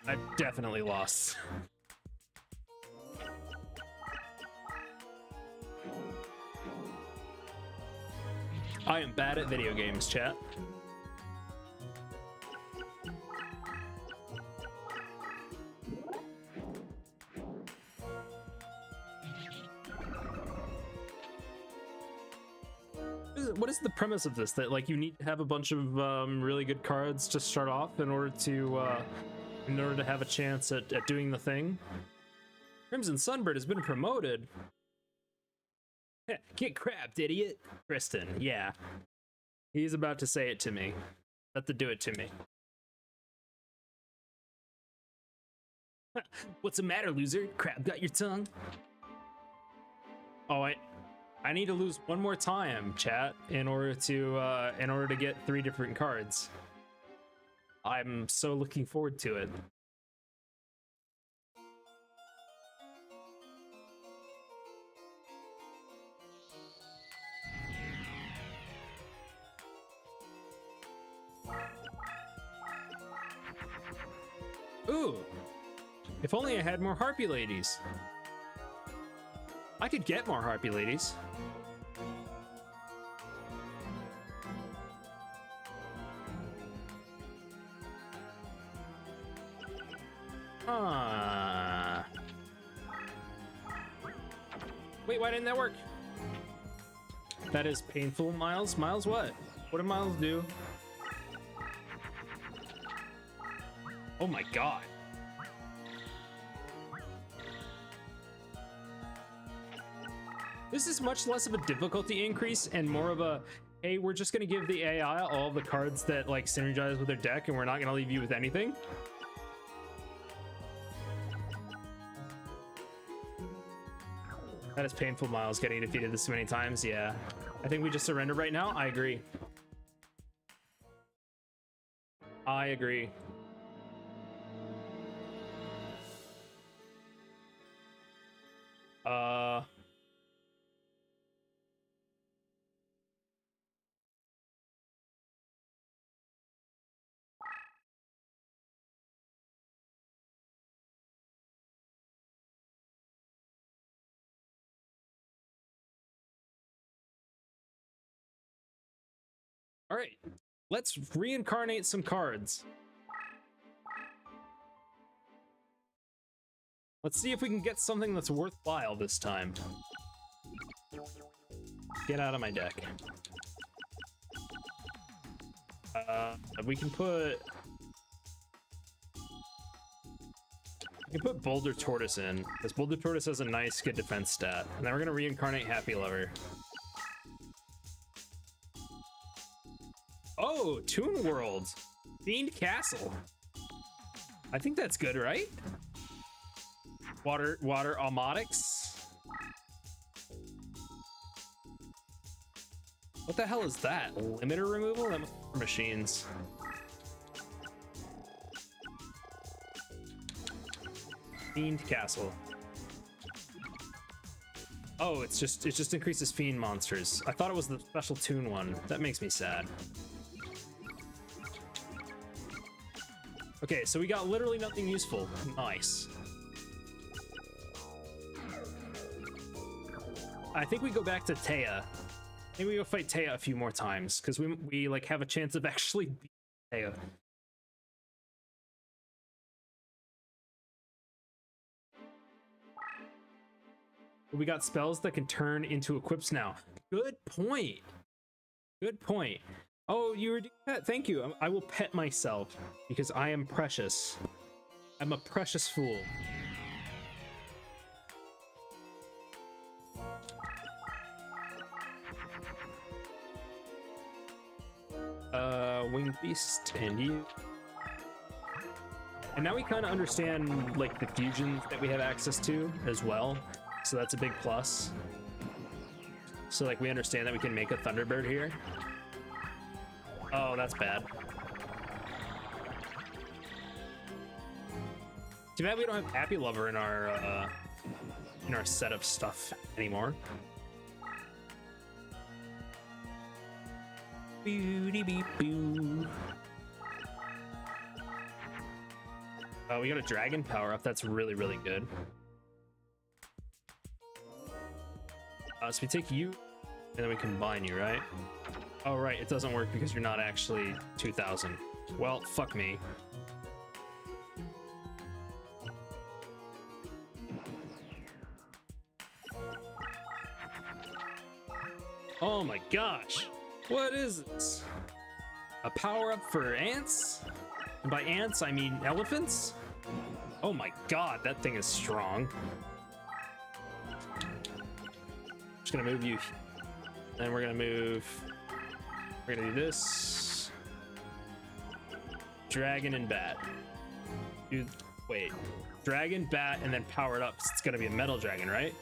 I've definitely lost. I am bad at video games, chat. What is the premise of this? That like you need to have a bunch of really good cards to start off in order to have a chance at doing the thing? Crimson Sunbird has been promoted. Get crabbed, idiot. Kristen, yeah. He's about to say it to me. About to do it to me. What's the matter, loser? Crab got your tongue? Oh, I need to lose one more time, chat, in order to get 3 different cards. I'm so looking forward to it. Ooh, if only I had more Harpy Ladies. I could get more Harpy Ladies. Wait, why didn't that work? That is painful, Miles. Miles, what? What did Miles do? Oh my god. This is much less of a difficulty increase and more of a, hey, we're just gonna give the AI all the cards that like synergize with their deck and we're not gonna leave you with anything. That is painful, Miles, getting defeated this many times. Yeah. I think we just surrender right now. I agree. I agree. All right, let's reincarnate some cards. Let's see if we can get something that's worthwhile this time. Get out of my deck. We can put Boulder Tortoise in, because Boulder Tortoise has a nice, good defense stat. And then we're gonna reincarnate Happy Lover. Oh, Toon World, Fiend Castle. I think that's good, right? Water Almatics. What the hell is that? Limiter removal? That must be for machines. Fiend Castle. Oh, it just increases fiend monsters. I thought it was the special tune one. That makes me sad. Okay, so we got literally nothing useful. Nice. I think we go back to Taya. I think we go fight Taya a few more times because we like have a chance of actually beating Taya. We got spells that can turn into equips now. Good point. Good point. Oh, you were doing that? Thank you. I will pet myself because I am precious. I'm a precious fool. Winged Beast and you. And now we kind of understand like the fusions that we have access to as well. So that's a big plus. So like we understand that we can make a Thunderbird here. Oh, that's bad. Too bad we don't have Happy Lover in our set of stuff anymore. Booty beep boo. Oh, we got a dragon power up. That's really, really good. So we take you, and then we combine you, right? Oh, right. It doesn't work because you're not actually 2000. Well, fuck me. Oh my gosh. What is this? A power-up for ants? And by ants, I mean elephants? Oh my god, that thing is strong. Just gonna move you. Then we're gonna move... We're gonna do this. Dragon and bat. Dude, wait. Dragon, bat, and then power it up. It's gonna be a metal dragon, right?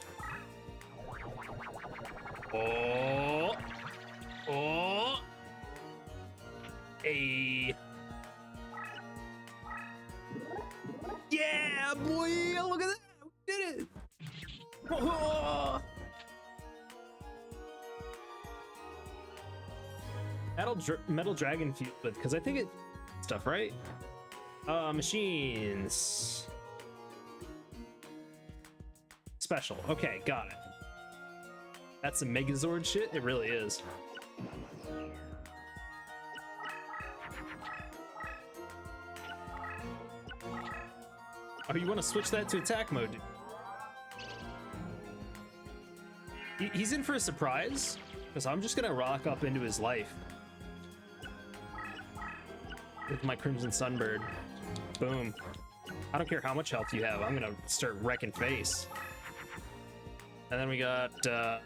Oh! Oh! Hey! Yeah, boy! Look at that! We did it! Oh! Metal dragon fused with, because I think it stuff, right? Machines. Special. Okay, got it. That's some Megazord shit. It really is. Oh, you want to switch that to attack mode? He's in for a surprise, because I'm just gonna rock up into his life with my Crimson Sunbird. Boom. I don't care how much health you have. I'm gonna start wrecking face. And then we got a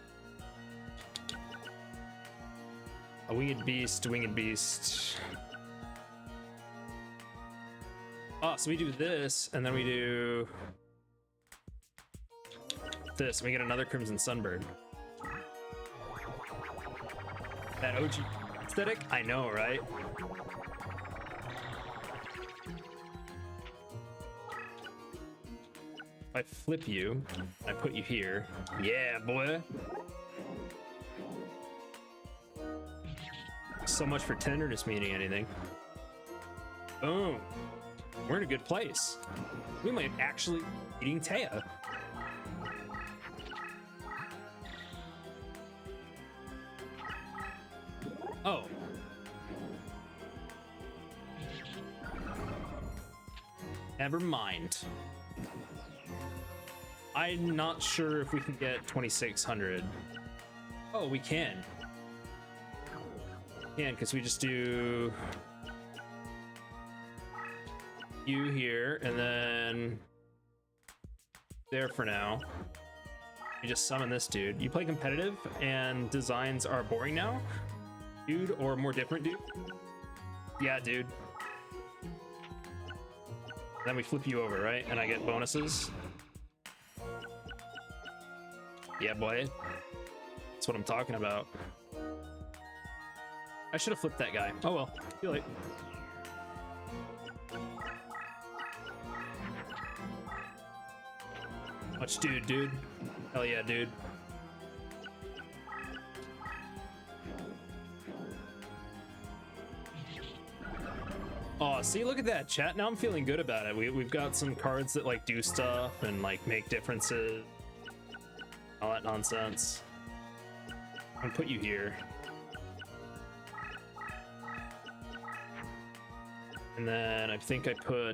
Winged Beast, Winged Beast. Oh, so we do this, and then we do this, and we get another Crimson Sunbird. That OG aesthetic? I know, right? If I flip you, I put you here. Yeah, boy. So much for tenderness meaning anything. Boom. We're in a good place. We might actually be eating Taya. Oh. Never mind. I'm not sure if we can get 2600. Oh, we can. Because we just do you here and then there for now. You just summon this dude. You play competitive and designs are boring now, dude, or more different, dude? Yeah, dude. Then we flip you over, right? And I get bonuses. Yeah, boy. That's what I'm talking about. I should have flipped that guy. Oh well. Feel like. Much dude. Hell yeah, dude. Oh, see, look at that, chat. Now I'm feeling good about it. We've got some cards that like do stuff and like make differences. All that nonsense. I'm gonna put you here. And then I think I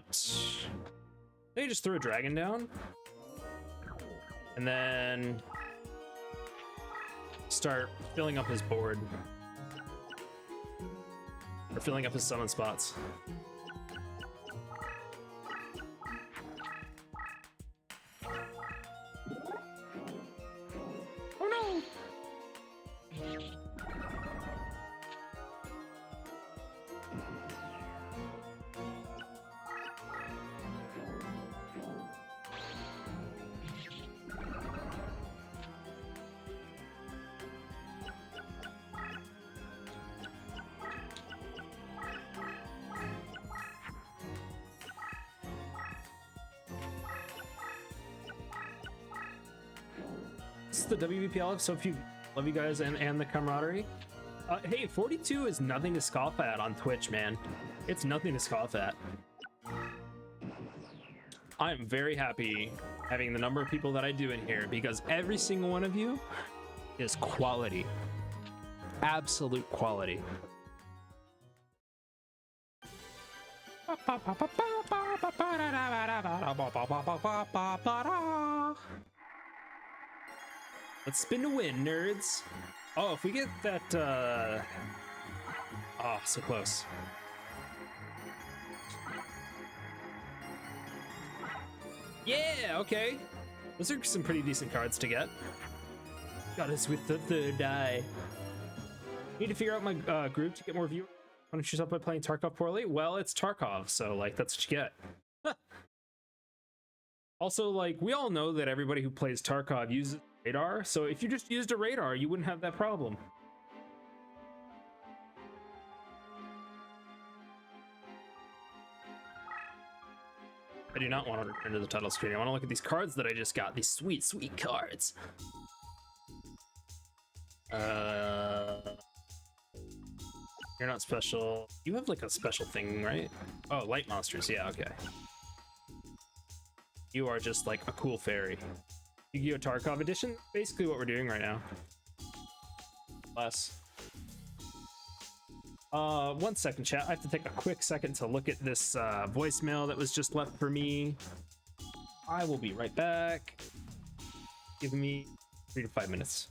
just threw a dragon down. And then start filling up his board. Or filling up his summon spots. Oh no! This is the WBPL, so if you love you guys and the camaraderie. Hey, 42 is nothing to scoff at on Twitch, man. It's nothing to scoff at. I'm very happy having the number of people that I do in here because every single one of you is quality. Absolute quality. Let's spin to win, nerds. Oh, if we get that, oh, so close. Yeah, okay. Those are some pretty decent cards to get. Got us with the third die. Need to figure out my group to get more viewers. Punish yourself by playing Tarkov poorly? Well, it's Tarkov, so, like, that's what you get. Also, like, we all know that everybody who plays Tarkov uses radar, so if you just used a radar, you wouldn't have that problem. I do not want to return to the title screen. I want to look at these cards that I just got. These sweet, sweet cards. You're not special. You have like a special thing, right? Oh, light monsters. Yeah, okay. You are just like a cool fairy. Yu-Gi-Oh! Tarkov edition? Basically what we're doing right now. Less. 1 second, chat. I have to take a quick second to look at this voicemail that was just left for me. I will be right back. Give me 3 to 5 minutes.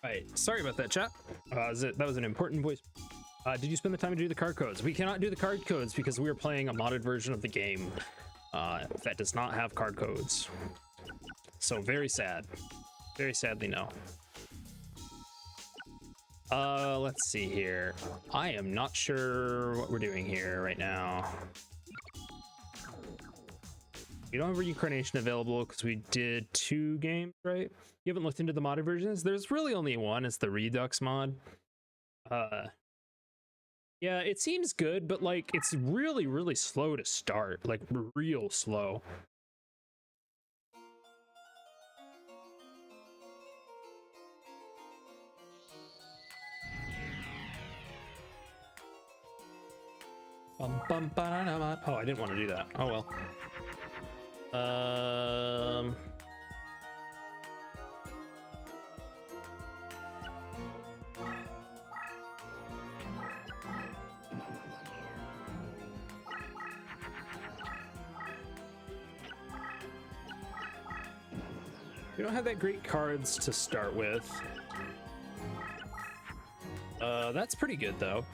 Right. Sorry about that, chat. That was an important voice. Did you spend the time to do the card codes? We cannot do the card codes because we are playing a modded version of the game that does not have card codes. So very sad. Very sadly, no. Let's see here. I am not sure what we're doing here right now. We don't have reincarnation available because we did 2 games, right? You haven't looked into the modded versions? There's really only one. It's the Redux mod. Yeah, it seems good, but like it's really, really slow to start. Like real slow. Oh, I didn't want to do that. Oh well. We don't have that great cards to start with. That's pretty good though.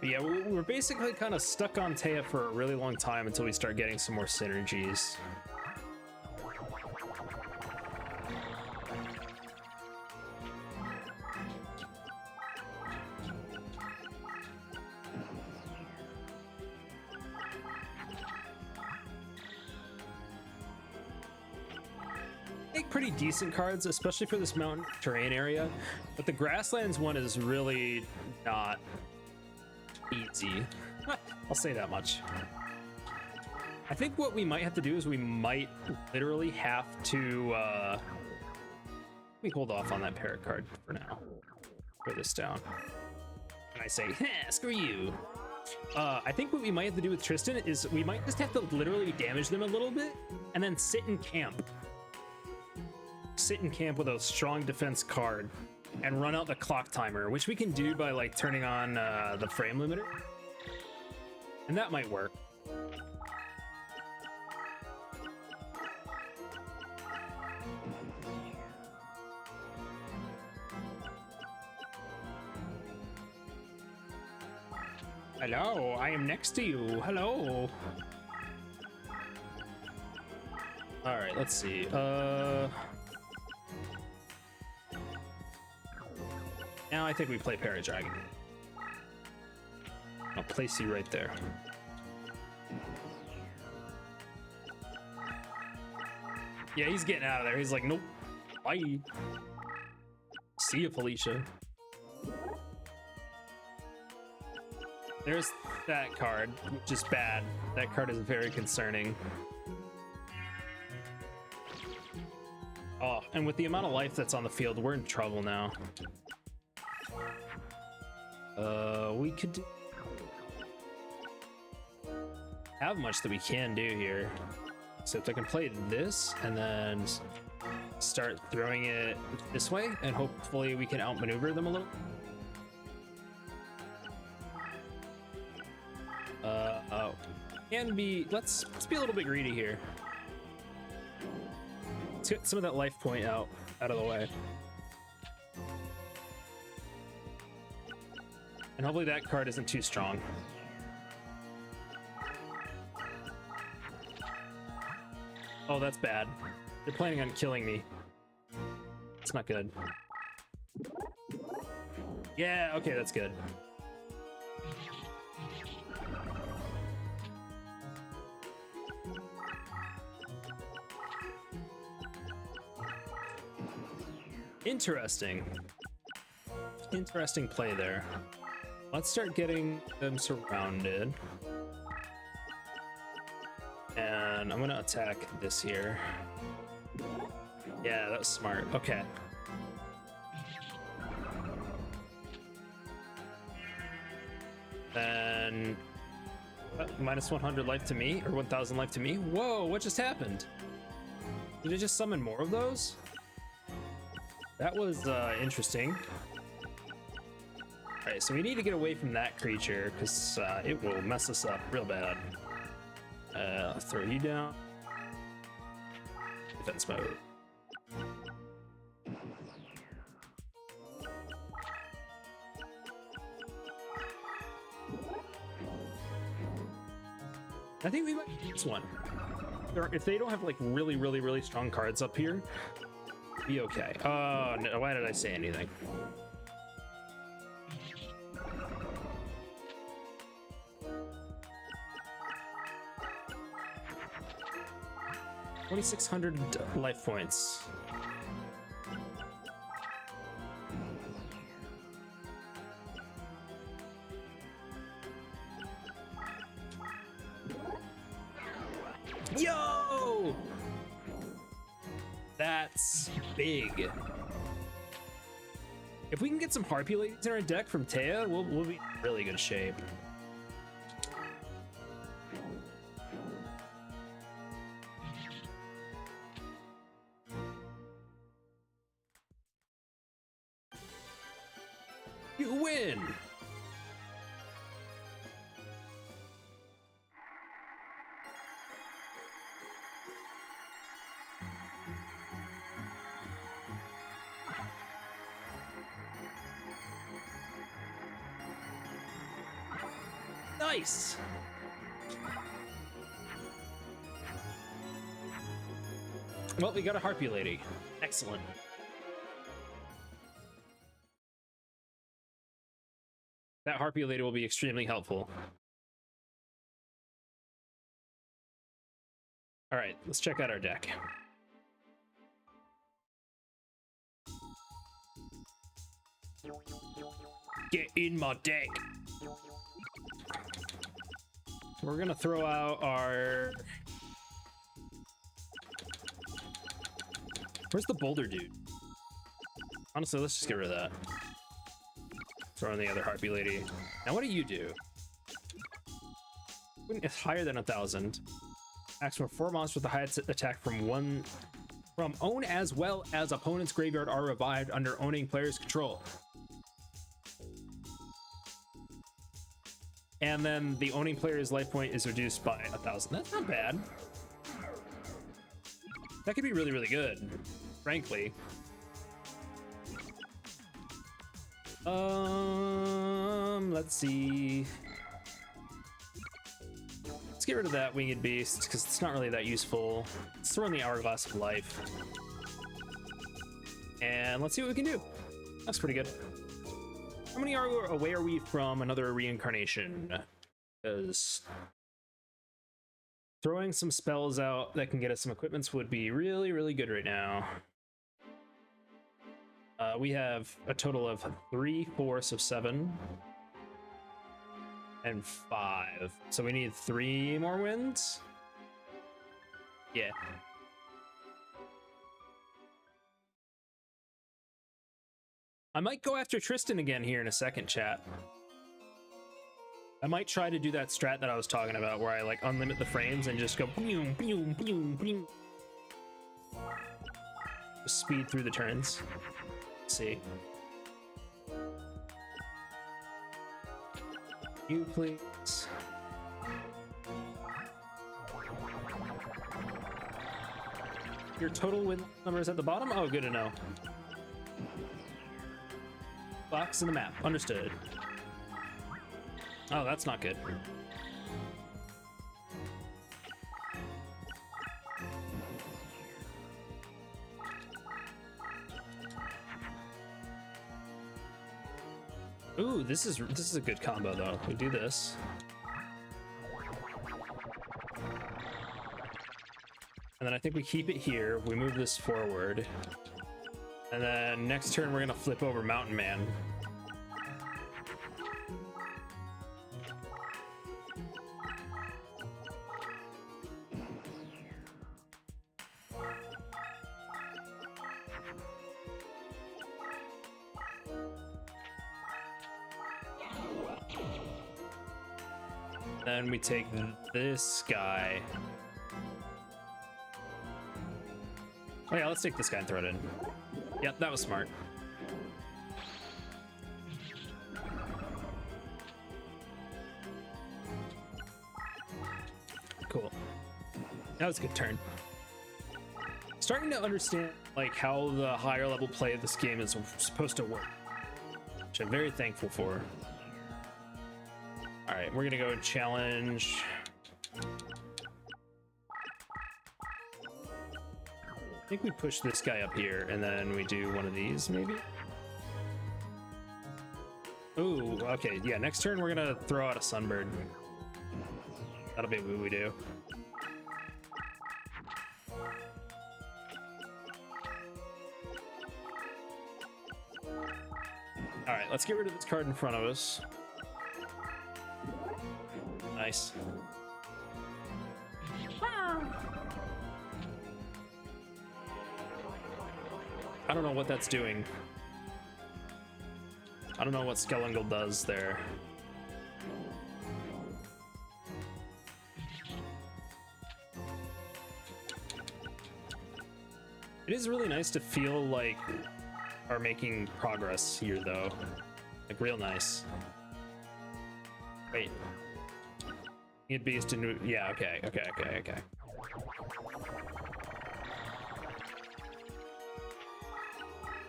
Yeah, we're basically kind of stuck on Taya for a really long time until we start getting some more synergies. Make pretty decent cards, especially for this mountain terrain area, but the grasslands one is really not easy. I'll say that much. I think what we might have to do is we might literally have to let me hold off on that parrot card for now. Throw this down. And I say, screw you. I think what we might have to do with Tristan is we might just have to literally damage them a little bit and then sit in camp. Sit in camp with a strong defense card and run out the clock timer, which we can do by like turning on the frame limiter, and that might work. Hello, I am next to you. Hello. All right, let's see. Now I think we play Paradragon. I'll place you right there. Yeah, he's getting out of there. He's like, nope. Bye. See you, Felicia. There's that card, which is bad. That card is very concerning. Oh, and with the amount of life that's on the field, we're in trouble now. We could have much that we can do here. So if I can play this and then start throwing it this way, and hopefully we can outmaneuver them a little. Let's be a little bit greedy here. Let's get some of that life point out of the way. And hopefully that card isn't too strong. Oh, that's bad. They're planning on killing me. It's not good. Yeah, okay, that's good. Interesting. Interesting play there. Let's start getting them surrounded. And I'm gonna attack this here. Yeah, that was smart. Okay. Then minus 100 life to me, or 1,000 life to me. Whoa, what just happened? Did it just summon more of those? That was interesting. All right, so we need to get away from that creature because it will mess us up real bad. Throw you down. Defense mode. I think we might get this one. If they don't have like really strong cards up here, be okay. Oh no, why did I say anything? $2,600 life points. Yo! That's big. If we can get some Harpy Ladies in our deck from Taya, we'll be in really good shape. You win! Nice! Well, we got a Harpy Lady. Excellent. That Harpy Lady will be extremely helpful. All right, let's check out our deck. Get in my deck. We're gonna throw out our... Where's the boulder dude? Honestly, let's just get rid of that. Throw in the other Harpy Lady. Now, what do you do? It's higher than 1,000. Acts for 4 monsters with the highest attack from own as well as opponent's graveyard are revived under owning player's control. And then the owning player's life point is reduced by 1,000. That's not bad. That could be really good, frankly. Let's see. Let's get rid of that winged beast because it's not really that useful. Let's throw in the hourglass of life. And let's see what we can do. That's pretty good. How many away are we from another reincarnation? Because throwing some spells out that can get us some equipments would be really good right now. We have a total of 3 fourths of 7 and 5. So we need 3 more wins. Yeah. I might go after Tristan again here in a second, chat. I might try to do that strat that I was talking about where I like unlimit the frames and just go boom, boom, boom, boom. Just speed through the turns. Let's see. You please. Your total win number is at the bottom? Oh, good to know. Box in the map. Understood. Oh, that's not good. Ooh, this is a good combo though. We do this. And then I think we keep it here. We move this forward. And then next turn we're gonna flip over Mountain Man. Then we take this guy. Oh yeah, let's take this guy and throw it in. Yep, that was smart. Cool. That was a good turn. Starting to understand like how the higher level play of this game is supposed to work, which I'm very thankful for. All right, we're gonna go and challenge. I think we push this guy up here and then we do one of these maybe. Ooh, okay, yeah, next turn we're gonna throw out a sunbird. That'll be what we do. All right, let's get rid of this card in front of us. Nice. I don't know what that's doing. I don't know what Skellingle does there. It is really nice to feel like we're making progress here, though. Like, real nice. Wait. Need beast and yeah, okay.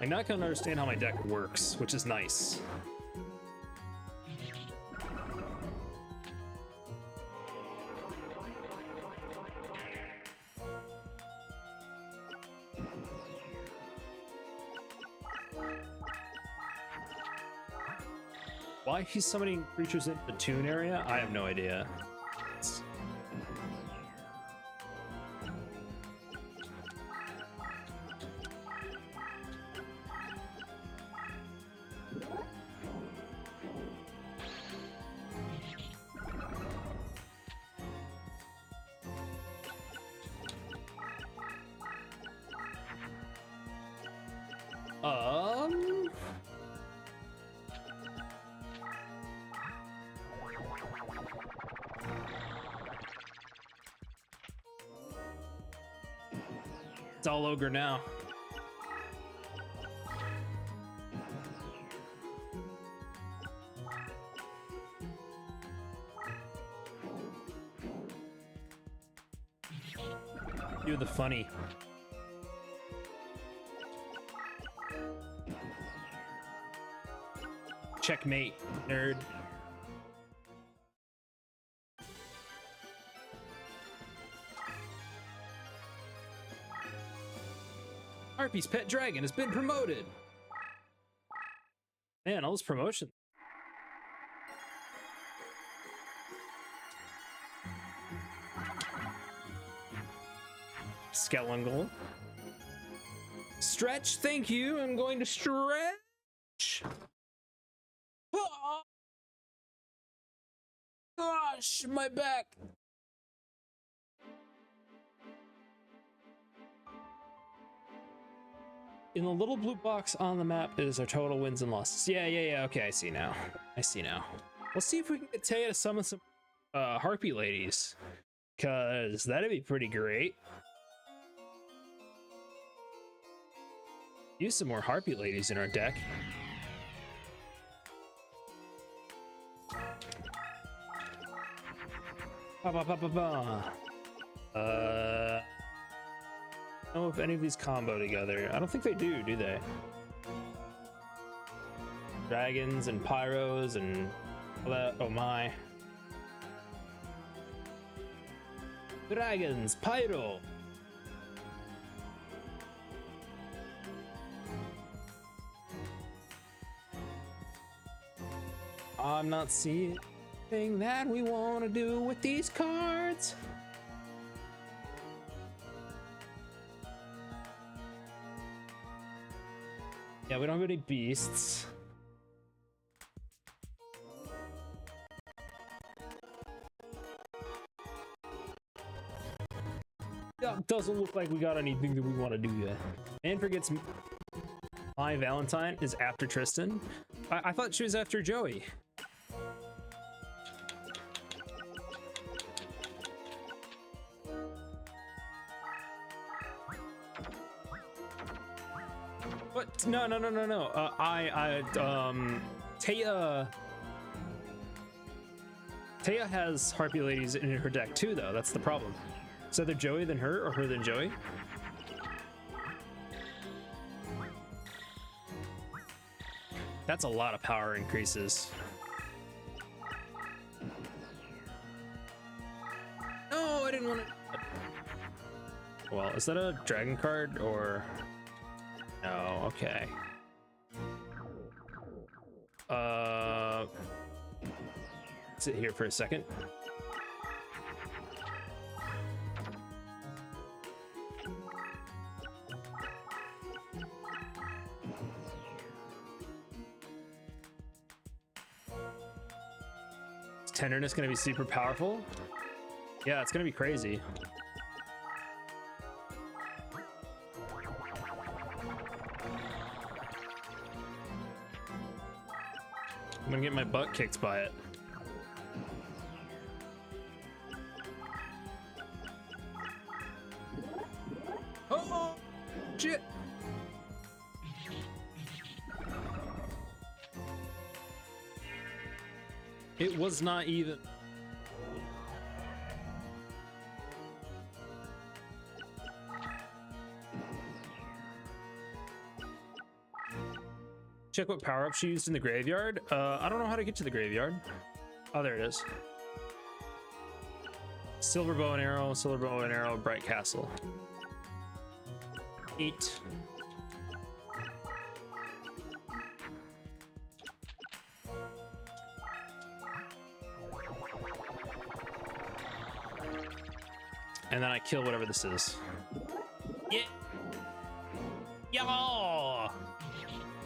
I'm not gonna understand how my deck works, which is nice. Why he's summoning creatures in the Toon area, I have no idea. It's all ogre now. Do the funny. Checkmate, nerd. Harpy's pet dragon has been promoted. Man, all this promotion. Skellingle. Stretch, thank you. I'm going to stretch. Oh, gosh, my back. In the little blue box on the map is our total wins and losses. Yeah. Okay, I see now. Let's see if we can get Taya to summon some harpy ladies, because that'd be pretty great. Use some more harpy ladies in our deck. I don't know if any of these combo together. I don't think they do they? Dragons and pyros and all that. Oh my. Dragons, pyro. I'm not seeing anything that we want to do with these cards. Yeah, we don't have any beasts. Yeah, doesn't look like we got anything that we want to do yet. Man forgets my Valentine is after Tristan. I thought she was after Joey. What? No. Taya has Harpy Ladies in her deck too, though. That's the problem. It's either Joey than her, or her than Joey. That's a lot of power increases. No, I didn't want to. Well, is that a dragon card or? No, okay. Sit here for a second. Is tenderness gonna be super powerful? Yeah, it's gonna be crazy. I'm gonna get my butt kicked by it. Oh, shit. It was not even. Check what power-up she used in the graveyard. I don't know how to get to the graveyard. Oh, there it is. Silver bow and arrow, bright castle. 8. And then I kill whatever this is. Yeah. Y'all.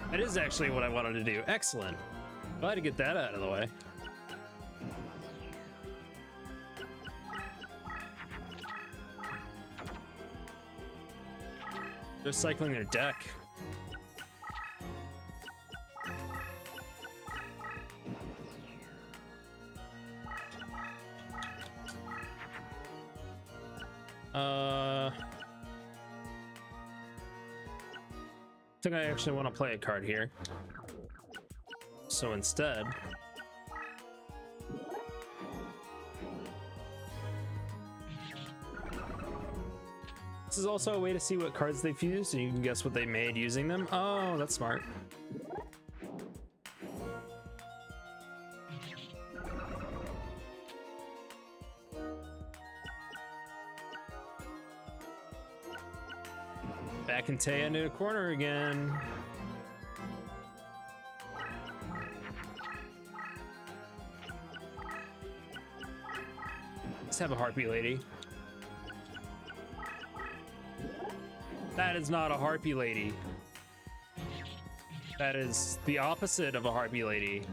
That is actually what I wanted to do. Excellent. Glad to get that out of the way. They're cycling their deck. I think I actually want to play a card here. So instead, this is also a way to see what cards they've used, and you can guess what they made using them. Oh, that's smart. Back in Taya into a corner again. Let's have a Harpy Lady. That is not a Harpy Lady. That is the opposite of a Harpy Lady.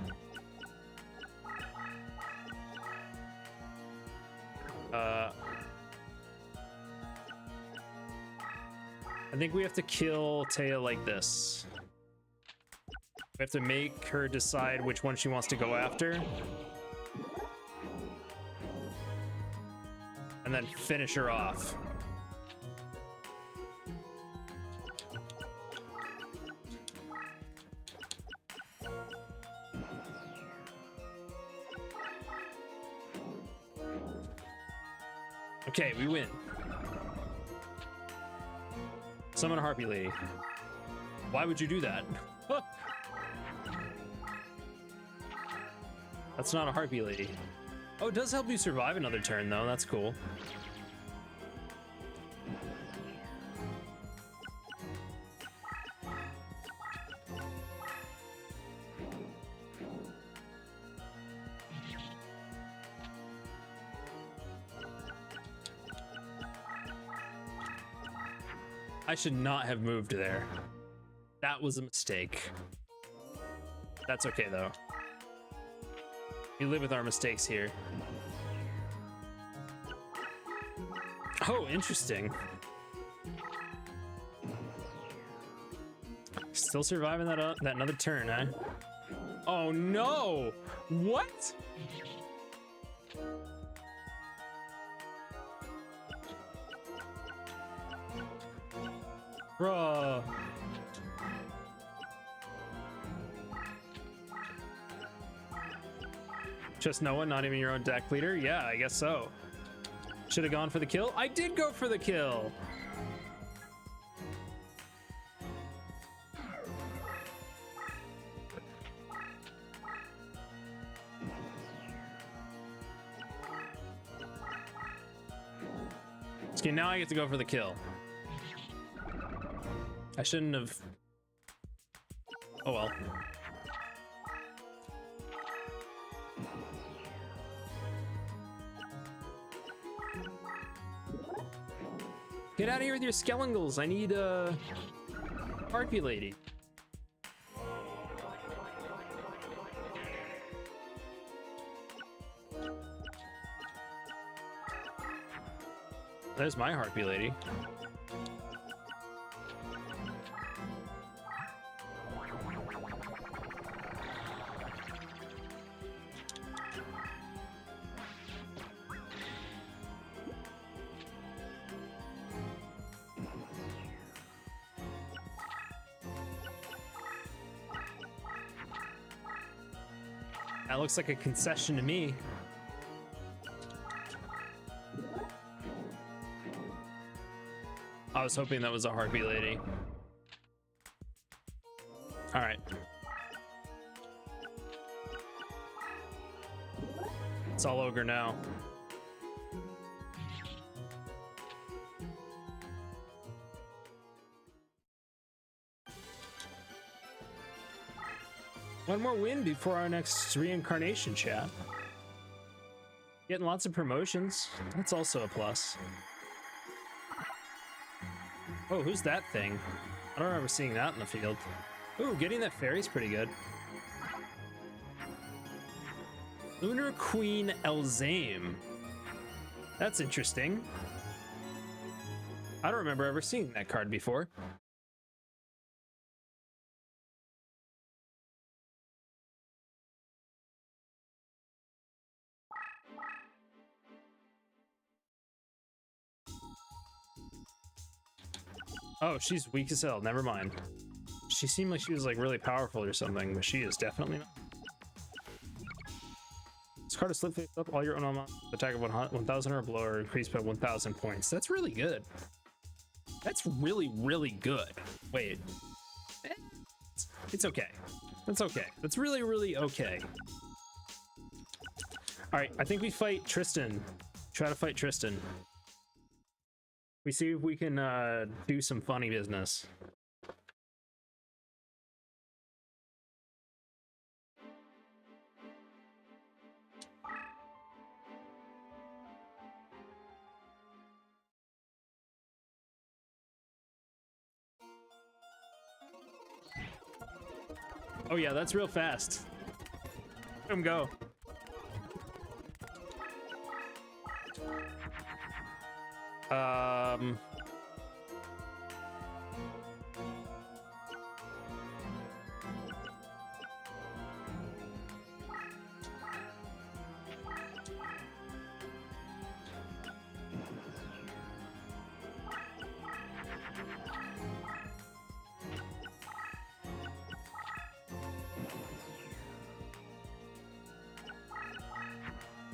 I think we have to kill Taya like this. We have to make her decide which one she wants to go after. And then finish her off. Okay, we win. Summon a Harpy Lady. Why would you do that? That's not a Harpy Lady. Oh, it does help you survive another turn, though. That's cool. I should not have moved there. That was a mistake. That's okay, though. We live with our mistakes here. Oh, interesting. Still surviving that another turn, huh? Oh no! What? Bruh. Just no one, not even your own deck leader? Yeah, I guess so. Should have gone for the kill. I did go for the kill. Okay, now I get to go for the kill. I shouldn't have. Oh well. Get out of here with your Skellingles. I need a Harpy Lady. There's my Harpy Lady. That looks like a concession to me. I was hoping that was a Harpy Lady. All right. It's all ogre now. One more win before our next reincarnation, chat. Getting lots of promotions. That's also a plus. Oh, who's that thing? I don't remember seeing that in the field. Ooh, getting that fairy's pretty good. Lunar Queen Elzame. That's interesting. I don't remember ever seeing that card before. Oh, she's weak as hell. Never mind. She seemed like she was like really powerful or something, but she is definitely not. This card is slip face up. All your own attack of 1,000 or below are increased by 1,000 points. That's really good. That's really, really good. Wait. It's okay. That's okay. That's really, really okay. All right, I think we fight Tristan. Try to fight Tristan. We see if we can do some funny business. Oh yeah, that's real fast. Let him go.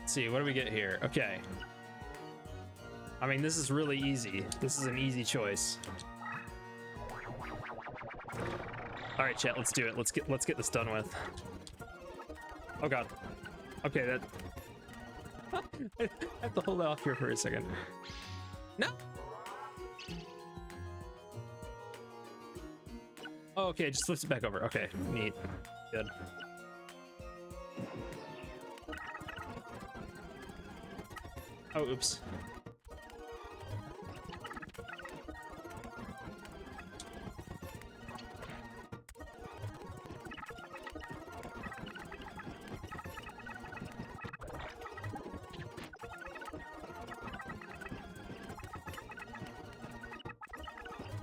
Let's see, what do we get here? Okay. I mean, this is really easy. This is an easy choice. All right, chat, let's do it. Let's get this done with. Oh god. Okay, that I have to hold off here for a second. No. Oh, okay, it just flips it back over. Okay, neat. Good. Oh, oops.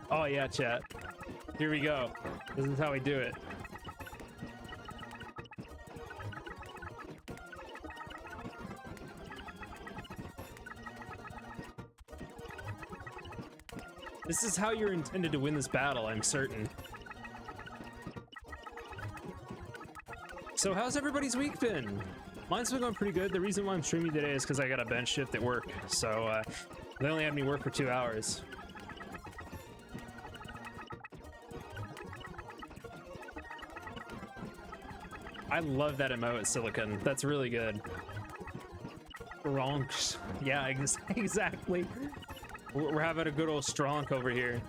Oh yeah, chat. Here we go. This is how we do it. This is how you're intended to win this battle, I'm certain. So how's everybody's week been? Mine's been going pretty good. The reason why I'm streaming today is because I got a bench shift at work, so they only had me work for 2 hours. I love that emote, Silicon. That's really good. Stronks. Yeah, exactly. We're having a good old stronk over here.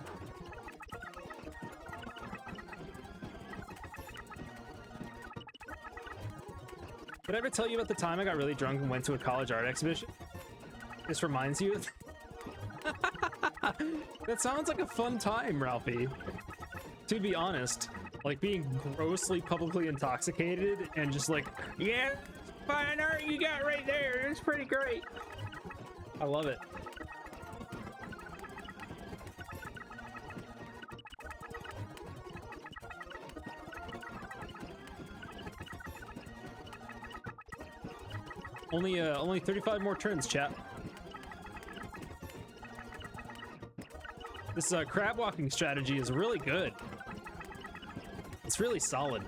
Did I ever tell you about the time I got really drunk and went to a college art exhibition? This reminds you? That sounds like a fun time, Ralphie. To be honest, like being grossly publicly intoxicated and just like, yeah, fine art you got right there. It's pretty great. I love it. Only 35 more turns, chat. This crab walking strategy is really good. It's really solid.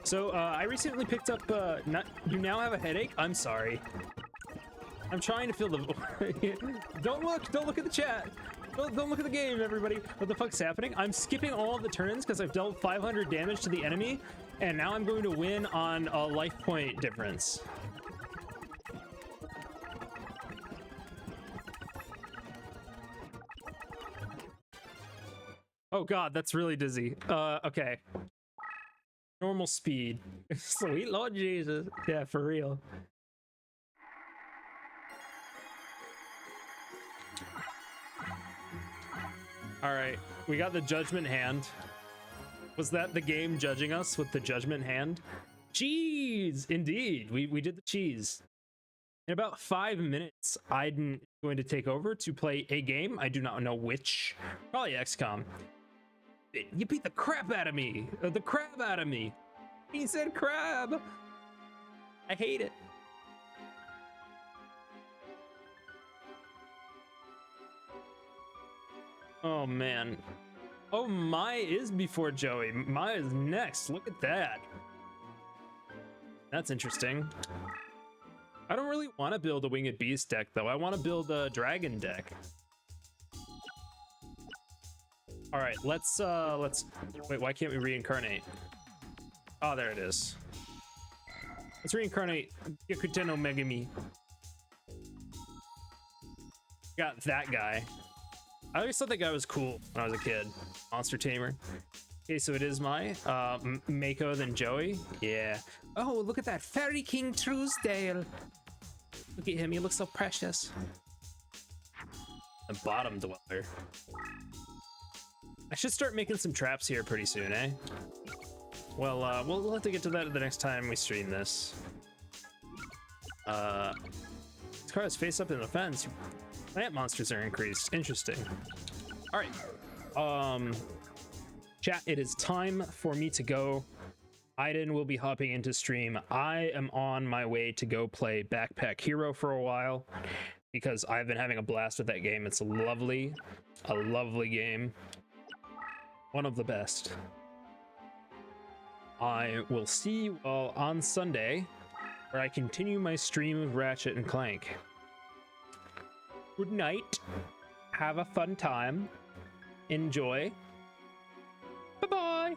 So I recently picked up you now have a headache? I'm sorry. I'm trying to feel the don't look at the chat. Don't look at the game, everybody. What the fuck's happening? I'm skipping all of the turns because I've dealt 500 damage to the enemy, and now I'm going to win on a life point difference. Oh god, that's really dizzy. Okay. Normal speed. Sweet Lord Jesus. Yeah, for real. All right, we got the judgment hand. Was that the game judging us with the judgment hand? Cheese! Indeed, we did the cheese. In about 5 minutes, I'm going to take over to play a game. I do not know which. Probably XCOM. You beat the crap out of me. The crab out of me. He said crab. I hate it. Oh man. Oh, Mai is before Joey. Mai is next. Look at that. That's interesting. I don't really want to build a Winged Beast deck though. I want to build a dragon deck. All right, let's wait, why can't we reincarnate? Oh, there it is. Let's reincarnate Yakuten no Megami. Got that guy. I always thought that guy was cool when I was a kid. Monster Tamer. Okay, so it is my Mako then Joey. Yeah. Oh, look at that Fairy King Truesdale. Look at him, he looks so precious. The bottom dweller. I should start making some traps here pretty soon, eh? Well, we'll have to get to that the next time we stream this. This car is face up in the fence. Plant monsters are increased. Interesting. All right. Chat, it is time for me to go. Aiden will be hopping into stream. I am on my way to go play Backpack Hero for a while because I've been having a blast with that game. It's a lovely game. One of the best. I will see you all on Sunday, where I continue my stream of Ratchet and Clank. Good night. Have a fun time. Enjoy. Bye-bye.